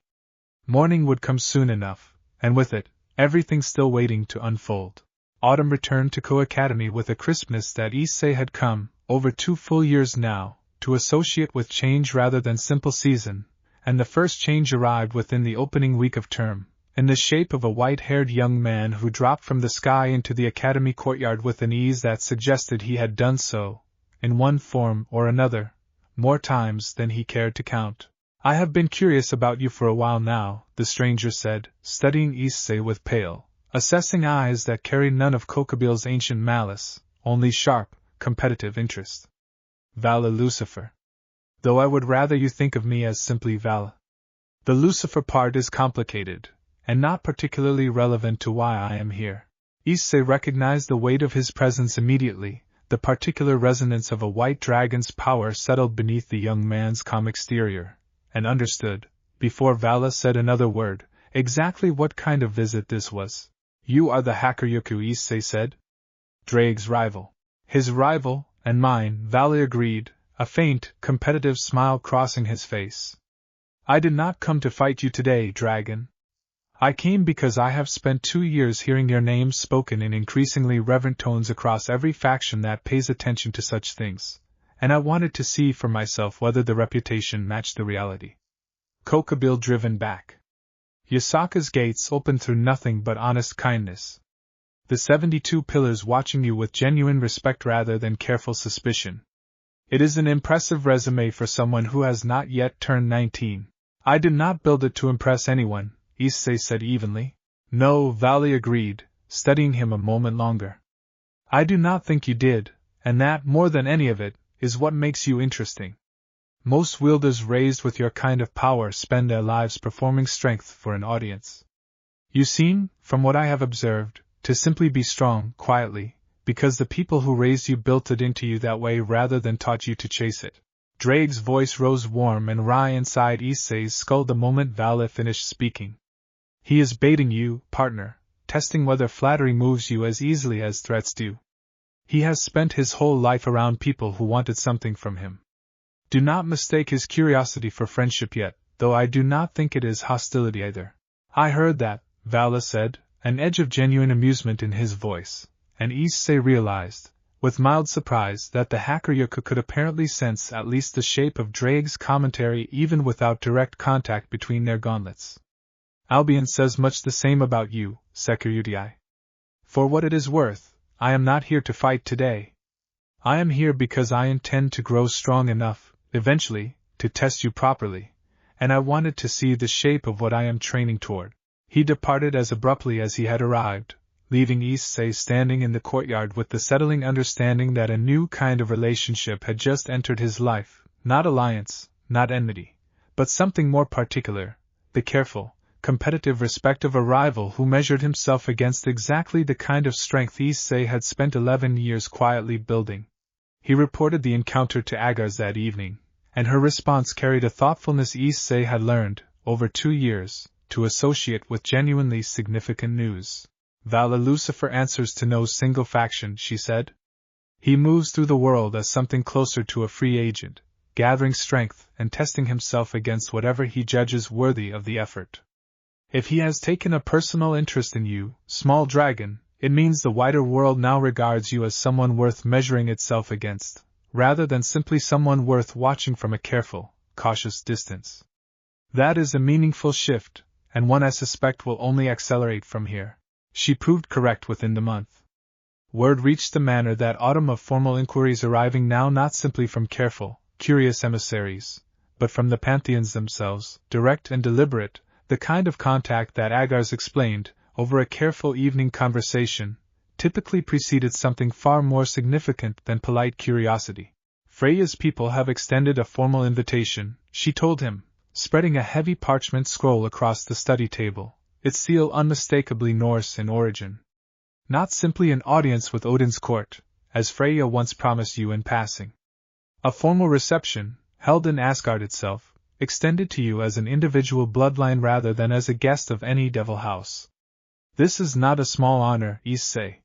[SPEAKER 1] Morning would come soon enough, and with it, everything still waiting to unfold. Autumn returned to Ko Academy with a crispness that Issei had come, over 2 full years now, to associate with change rather than simple season, and the first change arrived within the opening week of term, in the shape of a white-haired young man who dropped from the sky into the academy courtyard with an ease that suggested he had done so, in one form or another, more times than he cared to count. "I have been curious about you for a while now," the stranger said, studying Issei with pale, assessing eyes that carried none of Kokobil's ancient malice, only sharp, competitive interest. "Vala Lucifer. Though I would rather you think of me as simply Vala. The Lucifer part is complicated, and not particularly relevant to why I am here." Issei recognized the weight of his presence immediately. The particular resonance of a white dragon's power settled beneath the young man's calm exterior, and understood, before Vala said another word, exactly what kind of visit this was. "You are the Hyaudou," Issei said. "Drake's rival." "His rival, and mine," Vala agreed, a faint, competitive smile crossing his face. "I did not come to fight you today, dragon. I came because I have spent 2 years hearing your name spoken in increasingly reverent tones across every faction that pays attention to such things, and I wanted to see for myself whether the reputation matched the reality." Kokobil driven back. Yasaka's gates opened through nothing but honest kindness. The 72 pillars watching you with genuine respect rather than careful suspicion. It is an impressive resume for someone who has not yet turned 19. "I did not build it to impress anyone," Issei said evenly. "No," Valley agreed, studying him a moment longer. "I do not think you did, and that, more than any of it, is what makes you interesting. Most wielders raised with your kind of power spend their lives performing strength for an audience. You seem, from what I have observed, to simply be strong, quietly, because the people who raised you built it into you that way rather than taught you to chase it." Drake's voice rose warm and wry inside Issei's skull the moment Vala finished speaking. "He is baiting you, partner, testing whether flattery moves you as easily as threats do. He has spent his whole life around people who wanted something from him. Do not mistake his curiosity for friendship yet, though I do not think it is hostility either." "I heard that," Vala said, an edge of genuine amusement in his voice, and Issei realized, with mild surprise, that the Hyaudou could apparently sense at least the shape of Drake's commentary even without direct contact between their gauntlets. "Albion says much the same about you, Security. For what it is worth, I am not here to fight today. I am here because I intend to grow strong enough, eventually, to test you properly, and I wanted to see the shape of what I am training toward." He departed as abruptly as he had arrived, leaving Issei standing in the courtyard with the settling understanding that a new kind of relationship had just entered his life, not alliance, not enmity, but something more particular, the careful, competitive respect of a rival who measured himself against exactly the kind of strength Issei had spent 11 years quietly building. He reported the encounter to Agares that evening, and her response carried a thoughtfulness Issei had learned, over 2 years, to associate with genuinely significant news. "Vala Lucifer answers to no single faction," she said. "He moves through the world as something closer to a free agent, gathering strength and testing himself against whatever he judges worthy of the effort. If he has taken a personal interest in you, small dragon, it means the wider world now regards you as someone worth measuring itself against, rather than simply someone worth watching from a careful, cautious distance. That is a meaningful shift, and one I suspect will only accelerate from here." She proved correct within the month. Word reached the manor that autumn of formal inquiries arriving now not simply from careful, curious emissaries, but from the Pantheons themselves, direct and deliberate, the kind of contact that Agares explained, over a careful evening conversation, typically preceded something far more significant than polite curiosity. "Freya's people have extended a formal invitation," she told him, spreading a heavy parchment scroll across the study table, its seal unmistakably Norse in origin. "Not simply an audience with Odin's court, as Freya once promised you in passing. A formal reception, held in Asgard itself, extended to you as an individual bloodline rather than as a guest of any devil house. This is not a small honor, Issei.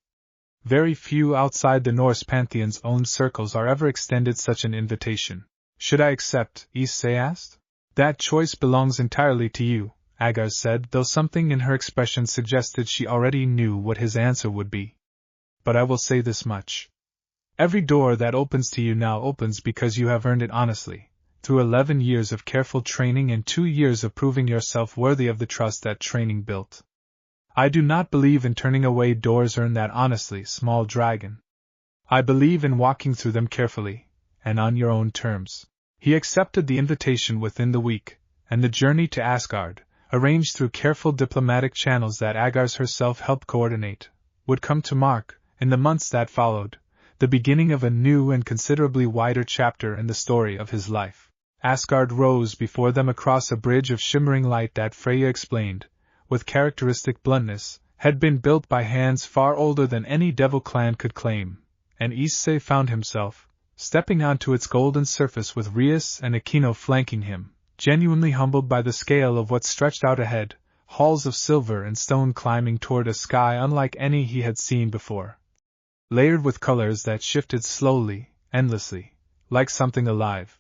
[SPEAKER 1] Very few outside the Norse Pantheon's own circles are ever extended such an invitation." "Should I accept?" Issei asked. "That choice belongs entirely to you," Agares said, though something in her expression suggested she already knew what his answer would be. "But I will say this much. Every door that opens to you now opens because you have earned it honestly. through 11 years of careful training and 2 years of proving yourself worthy of the trust that training built. I do not believe in turning away doors earned that honestly, small dragon. I believe in walking through them carefully, and on your own terms. He accepted the invitation within the week, and the journey to Asgard, arranged through careful diplomatic channels that Agares herself helped coordinate, would come to mark, in the months that followed, the beginning of a new and considerably wider chapter in the story of his life. Asgard rose before them across a bridge of shimmering light that Freya explained, with characteristic bluntness, had been built by hands far older than any devil clan could claim, and Issei found himself, stepping onto its golden surface with Rias and Aquino flanking him, genuinely humbled by the scale of what stretched out ahead, halls of silver and stone climbing toward a sky unlike any he had seen before, layered with colors that shifted slowly, endlessly, like something alive.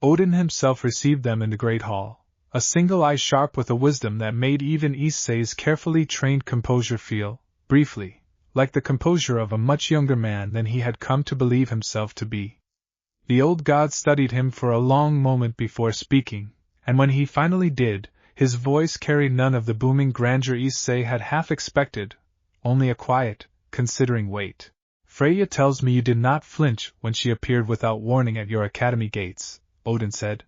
[SPEAKER 1] Odin himself received them in the great hall, a single eye sharp with a wisdom that made even Issei's carefully trained composure feel, briefly, like the composure of a much younger man than he had come to believe himself to be. The old god studied him for a long moment before speaking, and when he finally did, his voice carried none of the booming grandeur Issei had half expected, only a quiet, considering weight. Freya tells me you did not flinch when she appeared without warning at your academy gates, Odin said,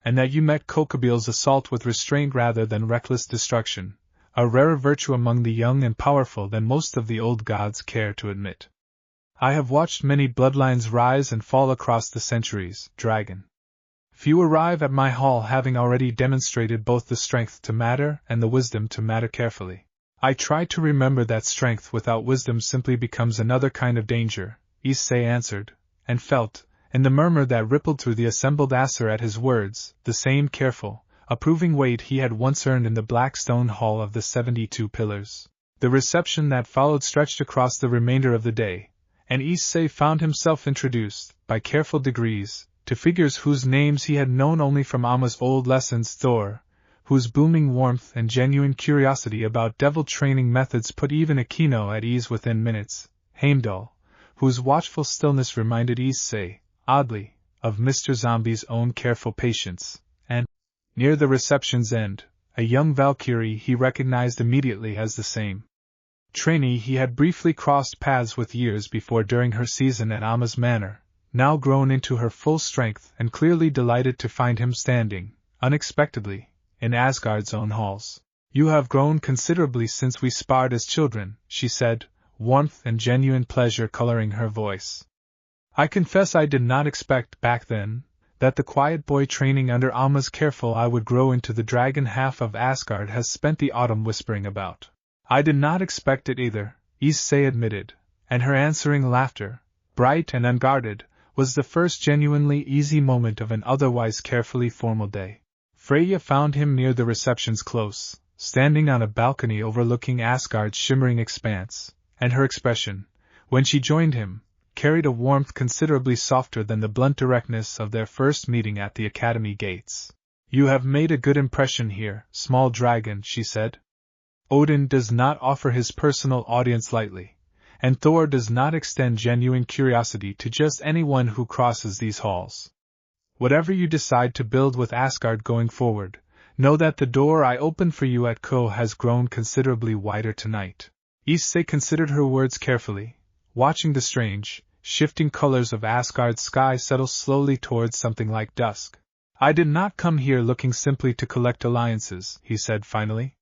[SPEAKER 1] and that you met Kokobil's assault with restraint rather than reckless destruction, a rarer virtue among the young and powerful than most of the old gods care to admit. I have watched many bloodlines rise and fall across the centuries, dragon. Few arrive at my hall having already demonstrated both the strength to matter and the wisdom to matter carefully. I try to remember that strength without wisdom simply becomes another kind of danger, Issei answered, and felt, in the murmur that rippled through the assembled Aesir at his words, the same careful, approving weight he had once earned in the black stone hall of the 72 Pillars. The reception that followed stretched across the remainder of the day, and Issei found himself introduced, by careful degrees, to figures whose names he had known only from Omma's old lessons. Thor, whose booming warmth and genuine curiosity about devil training methods put even Aquino at ease within minutes, Heimdall, whose watchful stillness reminded Issei, oddly, of Mr. Zombie's own careful patience, and, near the reception's end, a young Valkyrie he recognized immediately as the same trainee he had briefly crossed paths with years before during her season at Omma's manor, now grown into her full strength and clearly delighted to find him standing, unexpectedly, in Asgard's own halls. You have grown considerably since we sparred as children, she said, warmth and genuine pleasure coloring her voice. I confess I did not expect, back then, that the quiet boy training under Omma's careful eye would grow into the dragon half of Asgard has spent the autumn whispering about. I did not expect it either, Issei admitted, and her answering laughter, bright and unguarded, was the first genuinely easy moment of an otherwise carefully formal day. Freya found him near the reception's close, standing on a balcony overlooking Asgard's shimmering expanse, and her expression, when she joined him, carried a warmth considerably softer than the blunt directness of their first meeting at the academy gates. You have made a good impression here, small dragon, she said. Odin does not offer his personal audience lightly, and Thor does not extend genuine curiosity to just anyone who crosses these halls. Whatever you decide to build with Asgard going forward, know that the door I opened for you at Ko has grown considerably wider tonight. Issei considered her words carefully, watching the strange, shifting colors of Asgard's sky settle slowly towards something like dusk. I did not come here looking simply to collect alliances, he said finally.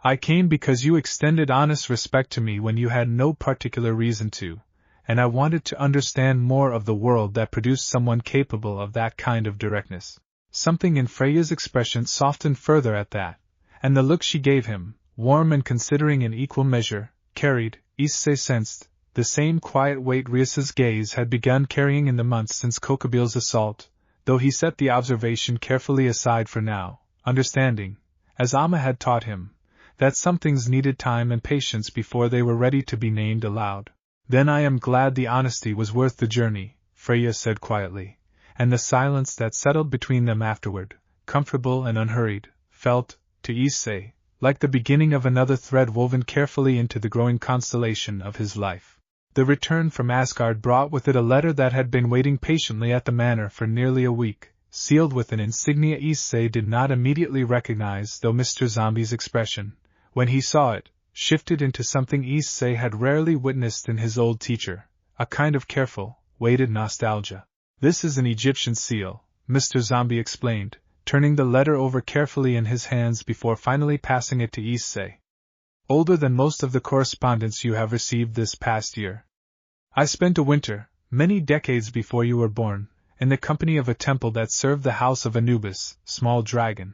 [SPEAKER 1] I came because you extended honest respect to me when you had no particular reason to, and I wanted to understand more of the world that produced someone capable of that kind of directness. Something in Freya's expression softened further at that, and the look she gave him, warm and considering in equal measure, carried, Issei sensed, the same quiet weight Rias's gaze had begun carrying in the months since Kokobil's assault, though he set the observation carefully aside for now, understanding, as Omma had taught him, that some things needed time and patience before they were ready to be named aloud. Then I am glad the honesty was worth the journey, Freya said quietly, and the silence that settled between them afterward, comfortable and unhurried, felt, to Issei, like the beginning of another thread woven carefully into the growing constellation of his life. The return from Asgard brought with it a letter that had been waiting patiently at the manor for nearly a week, sealed with an insignia Issei did not immediately recognize, though Mr. Zombie's expression, when he saw it, shifted into something Issei had rarely witnessed in his old teacher, a kind of careful, weighted nostalgia. "This is an Egyptian seal," Mr. Zombie explained, turning the letter over carefully in his hands before finally passing it to Issei. "Older than most of the correspondence you have received this past year. I spent a winter, many decades before you were born, in the company of a temple that served the house of Anubis, small dragon.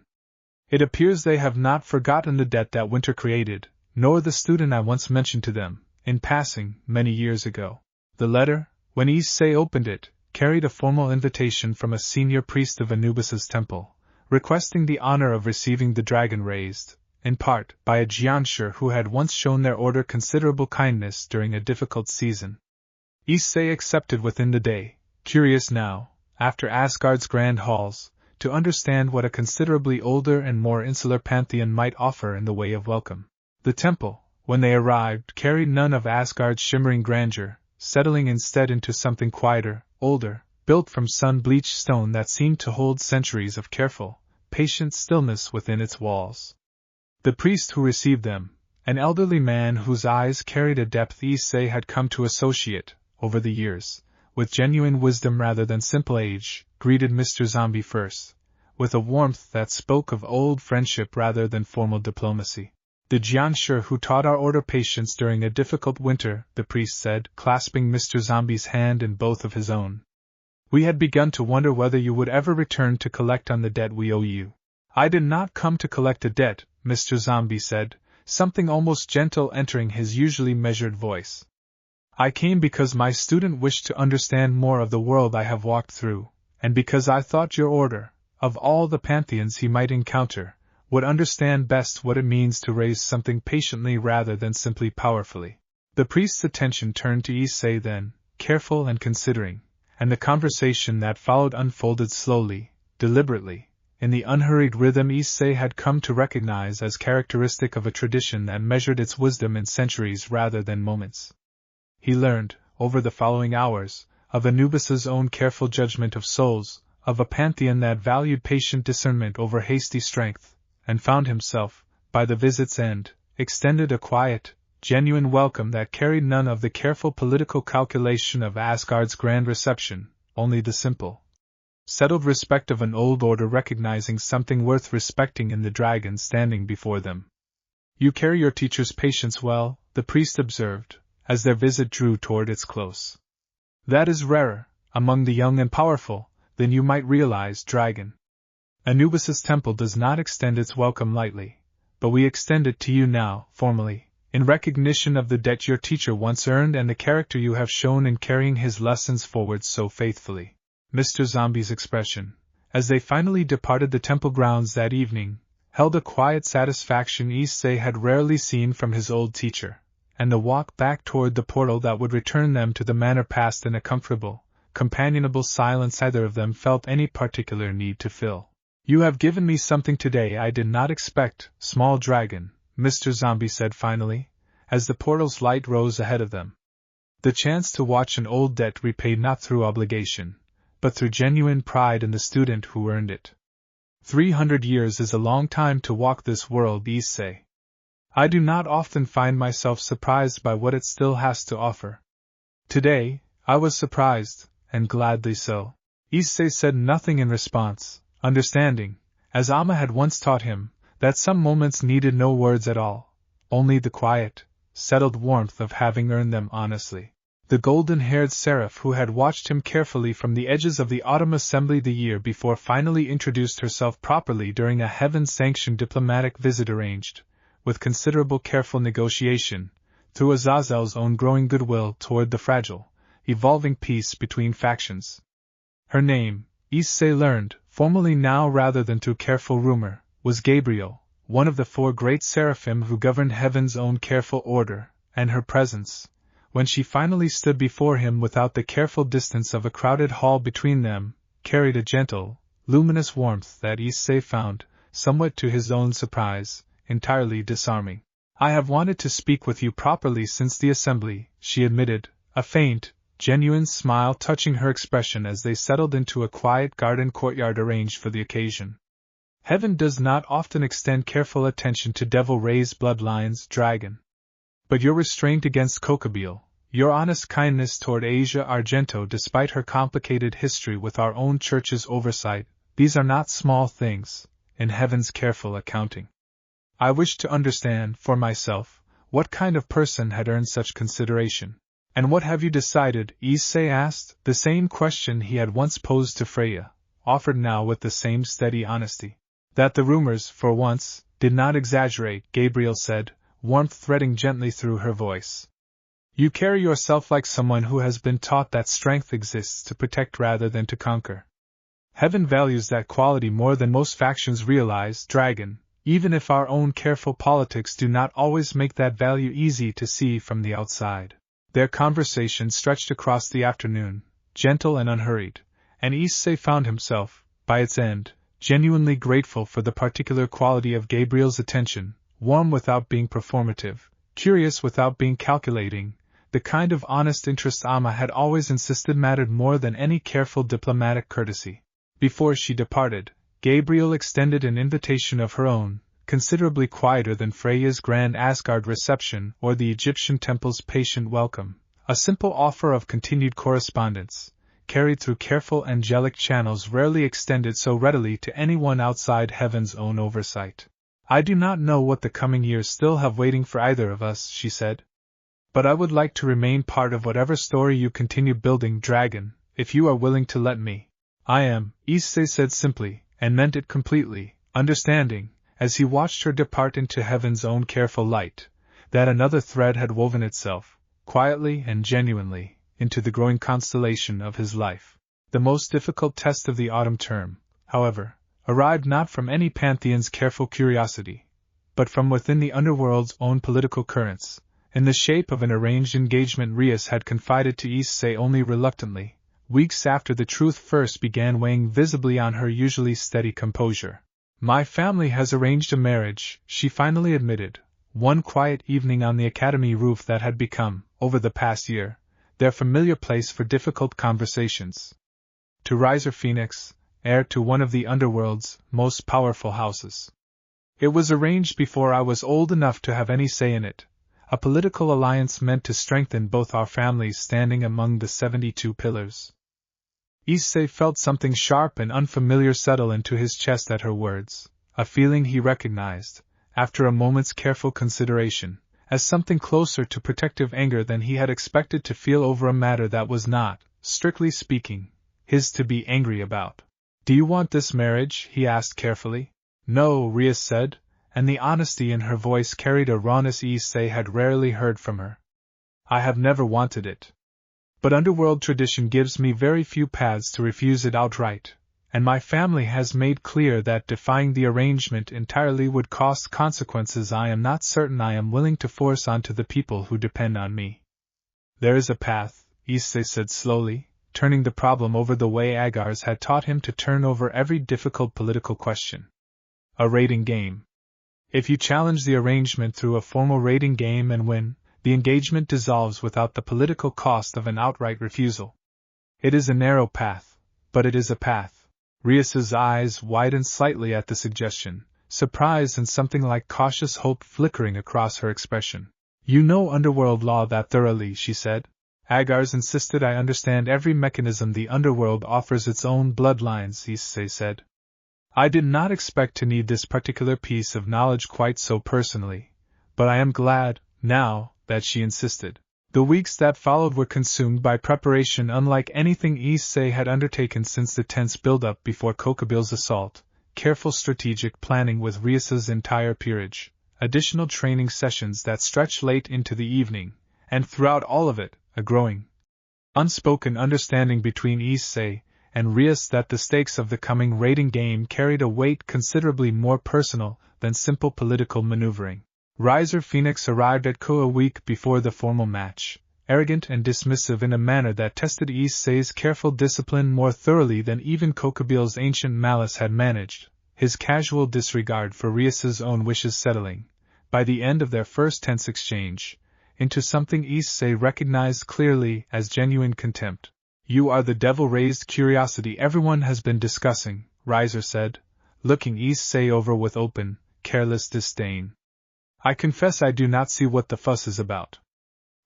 [SPEAKER 1] It appears they have not forgotten the debt that winter created, nor the student I once mentioned to them, in passing, many years ago." The letter, when Issei opened it, carried a formal invitation from a senior priest of Anubis's temple, requesting the honor of receiving the dragon raised, in part, by a Jiansher who had once shown their order considerable kindness during a difficult season. Issei accepted within the day, curious now, after Asgard's grand halls, to understand what a considerably older and more insular Pantheon might offer in the way of welcome. The temple, when they arrived, carried none of Asgard's shimmering grandeur, settling instead into something quieter, older, built from sun-bleached stone that seemed to hold centuries of careful, patient stillness within its walls. The priest who received them, an elderly man whose eyes carried a depth Issei had come to associate, over the years, with genuine wisdom rather than simple age, greeted Mr. Zombie first, with a warmth that spoke of old friendship rather than formal diplomacy. "The Jiansher who taught our order patience during a difficult winter," the priest said, clasping Mr. Zombie's hand in both of his own. "We had begun to wonder whether you would ever return to collect on the debt we owe you." "I did not come to collect a debt," Mr. Zombie said, something almost gentle entering his usually measured voice. "I came because my student wished to understand more of the world I have walked through, and because I thought your order, of all the pantheons he might encounter, would understand best what it means to raise something patiently rather than simply powerfully." The priest's attention turned to Issei then, careful and considering, and the conversation that followed unfolded slowly, deliberately, in the unhurried rhythm Issei had come to recognize as characteristic of a tradition that measured its wisdom in centuries rather than moments. He learned, over the following hours, of Anubis's own careful judgment of souls, of a pantheon that valued patient discernment over hasty strength, and found himself, by the visit's end, extended a quiet, genuine welcome that carried none of the careful political calculation of Asgard's grand reception, only the simple, settled respect of an old order recognizing something worth respecting in the dragon standing before them. "You carry your teacher's patience well," the priest observed, as their visit drew toward its close. "That is rarer, among the young and powerful, than you might realize, dragon. Anubis's temple does not extend its welcome lightly, but we extend it to you now, formally, in recognition of the debt your teacher once earned and the character you have shown in carrying his lessons forward so faithfully." Mr. Zombie's expression, as they finally departed the temple grounds that evening, held a quiet satisfaction Issei had rarely seen from his old teacher, and the walk back toward the portal that would return them to the manor passed in a comfortable, companionable silence neither of them felt any particular need to fill. "You have given me something today I did not expect, small dragon," Mr. Zombie said finally, as the portal's light rose ahead of them. "The chance to watch an old debt repaid not through obligation, but through genuine pride in the student who earned it. 300 years is a long time to walk this world, Issei. I do not often find myself surprised by what it still has to offer. Today, I was surprised, and gladly so." Issei said nothing in response, understanding, as Omma had once taught him, that some moments needed no words at all, only the quiet, settled warmth of having earned them honestly. The golden-haired seraph who had watched him carefully from the edges of the autumn assembly the year before finally introduced herself properly during a heaven-sanctioned diplomatic visit arranged, with considerable careful negotiation, through Azazel's own growing goodwill toward the fragile, evolving peace between factions. Her name, Issei learned, formally now rather than through careful rumor, was Gabriel, one of the 4 great seraphim who governed heaven's own careful order, and her presence, when she finally stood before him without the careful distance of a crowded hall between them, carried a gentle, luminous warmth that Issei found, somewhat to his own surprise, entirely disarming. "I have wanted to speak with you properly since the assembly," she admitted, a faint, genuine smile touching her expression as they settled into a quiet garden courtyard arranged for the occasion. Heaven does not often extend careful attention to devil-raised bloodlines, dragon. But your restraint against Kokobile, your honest kindness toward Asia Argento despite her complicated history with our own church's oversight, these are not small things, in Heaven's careful accounting. I wish to understand, for myself, what kind of person had earned such consideration. And what have you decided? Issei asked, the same question he had once posed to Freya, offered now with the same steady honesty. That the rumors, for once, did not exaggerate, Gabriel said, warmth threading gently through her voice. You carry yourself like someone who has been taught that strength exists to protect rather than to conquer. Heaven values that quality more than most factions realize, dragon, even if our own careful politics do not always make that value easy to see from the outside. Their conversation stretched across the afternoon, gentle and unhurried, and Issei found himself, by its end, genuinely grateful for the particular quality of Gabriel's attention, warm without being performative, curious without being calculating, the kind of honest interest Omma had always insisted mattered more than any careful diplomatic courtesy. Before she departed, Gabriel extended an invitation of her own, considerably quieter than Freya's grand Asgard reception or the Egyptian temple's patient welcome, a simple offer of continued correspondence, carried through careful angelic channels rarely extended so readily to anyone outside Heaven's own oversight. I do not know what the coming years still have waiting for either of us, she said. But I would like to remain part of whatever story you continue building, dragon, if you are willing to let me. I am, Issei said simply, and meant it completely, understanding, as he watched her depart into Heaven's own careful light, that another thread had woven itself, quietly and genuinely, into the growing constellation of his life. The most difficult test of the autumn term, however, arrived not from any Pantheon's careful curiosity, but from within the underworld's own political currents, in the shape of an arranged engagement Rias had confided to Issei only reluctantly, weeks after the truth first began weighing visibly on her usually steady composure. My family has arranged a marriage, she finally admitted, one quiet evening on the academy roof that had become, over the past year, their familiar place for difficult conversations. To Riser Phoenix, heir to one of the underworld's most powerful houses. It was arranged before I was old enough to have any say in it, a political alliance meant to strengthen both our families standing among the 72 pillars. Issei felt something sharp and unfamiliar settle into his chest at her words, a feeling he recognized, after a moment's careful consideration, as something closer to protective anger than he had expected to feel over a matter that was not, strictly speaking, his to be angry about. Do you want this marriage? He asked carefully. No, Rias said, and the honesty in her voice carried a rawness Issei had rarely heard from her. I have never wanted it. But underworld tradition gives me very few paths to refuse it outright, and my family has made clear that defying the arrangement entirely would cost consequences I am not certain I am willing to force onto the people who depend on me. There is a path, Issei said slowly, turning the problem over the way Agares had taught him to turn over every difficult political question. A rating game. If you challenge the arrangement through a formal rating game and win, the engagement dissolves without the political cost of an outright refusal. It is a narrow path, but it is a path. Rias's eyes widened slightly at the suggestion, surprise and something like cautious hope flickering across her expression. You know underworld law that thoroughly, she said. Agares insisted I understand every mechanism the underworld offers its own bloodlines, Issei said. I did not expect to need this particular piece of knowledge quite so personally, but I am glad, now, that she insisted. The weeks that followed were consumed by preparation unlike anything Issei had undertaken since the tense build-up before Kokobil's assault, careful strategic planning with Rias's entire peerage, additional training sessions that stretched late into the evening, and throughout all of it, a growing, unspoken understanding between Issei and Rias that the stakes of the coming raiding game carried a weight considerably more personal than simple political maneuvering. Riser Phoenix arrived at Ko a week before the formal match, arrogant and dismissive in a manner that tested Issei's careful discipline more thoroughly than even Kokobil's ancient malice had managed, his casual disregard for Rias's own wishes settling, by the end of their first tense exchange, into something Issei recognized clearly as genuine contempt. "You are the devil-raised curiosity everyone has been discussing," Riser said, looking Issei over with open, careless disdain. "I confess I do not see what the fuss is about.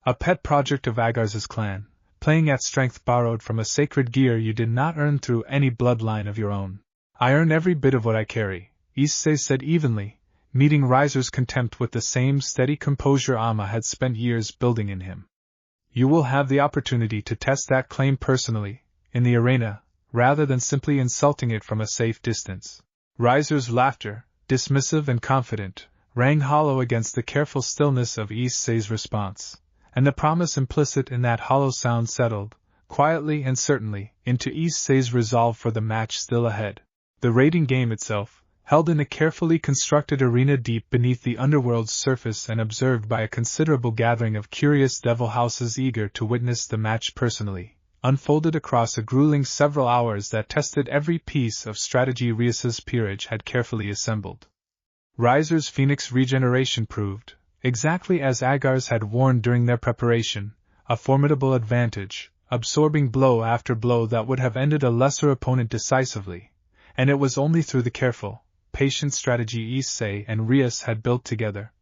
[SPEAKER 1] A pet project of Agares' clan, playing at strength borrowed from a sacred gear you did not earn through any bloodline of your own." "I earn every bit of what I carry," Issei said evenly, meeting Riser's contempt with the same steady composure Omma had spent years building in him. "You will have the opportunity to test that claim personally, in the arena, rather than simply insulting it from a safe distance." Riser's laughter, dismissive and confident, rang hollow against the careful stillness of Issei's response, and the promise implicit in that hollow sound settled, quietly and certainly, into Issei's resolve for the match still ahead. The raiding game itself, held in a carefully constructed arena deep beneath the underworld's surface and observed by a considerable gathering of curious devil houses eager to witness the match personally, unfolded across a grueling several hours that tested every piece of strategy Rias's peerage had carefully assembled. Riser's Phoenix regeneration proved, exactly as Agares had warned during their preparation, a formidable advantage, absorbing blow after blow that would have ended a lesser opponent decisively, and it was only through the careful, patient strategy Issei and Rias had built together,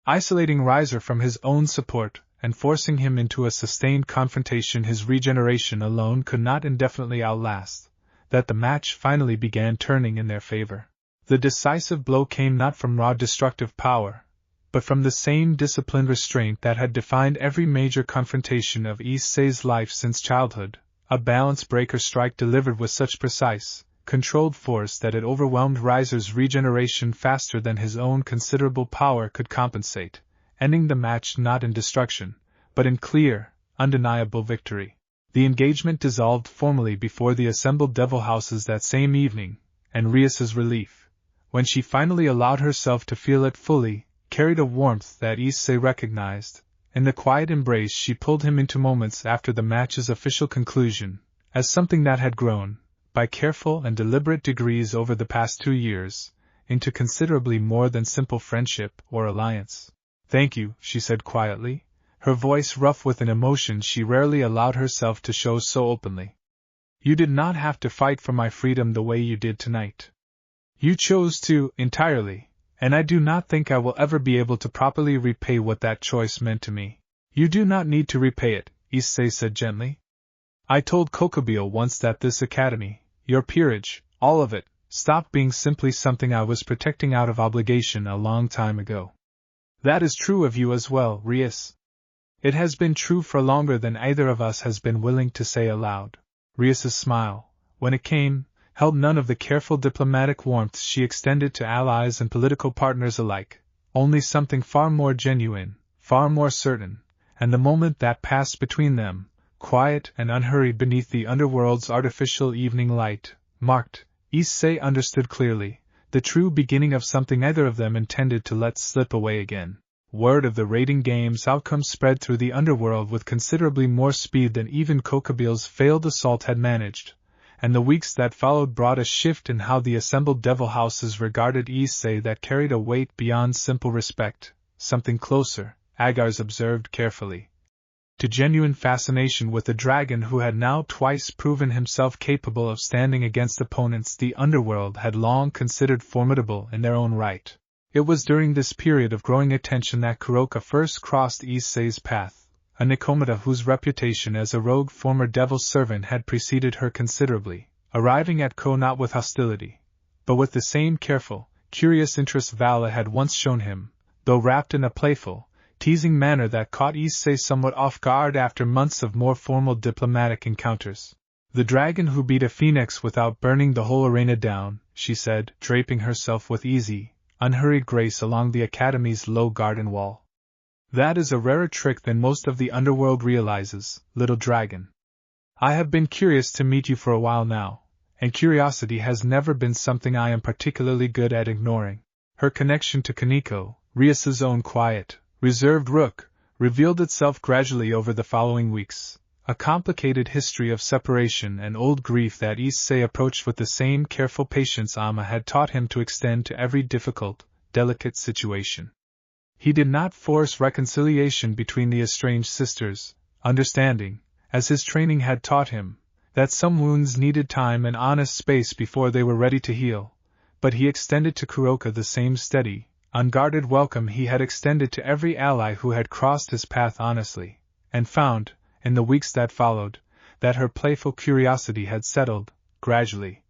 [SPEAKER 1] isolating Riser from his own support and forcing him into a sustained confrontation his regeneration alone could not indefinitely outlast, that the match finally began turning in their favor. The decisive blow came not from raw destructive power, but from the same disciplined restraint that had defined every major confrontation of Issei's life since childhood, a balance breaker strike delivered with such precise, controlled force that it overwhelmed Riser's regeneration faster than his own considerable power could compensate, ending the match not in destruction, but in clear, undeniable victory. The engagement dissolved formally before the assembled devil houses that same evening, and Rias's relief, when she finally allowed herself to feel it fully, carried a warmth that Issei recognized. In the quiet embrace she pulled him into moments after the match's official conclusion, as something that had grown, by careful and deliberate degrees over the past 2 years, into considerably more than simple friendship or alliance. "Thank you," she said quietly, her voice rough with an emotion she rarely allowed herself to show so openly. "You did not have to fight for my freedom the way you did tonight. You chose to, entirely, and I do not think I will ever be able to properly repay what that choice meant to me." "You do not need to repay it," Issei said gently. "I told Kokobile once that this academy, your peerage, all of it, stopped being simply something I was protecting out of obligation a long time ago. That is true of you as well, Rias. It has been true for longer than either of us has been willing to say aloud." Rias's smile, when it came, held none of the careful diplomatic warmth she extended to allies and political partners alike, only something far more genuine, far more certain, and the moment that passed between them, quiet and unhurried beneath the underworld's artificial evening light, marked, Issei understood clearly, the true beginning of something neither of them intended to let slip away again. Word of the raiding game's outcome spread through the underworld with considerably more speed than even Kokobile's failed assault had managed, and the weeks that followed brought a shift in how the assembled devil houses regarded Issei that carried a weight beyond simple respect, something closer, Agares observed carefully, to genuine fascination with the dragon who had now twice proven himself capable of standing against opponents the underworld had long considered formidable in their own right. It was during this period of growing attention that Kuroka first crossed Issei's path, a Nikomata whose reputation as a rogue former devil's servant had preceded her considerably, arriving at Ko not with hostility, but with the same careful, curious interest Vala had once shown him, though wrapped in a playful, teasing manner that caught Issei somewhat off guard after months of more formal diplomatic encounters. "The dragon who beat a phoenix without burning the whole arena down," she said, draping herself with easy, unhurried grace along the academy's low garden wall. "That is a rarer trick than most of the underworld realizes, little dragon. I have been curious to meet you for a while now, and curiosity has never been something I am particularly good at ignoring." Her connection to Kaneko, Rias's own quiet, reserved rook, revealed itself gradually over the following weeks, a complicated history of separation and old grief that Issei approached with the same careful patience Omma had taught him to extend to every difficult, delicate situation. He did not force reconciliation between the estranged sisters, understanding, as his training had taught him, that some wounds needed time and honest space before they were ready to heal, but he extended to Kuroka the same steady, unguarded welcome he had extended to every ally who had crossed his path honestly, and found, in the weeks that followed, that her playful curiosity had settled, gradually,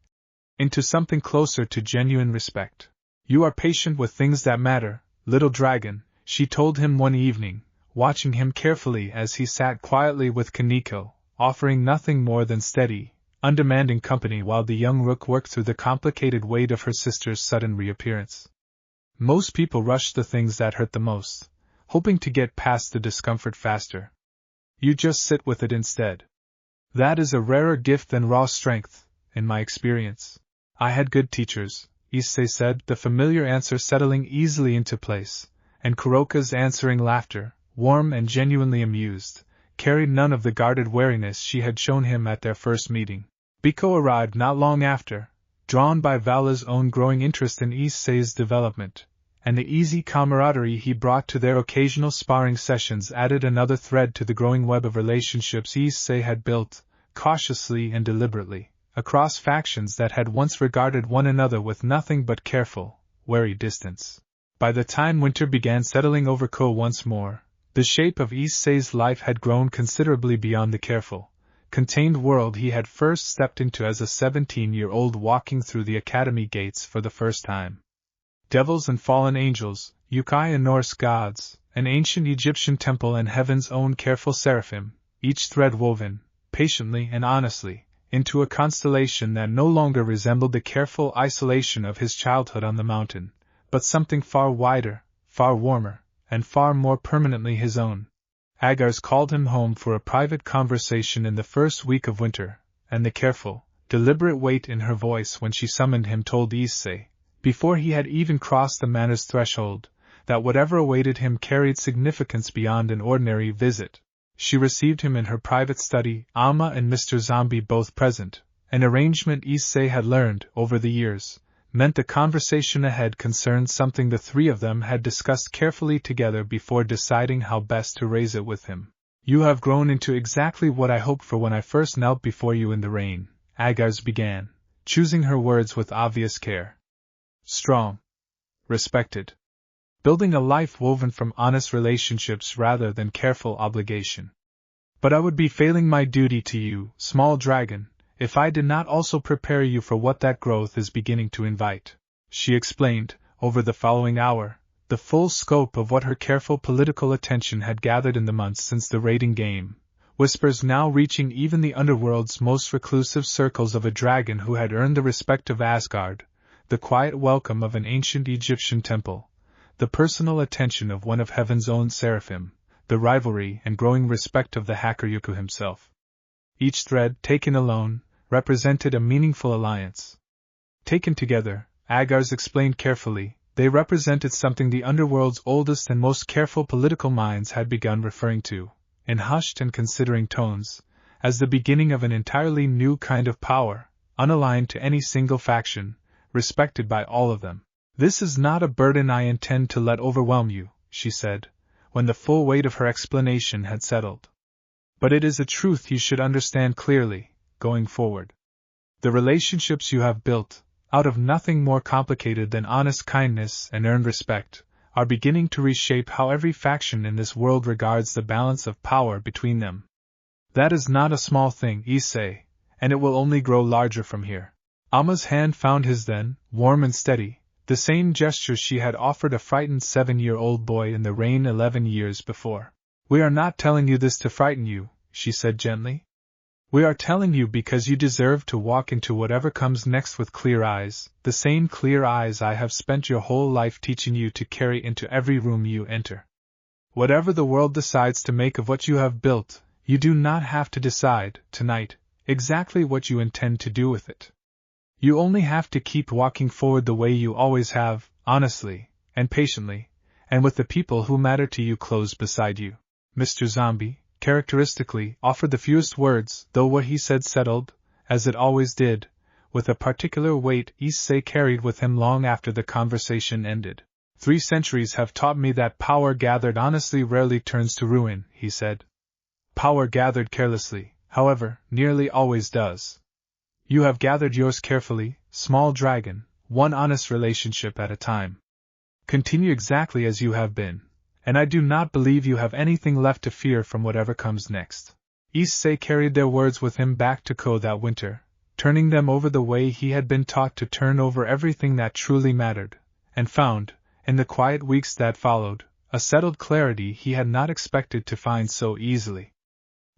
[SPEAKER 1] into something closer to genuine respect. "You are patient with things that matter, little dragon," she told him one evening, watching him carefully as he sat quietly with Kaneko, offering nothing more than steady, undemanding company while the young rook worked through the complicated weight of her sister's sudden reappearance. "Most people rush the things that hurt the most, hoping to get past the discomfort faster. You just sit with it instead. That is a rarer gift than raw strength, in my experience." "I had good teachers," Issei said, the familiar answer settling easily into place, and Kuroka's answering laughter, warm and genuinely amused, carried none of the guarded wariness she had shown him at their first meeting. Biko arrived not long after, drawn by Vala's own growing interest in Issei's development, and the easy camaraderie he brought to their occasional sparring sessions added another thread to the growing web of relationships Issei had built, cautiously and deliberately, across factions that had once regarded one another with nothing but careful, wary distance. By the time winter began settling over Ko once more, the shape of Issei's life had grown considerably beyond the careful, contained world he had first stepped into as a 17-year-old walking through the academy gates for the first time. Devils and fallen angels, yokai and Norse gods, an ancient Egyptian temple and heaven's own careful seraphim, each thread woven, patiently and honestly, into a constellation that no longer resembled the careful isolation of his childhood on the mountain, but something far wider, far warmer, and far more permanently his own. Agares called him home for a private conversation in the first week of winter, and the careful, deliberate weight in her voice when she summoned him told Issei, before he had even crossed the manor's threshold, that whatever awaited him carried significance beyond an ordinary visit. She received him in her private study, Omma and Mr. Zombie both present, an arrangement Issei had learned, over the years, meant the conversation ahead concerned something the three of them had discussed carefully together before deciding how best to raise it with him. "You have grown into exactly what I hoped for when I first knelt before you in the rain," Agares began, choosing her words with obvious care. "Strong. Respected. Building a life woven from honest relationships rather than careful obligation. But I would be failing my duty to you, small dragon, if I did not also prepare you for what that growth is beginning to invite." She explained, over the following hour, the full scope of what her careful political attention had gathered in the months since the raiding game, whispers now reaching even the underworld's most reclusive circles of a dragon who had earned the respect of Asgard, the quiet welcome of an ancient Egyptian temple, the personal attention of one of heaven's own seraphim, the rivalry and growing respect of the Hakuryuku himself. Each thread, taken alone, represented a meaningful alliance. Taken together, Agares explained carefully, they represented something the underworld's oldest and most careful political minds had begun referring to, in hushed and considering tones, as the beginning of an entirely new kind of power, unaligned to any single faction, respected by all of them. "This is not a burden I intend to let overwhelm you," she said, when the full weight of her explanation had settled. "But it is a truth you should understand clearly, going forward. The relationships you have built, out of nothing more complicated than honest kindness and earned respect, are beginning to reshape how every faction in this world regards the balance of power between them. That is not a small thing, Issei, and it will only grow larger from here." Amma's hand found his then, warm and steady, the same gesture she had offered a frightened 7-year-old boy in the rain 11 years before. "We are not telling you this to frighten you," she said gently. "We are telling you because you deserve to walk into whatever comes next with clear eyes, the same clear eyes I have spent your whole life teaching you to carry into every room you enter. Whatever the world decides to make of what you have built, you do not have to decide, tonight, exactly what you intend to do with it. You only have to keep walking forward the way you always have, honestly, and patiently, and with the people who matter to you close beside you." Mr. Zombie, characteristically, offered the fewest words, though what he said settled, as it always did, with a particular weight Issei carried with him long after the conversation ended. 3 centuries have taught me that power gathered honestly rarely turns to ruin, he said. Power gathered carelessly, however, nearly always does. You have gathered yours carefully, small dragon, one honest relationship at a time. Continue exactly as you have been, and I do not believe you have anything left to fear from whatever comes next. Issei carried their words with him back to Ko that winter, turning them over the way he had been taught to turn over everything that truly mattered, and found, in the quiet weeks that followed, a settled clarity he had not expected to find so easily.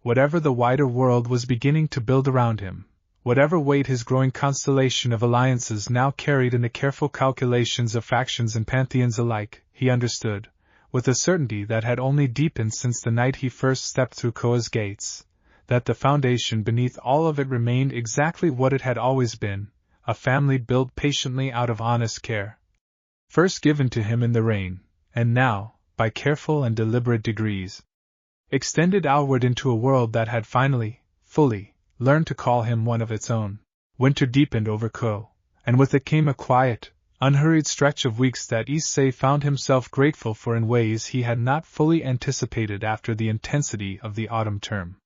[SPEAKER 1] Whatever the wider world was beginning to build around him, whatever weight his growing constellation of alliances now carried in the careful calculations of factions and pantheons alike, he understood, with a certainty that had only deepened since the night he first stepped through Koa's gates, that the foundation beneath all of it remained exactly what it had always been, a family built patiently out of honest care. First given to him in the rain, and now, by careful and deliberate degrees, extended outward into a world that had finally, fully, learned to call him one of its own. Winter deepened over Ko, and with it came a quiet, unhurried stretch of weeks that Issei found himself grateful for in ways he had not fully anticipated after the intensity of the autumn term.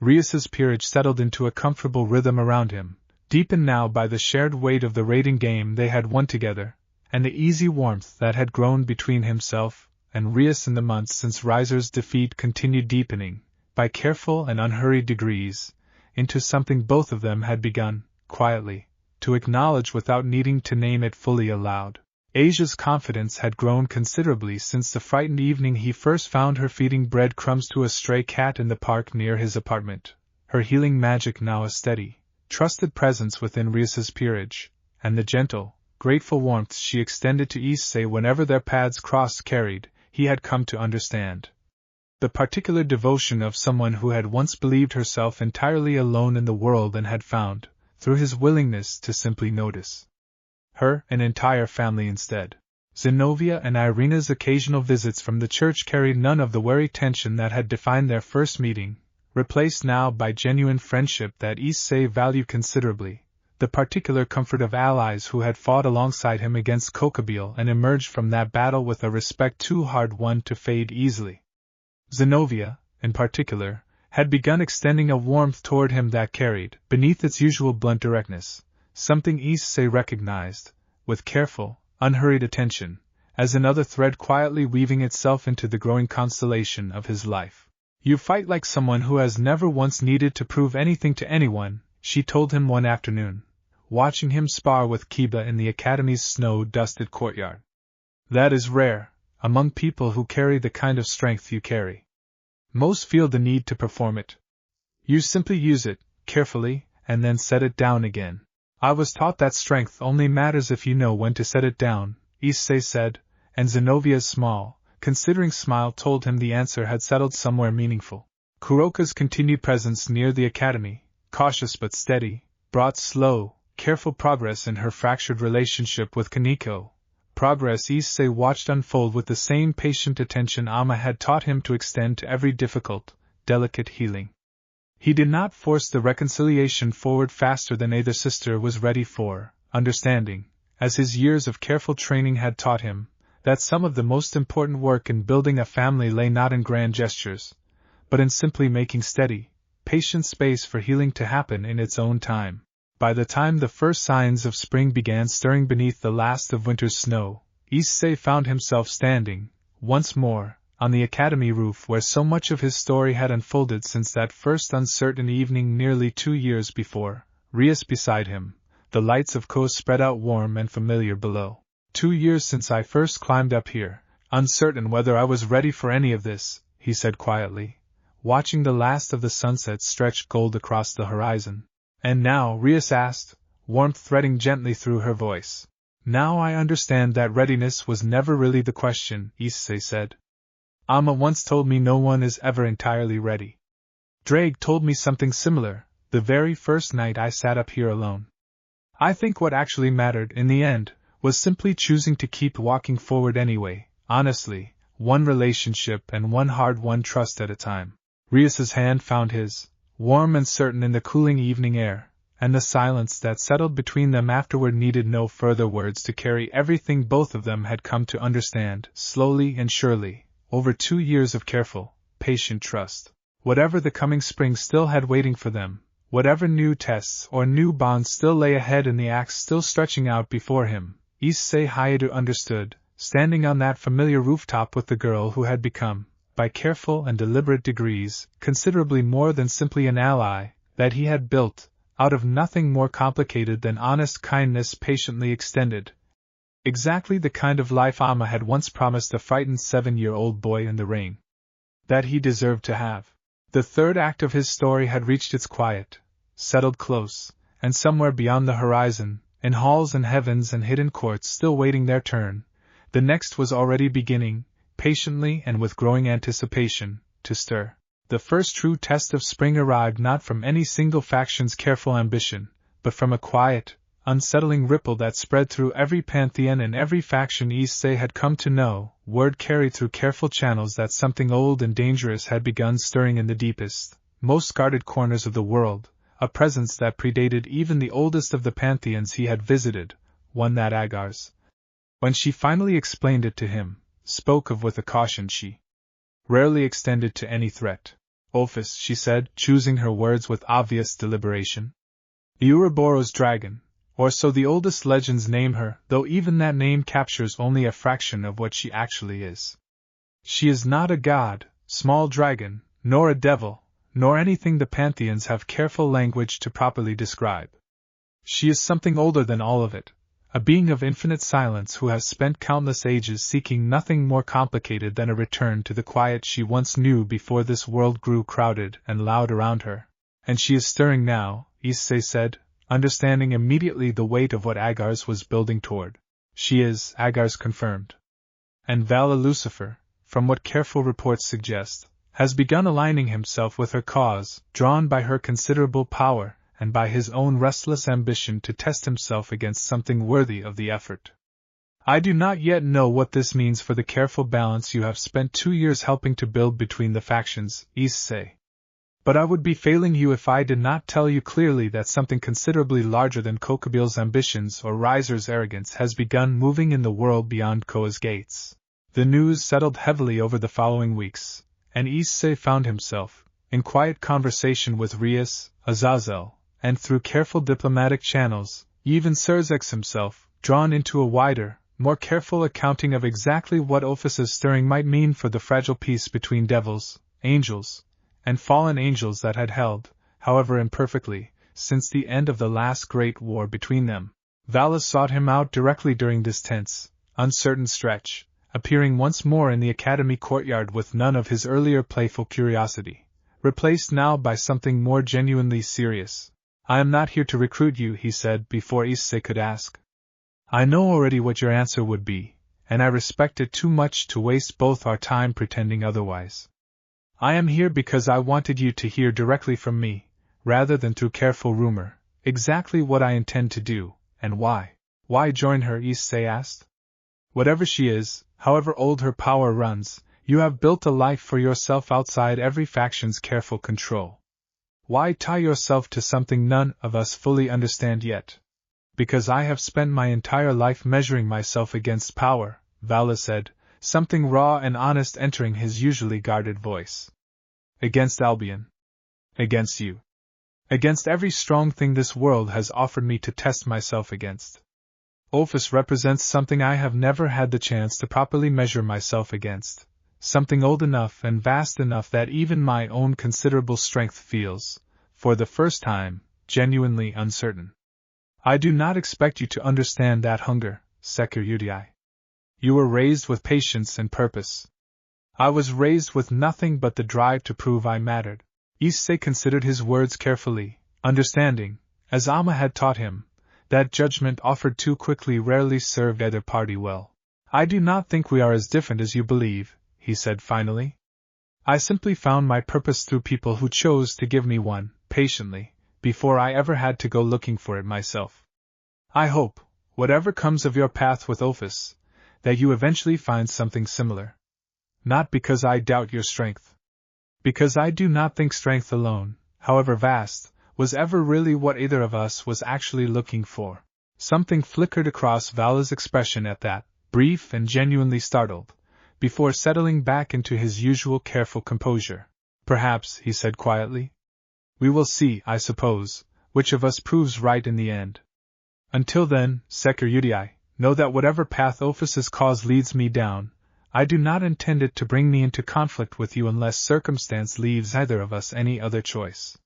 [SPEAKER 1] Rias's peerage settled into a comfortable rhythm around him, deepened now by the shared weight of the raiding game they had won together, and the easy warmth that had grown between himself and Rias in the months since Riser's defeat continued deepening, by careful and unhurried degrees, into something both of them had begun, quietly, to acknowledge without needing to name it fully aloud. Asia's confidence had grown considerably since the frightened evening he first found her feeding breadcrumbs to a stray cat in the park near his apartment, her healing magic now a steady, trusted presence within Rias's peerage, and the gentle, grateful warmth she extended to Issei whenever their paths crossed carried, he had come to understand. The particular devotion of someone who had once believed herself entirely alone in the world and had found, through his willingness to simply notice her, an entire family instead. Zenobia and Irina's occasional visits from the church carried none of the wary tension that had defined their first meeting, replaced now by genuine friendship that Issei valued considerably, the particular comfort of allies who had fought alongside him against Kokabile and emerged from that battle with a respect too hard won to fade easily. Zenobia, in particular, had begun extending a warmth toward him that carried, beneath its usual blunt directness, something Issei recognized, with careful, unhurried attention, as another thread quietly weaving itself into the growing constellation of his life. "You fight like someone who has never once needed to prove anything to anyone," she told him one afternoon, watching him spar with Kiba in the academy's snow-dusted courtyard. "That is rare, among people who carry the kind of strength you carry. Most feel the need to perform it. You simply use it, carefully, and then set it down again." "I was taught that strength only matters if you know when to set it down," Issei said, and Zenovia's small, considering smile told him the answer had settled somewhere meaningful. Kuroka's continued presence near the academy, cautious but steady, brought slow, careful progress in her fractured relationship with Kaneko, progress Issei watched unfold with the same patient attention Omma had taught him to extend to every difficult, delicate healing. He did not force the reconciliation forward faster than either sister was ready for, understanding, as his years of careful training had taught him, that some of the most important work in building a family lay not in grand gestures, but in simply making steady, patient space for healing to happen in its own time. By the time the first signs of spring began stirring beneath the last of winter's snow, Issei found himself standing, once more, on the academy roof where so much of his story had unfolded since that first uncertain evening nearly 2 years before, Rias beside him, the lights of Ko spread out warm and familiar below. 2 years since I first climbed up here, uncertain whether I was ready for any of this, he said quietly, watching the last of the sunset stretch gold across the horizon. "And now?" Rias asked, warmth threading gently through her voice. "Now I understand that readiness was never really the question," Issei said. "Amma once told me no one is ever entirely ready. Drake told me something similar, the very first night I sat up here alone. I think what actually mattered, in the end, was simply choosing to keep walking forward anyway, honestly, one relationship and one hard-won trust at a time." Rias's hand found his, warm and certain in the cooling evening air, and the silence that settled between them afterward needed no further words to carry everything both of them had come to understand, slowly and surely, over 2 years of careful, patient trust. Whatever the coming spring still had waiting for them, whatever new tests or new bonds still lay ahead and the axe still stretching out before him, Issei Hyoudou understood, standing on that familiar rooftop with the girl who had become, by careful and deliberate degrees, considerably more than simply an ally, that he had built, out of nothing more complicated than honest kindness patiently extended. Exactly the kind of life Omma had once promised a frightened 7-year-old boy in the ring. That he deserved to have. The third act of his story had reached its quiet, settled close, and somewhere beyond the horizon, in halls and heavens and hidden courts still waiting their turn, the next was already beginning, patiently and with growing anticipation, to stir. The first true test of spring arrived not from any single faction's careful ambition, but from a quiet, unsettling ripple that spread through every Pantheon and every faction Issei had come to know, word carried through careful channels that something old and dangerous had begun stirring in the deepest, most guarded corners of the world, a presence that predated even the oldest of the Pantheons he had visited, one that Agares, when she finally explained it to him, spoke of with a caution she rarely extended to any threat. Ophis, she said, choosing her words with obvious deliberation. The Ouroboros dragon, or so the oldest legends name her, though even that name captures only a fraction of what she actually is. She is not a god, small dragon, nor a devil, nor anything the Pantheons have careful language to properly describe. She is something older than all of it, a being of infinite silence who has spent countless ages seeking nothing more complicated than a return to the quiet she once knew before this world grew crowded and loud around her. And she is stirring now, Issei said, understanding immediately the weight of what Agares was building toward. She is, Agares confirmed. And Vala Lucifer, from what careful reports suggest, has begun aligning himself with her cause, drawn by her considerable power, and by his own restless ambition to test himself against something worthy of the effort. I do not yet know what this means for the careful balance you have spent 2 years helping to build between the factions, Issei. But I would be failing you if I did not tell you clearly that something considerably larger than Kokobil's ambitions or Riser's arrogance has begun moving in the world beyond Koa's gates. The news settled heavily over the following weeks, and Issei found himself, in quiet conversation with Rias, Azazel, and through careful diplomatic channels, even Serzex himself, drawn into a wider, more careful accounting of exactly what Ophis's stirring might mean for the fragile peace between devils, angels, and fallen angels that had held, however imperfectly, since the end of the last great war between them. Vala sought him out directly during this tense, uncertain stretch, appearing once more in the academy courtyard with none of his earlier playful curiosity, replaced now by something more genuinely serious. I am not here to recruit you, he said before Issei could ask. I know already what your answer would be, and I respect it too much to waste both our time pretending otherwise. I am here because I wanted you to hear directly from me, rather than through careful rumor, exactly what I intend to do, and why. Why join her? Issei asked. Whatever she is, however old her power runs, you have built a life for yourself outside every faction's careful control. Why tie yourself to something none of us fully understand yet? Because I have spent my entire life measuring myself against power, Vala said, something raw and honest entering his usually guarded voice. Against Albion. Against you. Against every strong thing this world has offered me to test myself against. Ophis represents something I have never had the chance to properly measure myself against. Something old enough and vast enough that even my own considerable strength feels, for the first time, genuinely uncertain. I do not expect you to understand that hunger, Issei Hyoudou. You were raised with patience and purpose. I was raised with nothing but the drive to prove I mattered. Issei considered his words carefully, understanding, as Omma had taught him, that judgment offered too quickly rarely served either party well. I do not think we are as different as you believe, he said finally. I simply found my purpose through people who chose to give me one, patiently, before I ever had to go looking for it myself. I hope, whatever comes of your path with Ophis, that you eventually find something similar. Not because I doubt your strength. Because I do not think strength alone, however vast, was ever really what either of us was actually looking for. Something flickered across Vala's expression at that, brief and genuinely startled, before settling back into his usual careful composure. Perhaps, he said quietly. We will see, I suppose, which of us proves right in the end. Until then, Issei Hyoudou, know that whatever path Ophus's cause leads me down, I do not intend it to bring me into conflict with you unless circumstance leaves either of us any other choice.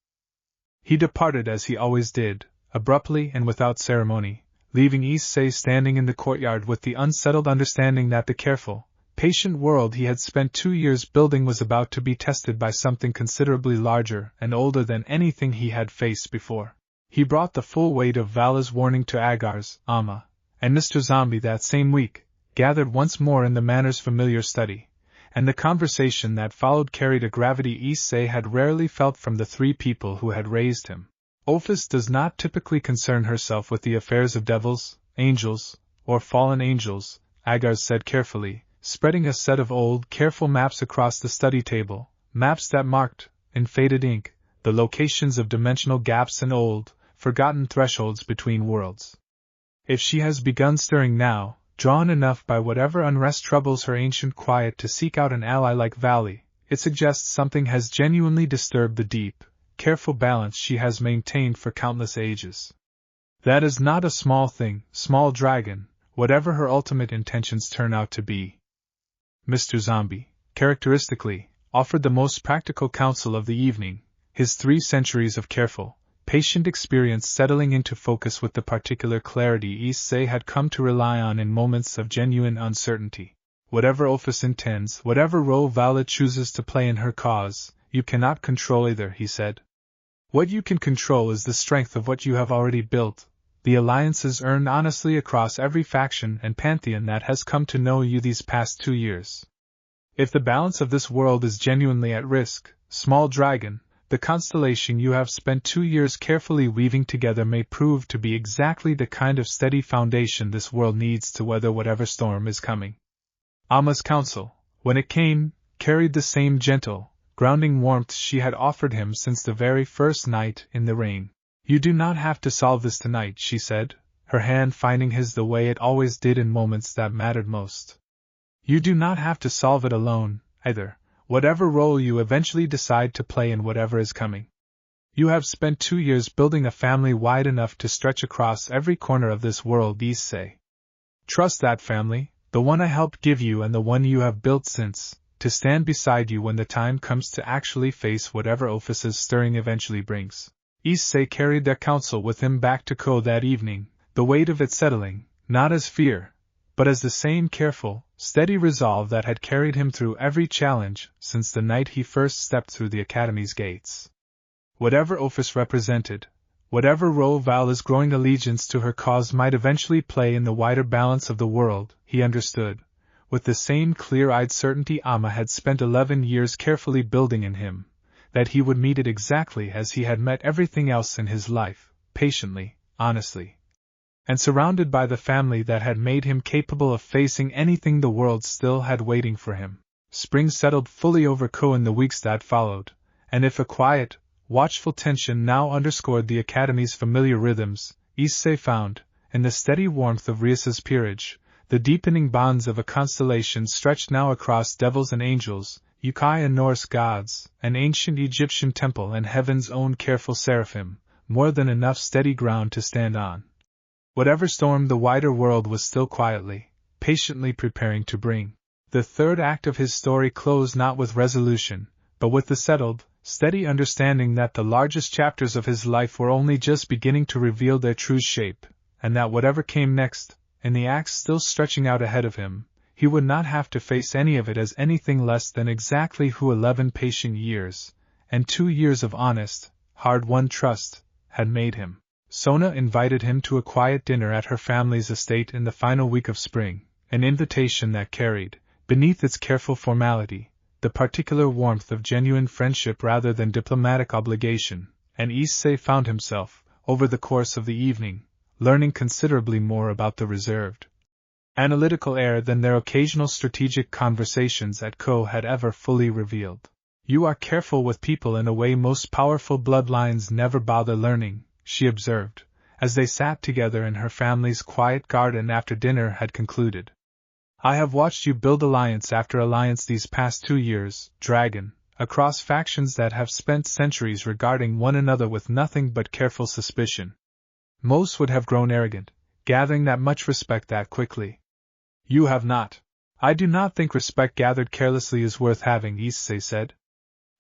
[SPEAKER 1] He departed as he always did, abruptly and without ceremony, leaving Issei standing in the courtyard with the unsettled understanding that the careful, patient world he had spent 2 years building was about to be tested by something considerably larger and older than anything he had faced before. He brought the full weight of Vala's warning to Agares, Omma, and Mr. Zombie that same week, gathered once more in the manor's familiar study, and the conversation that followed carried a gravity Issei had rarely felt from the 3 people who had raised him. Ophus does not typically concern herself with the affairs of devils, angels, or fallen angels, Agares said carefully, spreading a set of old, careful maps across the study table, maps that marked, in faded ink, the locations of dimensional gaps and old, forgotten thresholds between worlds. If she has begun stirring now, drawn enough by whatever unrest troubles her ancient quiet to seek out an ally like Valley, it suggests something has genuinely disturbed the deep, careful balance she has maintained for countless ages. That is not a small thing, small dragon, whatever her ultimate intentions turn out to be. Mr. Zombie, characteristically, offered the most practical counsel of the evening, his 3 centuries of careful, patient experience settling into focus with the particular clarity Issei had come to rely on in moments of genuine uncertainty. Whatever Ophus intends, whatever role Vala chooses to play in her cause, you cannot control either, he said. What you can control is the strength of what you have already built, the alliances earned honestly across every faction and Pantheon that has come to know you these past 2 years. If the balance of this world is genuinely at risk, small dragon, the constellation you have spent 2 years carefully weaving together may prove to be exactly the kind of steady foundation this world needs to weather whatever storm is coming. Omma's counsel, when it came, carried the same gentle, grounding warmth she had offered him since the very first night in the rain. You do not have to solve this tonight, she said, her hand finding his the way it always did in moments that mattered most. You do not have to solve it alone, either, whatever role you eventually decide to play in whatever is coming. You have spent 2 years building a family wide enough to stretch across every corner of this world, Issei. Trust that family, the one I helped give you and the one you have built since, to stand beside you when the time comes to actually face whatever Ophus's stirring eventually brings. Issei carried their counsel with him back to Ko that evening, the weight of it settling, not as fear, but as the same careful, steady resolve that had carried him through every challenge since the night he first stepped through the Academy's gates. Whatever Ophus represented, whatever role Vala's growing allegiance to her cause might eventually play in the wider balance of the world, he understood, with the same clear-eyed certainty Omma had spent 11 years carefully building in him, that he would meet it exactly as he had met everything else in his life, patiently, honestly, and surrounded by the family that had made him capable of facing anything the world still had waiting for him. Spring settled fully over Ko in the weeks that followed, and if a quiet, watchful tension now underscored the Academy's familiar rhythms, Issei found, in the steady warmth of Rias's peerage, the deepening bonds of a constellation stretched now across devils and angels, Yukai and Norse gods, an ancient Egyptian temple and heaven's own careful seraphim, more than enough steady ground to stand on. Whatever storm the wider world was still quietly, patiently preparing to bring. The third act of his story closed not with resolution, but with the settled, steady understanding that the largest chapters of his life were only just beginning to reveal their true shape, and that whatever came next, in the acts still stretching out ahead of him, he would not have to face any of it as anything less than exactly who 11 patient years, and 2 years of honest, hard-won trust, had made him. Sona invited him to a quiet dinner at her family's estate in the final week of spring, an invitation that carried, beneath its careful formality, the particular warmth of genuine friendship rather than diplomatic obligation, and Issei found himself, over the course of the evening, learning considerably more about the reserved, analytical air than their occasional strategic conversations at Ko had ever fully revealed. You are careful with people in a way most powerful bloodlines never bother learning, she observed, as they sat together in her family's quiet garden after dinner had concluded. I have watched you build alliance after alliance these past 2 years, Dragon, across factions that have spent centuries regarding one another with nothing but careful suspicion. Most would have grown arrogant, gathering that much respect that quickly. You have not. I do not think respect gathered carelessly is worth having, Issei said.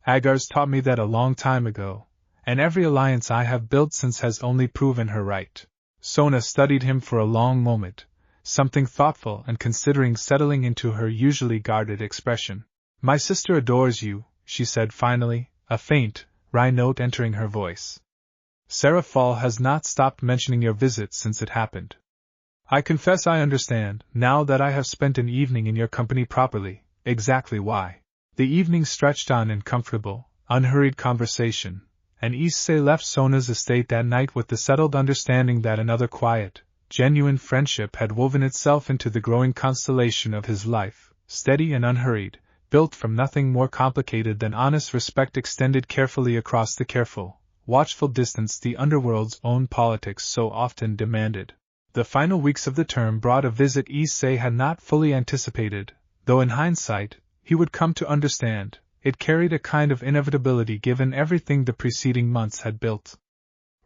[SPEAKER 1] Agares taught me that a long time ago, and every alliance I have built since has only proven her right. Sona studied him for a long moment, something thoughtful and considering settling into her usually guarded expression. My sister adores you, she said finally, a faint, wry note entering her voice. Sarah Fall has not stopped mentioning your visit since it happened. I confess I understand, now that I have spent an evening in your company properly, exactly why. The evening stretched on in comfortable, unhurried conversation, and Issei left Sona's estate that night with the settled understanding that another quiet, genuine friendship had woven itself into the growing constellation of his life, steady and unhurried, built from nothing more complicated than honest respect extended carefully across the careful, watchful distance the underworld's own politics so often demanded. The final weeks of the term brought a visit Issei had not fully anticipated, though in hindsight, he would come to understand, it carried a kind of inevitability given everything the preceding months had built.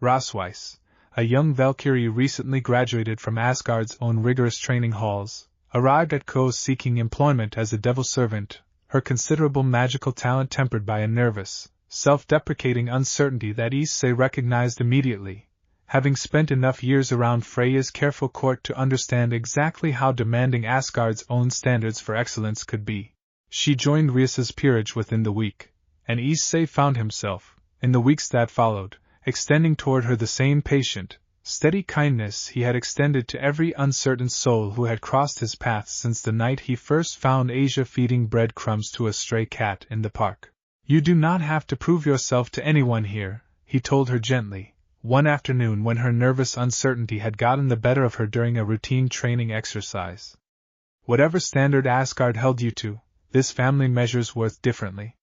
[SPEAKER 1] Rosweiss, a young Valkyrie recently graduated from Asgard's own rigorous training halls, arrived at Ko seeking employment as a devil servant, her considerable magical talent tempered by a nervous, self-deprecating uncertainty that Issei recognized immediately, having spent enough years around Freya's careful court to understand exactly how demanding Asgard's own standards for excellence could be. She joined Rias's peerage within the week, and Issei found himself, in the weeks that followed, extending toward her the same patient, steady kindness he had extended to every uncertain soul who had crossed his path since the night he first found Asia feeding breadcrumbs to a stray cat in the park. You do not have to prove yourself to anyone here, he told her gently, one afternoon when her nervous uncertainty had gotten the better of her during a routine training exercise. Whatever standard Asgard held you to, this family measures worth differently.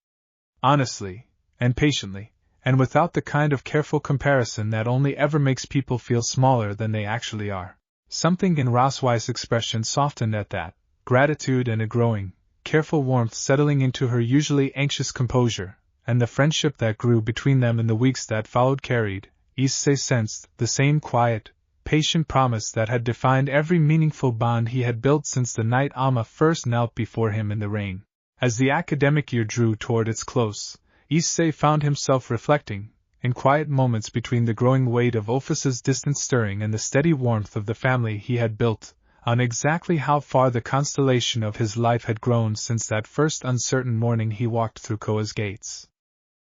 [SPEAKER 1] Honestly, and patiently, and without the kind of careful comparison that only ever makes people feel smaller than they actually are. Something in Rosweiss' expression softened at that, gratitude and a growing, careful warmth settling into her usually anxious composure, and the friendship that grew between them in the weeks that followed carried, Issei sensed, the same quiet, patient promise that had defined every meaningful bond he had built since the night Omma first knelt before him in the rain. As the academic year drew toward its close, Issei found himself reflecting, in quiet moments between the growing weight of Ophus's distant stirring and the steady warmth of the family he had built, on exactly how far the constellation of his life had grown since that first uncertain morning he walked through Koa's gates.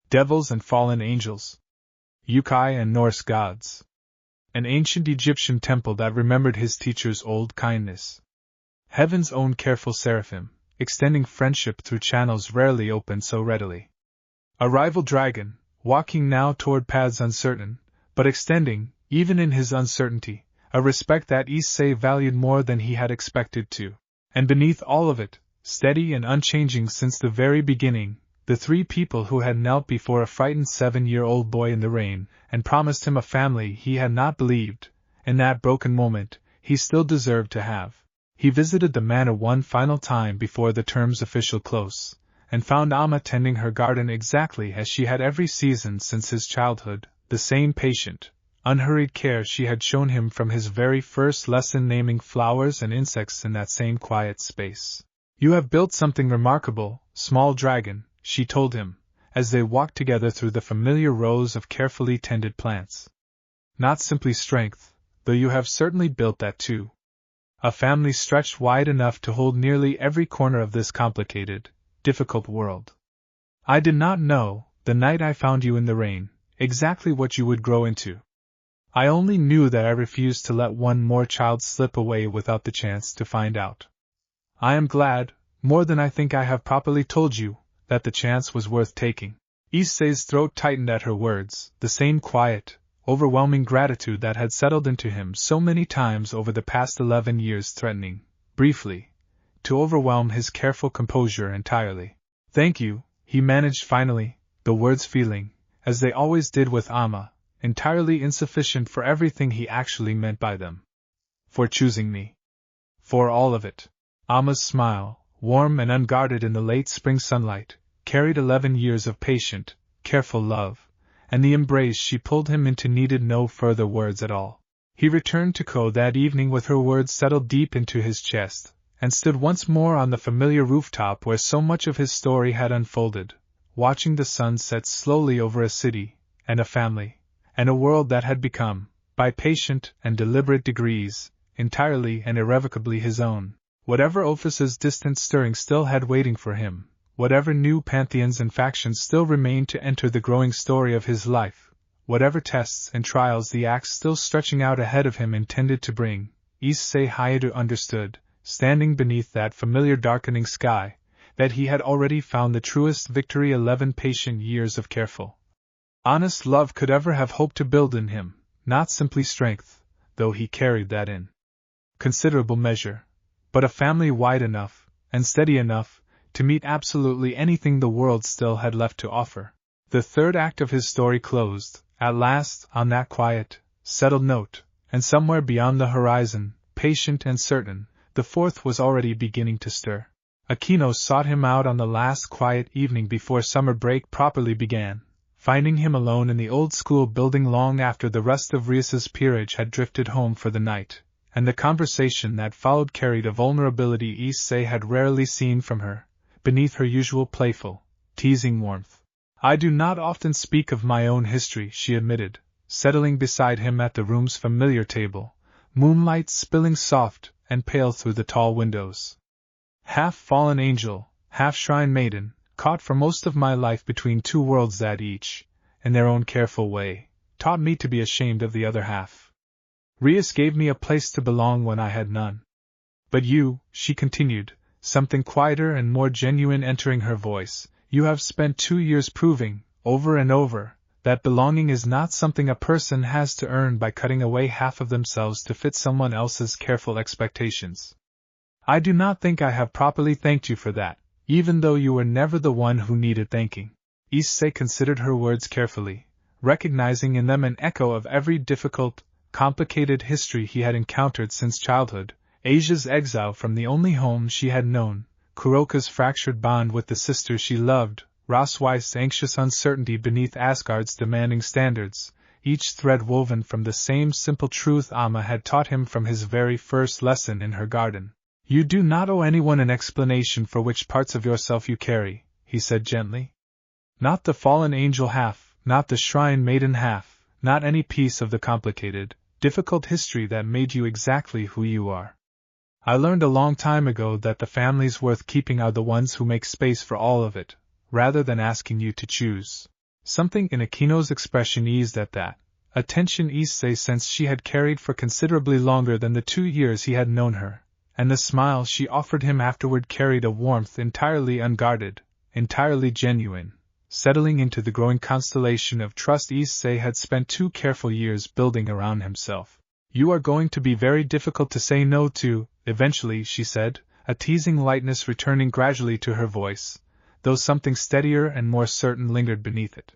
[SPEAKER 1] Devils and fallen angels. Yukai and Norse gods. An ancient Egyptian temple that remembered his teacher's old kindness. Heaven's own careful seraphim, extending friendship through channels rarely opened so readily. A rival dragon, walking now toward paths uncertain, but extending, even in his uncertainty, a respect that Issei valued more than he had expected to. And beneath all of it, steady and unchanging since the very beginning, the 3 people who had knelt before a frightened 7-year-old boy in the rain, and promised him a family he had not believed, in that broken moment, he still deserved to have. He visited the manor one final time before the term's official close, and found Omma tending her garden exactly as she had every season since his childhood, the same patient, unhurried care she had shown him from his very first lesson naming flowers and insects in that same quiet space. You have built something remarkable, small dragon, she told him, as they walked together through the familiar rows of carefully tended plants. Not simply strength, though you have certainly built that too. A family stretched wide enough to hold nearly every corner of this complicated, difficult world. I did not know, the night I found you in the rain, exactly what you would grow into. I only knew that I refused to let one more child slip away without the chance to find out. I am glad, more than I think I have properly told you, that the chance was worth taking. Issei's throat tightened at her words, the same quiet, overwhelming gratitude that had settled into him so many times over the past 11 years threatening, briefly, to overwhelm his careful composure entirely. Thank you, he managed finally, the words feeling, as they always did with Omma, entirely insufficient for everything he actually meant by them. For choosing me. For all of it. Omma's smile, warm and unguarded in the late spring sunlight, carried 11 years of patient, careful love, and the embrace she pulled him into needed no further words at all. He returned to Ko that evening with her words settled deep into his chest, and stood once more on the familiar rooftop where so much of his story had unfolded, watching the sun set slowly over a city, and a family, and a world that had become, by patient and deliberate degrees, entirely and irrevocably his own. Whatever Ophus's distant stirring still had waiting for him, whatever new pantheons and factions still remained to enter the growing story of his life, whatever tests and trials the axe still stretching out ahead of him intended to bring, Issei Hyoudou understood, standing beneath that familiar darkening sky, that he had already found the truest victory 11 patient years of careful, honest love could ever have hoped to build in him, not simply strength, though he carried that in considerable measure, but a family wide enough, and steady enough, to meet absolutely anything the world still had left to offer. The third act of his story closed, at last, on that quiet, settled note, and somewhere beyond the horizon, patient and certain, the fourth was already beginning to stir. Aquino sought him out on the last quiet evening before summer break properly began, finding him alone in the old school building long after the rest of Rias's peerage had drifted home for the night, and the conversation that followed carried a vulnerability Issei had rarely seen from her, beneath her usual playful, teasing warmth. "I do not often speak of my own history," she admitted, settling beside him at the room's familiar table, moonlight spilling soft and pale through the tall windows. "Half fallen angel, half shrine maiden, caught for most of my life between two worlds that each, in their own careful way, taught me to be ashamed of the other half. Rias gave me a place to belong when I had none. But you," she continued, something quieter and more genuine entering her voice, "you have spent 2 years proving, over and over, that belonging is not something a person has to earn by cutting away half of themselves to fit someone else's careful expectations. I do not think I have properly thanked you for that, even though you were never the one who needed thanking." Issei considered her words carefully, recognizing in them an echo of every difficult, complicated history he had encountered since childhood, Asia's exile from the only home she had known, Kuroka's fractured bond with the sister she loved, Rosweist's anxious uncertainty beneath Asgard's demanding standards, each thread woven from the same simple truth Omma had taught him from his very first lesson in her garden. "You do not owe anyone an explanation for which parts of yourself you carry," he said gently. "Not the fallen angel half, not the shrine maiden half, not any piece of the complicated, difficult history that made you exactly who you are. I learned a long time ago that the families worth keeping are the ones who make space for all of it, rather than asking you to choose." Something in Aquino's expression eased at that, a tension Issei sensed she had carried for considerably longer than the 2 years he had known her, and the smile she offered him afterward carried a warmth entirely unguarded, entirely genuine, settling into the growing constellation of trust Issei had spent 2 careful years building around himself. "You are going to be very difficult to say no to, eventually," she said, a teasing lightness returning gradually to her voice, though something steadier and more certain lingered beneath it.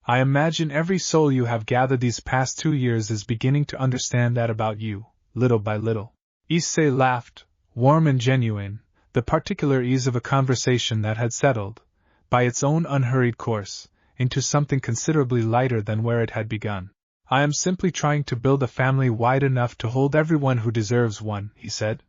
[SPEAKER 1] "I imagine every soul you have gathered these past 2 years is beginning to understand that about you, little by little." Issei laughed, warm and genuine, the particular ease of a conversation that had settled, by its own unhurried course, into something considerably lighter than where it had begun. "I am simply trying to build a family wide enough to hold everyone who deserves one," he said.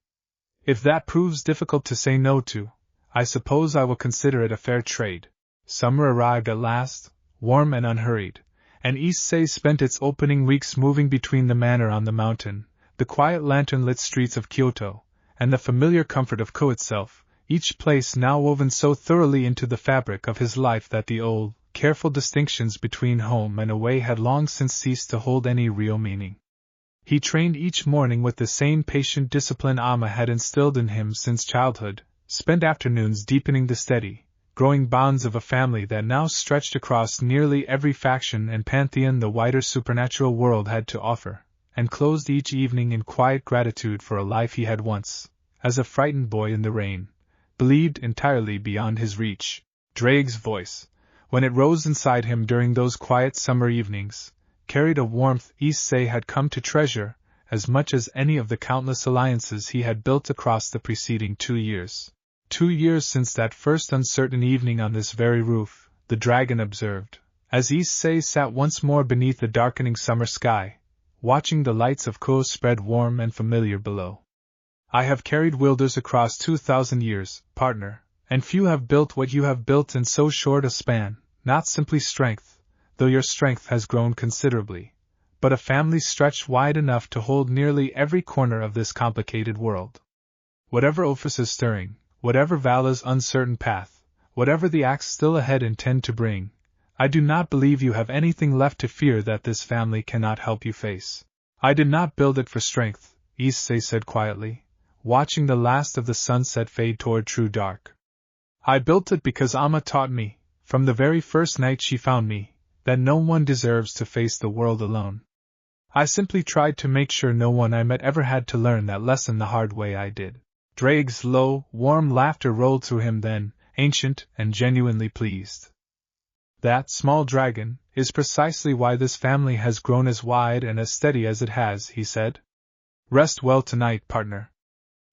[SPEAKER 1] "If that proves difficult to say no to, I suppose I will consider it a fair trade." Summer arrived at last, warm and unhurried, and Issei spent its opening weeks moving between the manor on the mountain, the quiet lantern-lit streets of Kyoto, and the familiar comfort of Ko itself, each place now woven so thoroughly into the fabric of his life that the old, careful distinctions between home and away had long since ceased to hold any real meaning. He trained each morning with the same patient discipline Omma had instilled in him since childhood, spent afternoons deepening the steady, growing bonds of a family that now stretched across nearly every faction and pantheon the wider supernatural world had to offer, and closed each evening in quiet gratitude for a life he had once, as a frightened boy in the rain, believed entirely beyond his reach. Drake's voice, when it rose inside him during those quiet summer evenings, carried a warmth Issei had come to treasure as much as any of the countless alliances he had built across the preceding 2 years. 2 years since that first uncertain evening on this very roof, the dragon observed, as Issei sat once more beneath the darkening summer sky, watching the lights of Ko spread warm and familiar below. I have carried wilders across 2,000 years, partner, and few have built what you have built in so short a span, not simply strength, though your strength has grown considerably, but a family stretched wide enough to hold nearly every corner of this complicated world. Whatever Ophis is stirring, whatever Vala's uncertain path, whatever the acts still ahead intend to bring, I do not believe you have anything left to fear that this family cannot help you face. I did not build it for strength, Issei said quietly, watching the last of the sunset fade toward true dark. I built it because Omma taught me, from the very first night she found me, that no one deserves to face the world alone. I simply tried to make sure no one I met ever had to learn that lesson the hard way I did. Drake's low, warm laughter rolled through him then, ancient and genuinely pleased. That, small dragon, is precisely why this family has grown as wide and as steady as it has, he said. Rest well tonight, partner.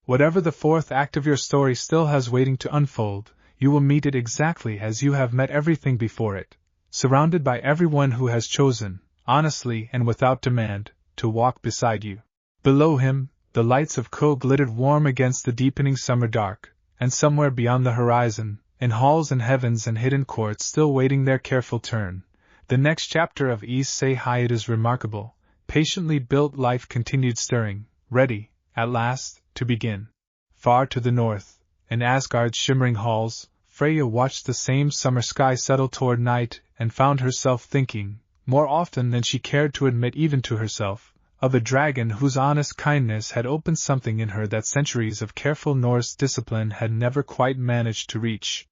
[SPEAKER 1] Whatever the fourth act of your story still has waiting to unfold, you will meet it exactly as you have met everything before it, surrounded by everyone who has chosen, honestly and without demand, to walk beside you. Below him, the lights of Ko glittered warm against the deepening summer dark, and somewhere beyond the horizon, in halls and heavens and hidden courts still waiting their careful turn, the next chapter of Issei Hyoudu's remarkable, patiently built life continued stirring, ready, at last, to begin. Far to the north, in Asgard's shimmering halls, Freya watched the same summer sky settle toward night and found herself thinking, more often than she cared to admit even to herself, of a dragon whose honest kindness had opened something in her that centuries of careful Norse discipline had never quite managed to reach.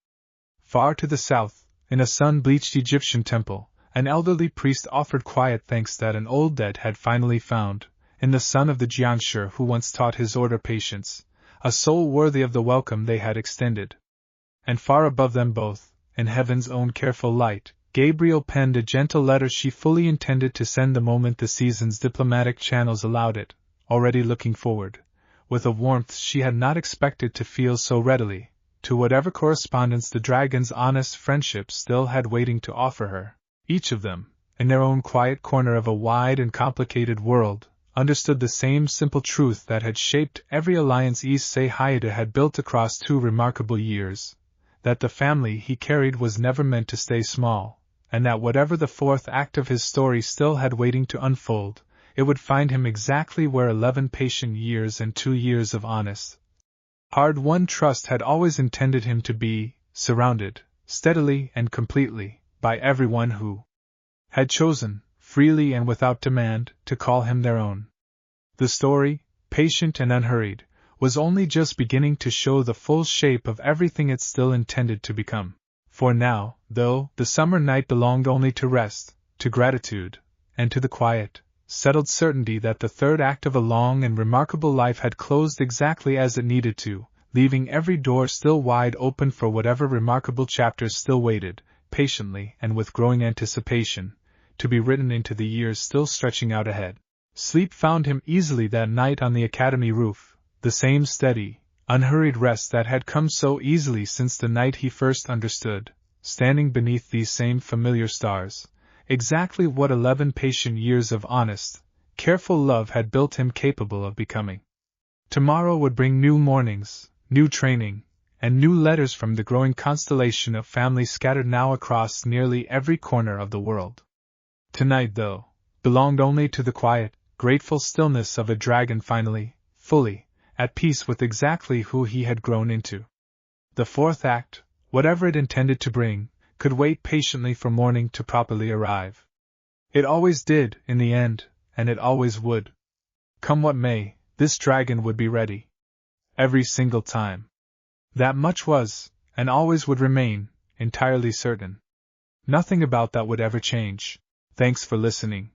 [SPEAKER 1] Far to the south, in a sun-bleached Egyptian temple, an elderly priest offered quiet thanks that an old dead had finally found, in the son of the Jiangshi who once taught his order patience, a soul worthy of the welcome they had extended. And far above them both, in heaven's own careful light, Gabriel penned a gentle letter she fully intended to send the moment the season's diplomatic channels allowed it, already looking forward, with a warmth she had not expected to feel so readily, to whatever correspondence the dragon's honest friendship still had waiting to offer her. Each of them, in their own quiet corner of a wide and complicated world, understood the same simple truth that had shaped every alliance Issei Hyoudou had built across 2 remarkable years, that the family he carried was never meant to stay small, and that whatever the fourth act of his story still had waiting to unfold, it would find him exactly where 11 patient years and 2 years of honest, hard-won trust had always intended him to be, surrounded, steadily and completely, by everyone who had chosen, freely and without demand, to call him their own. The story, patient and unhurried, was only just beginning to show the full shape of everything it still intended to become. For now, though, the summer night belonged only to rest, to gratitude, and to the quiet, settled certainty that the third act of a long and remarkable life had closed exactly as it needed to, leaving every door still wide open for whatever remarkable chapters still waited, patiently and with growing anticipation, to be written into the years still stretching out ahead. Sleep found him easily that night on the academy roof, the same steady, unhurried rest that had come so easily since the night he first understood, standing beneath these same familiar stars, exactly what 11 patient years of honest, careful love had built him capable of becoming. Tomorrow would bring new mornings, new training, and new letters from the growing constellation of families scattered now across nearly every corner of the world. Tonight, though, belonged only to the quiet, grateful stillness of a dragon finally, fully, at peace with exactly who he had grown into. The fourth act, whatever it intended to bring, could wait patiently for morning to properly arrive. It always did, in the end, and it always would. Come what may, this dragon would be ready. Every single time. That much was, and always would remain, entirely certain. Nothing about that would ever change. Thanks for listening.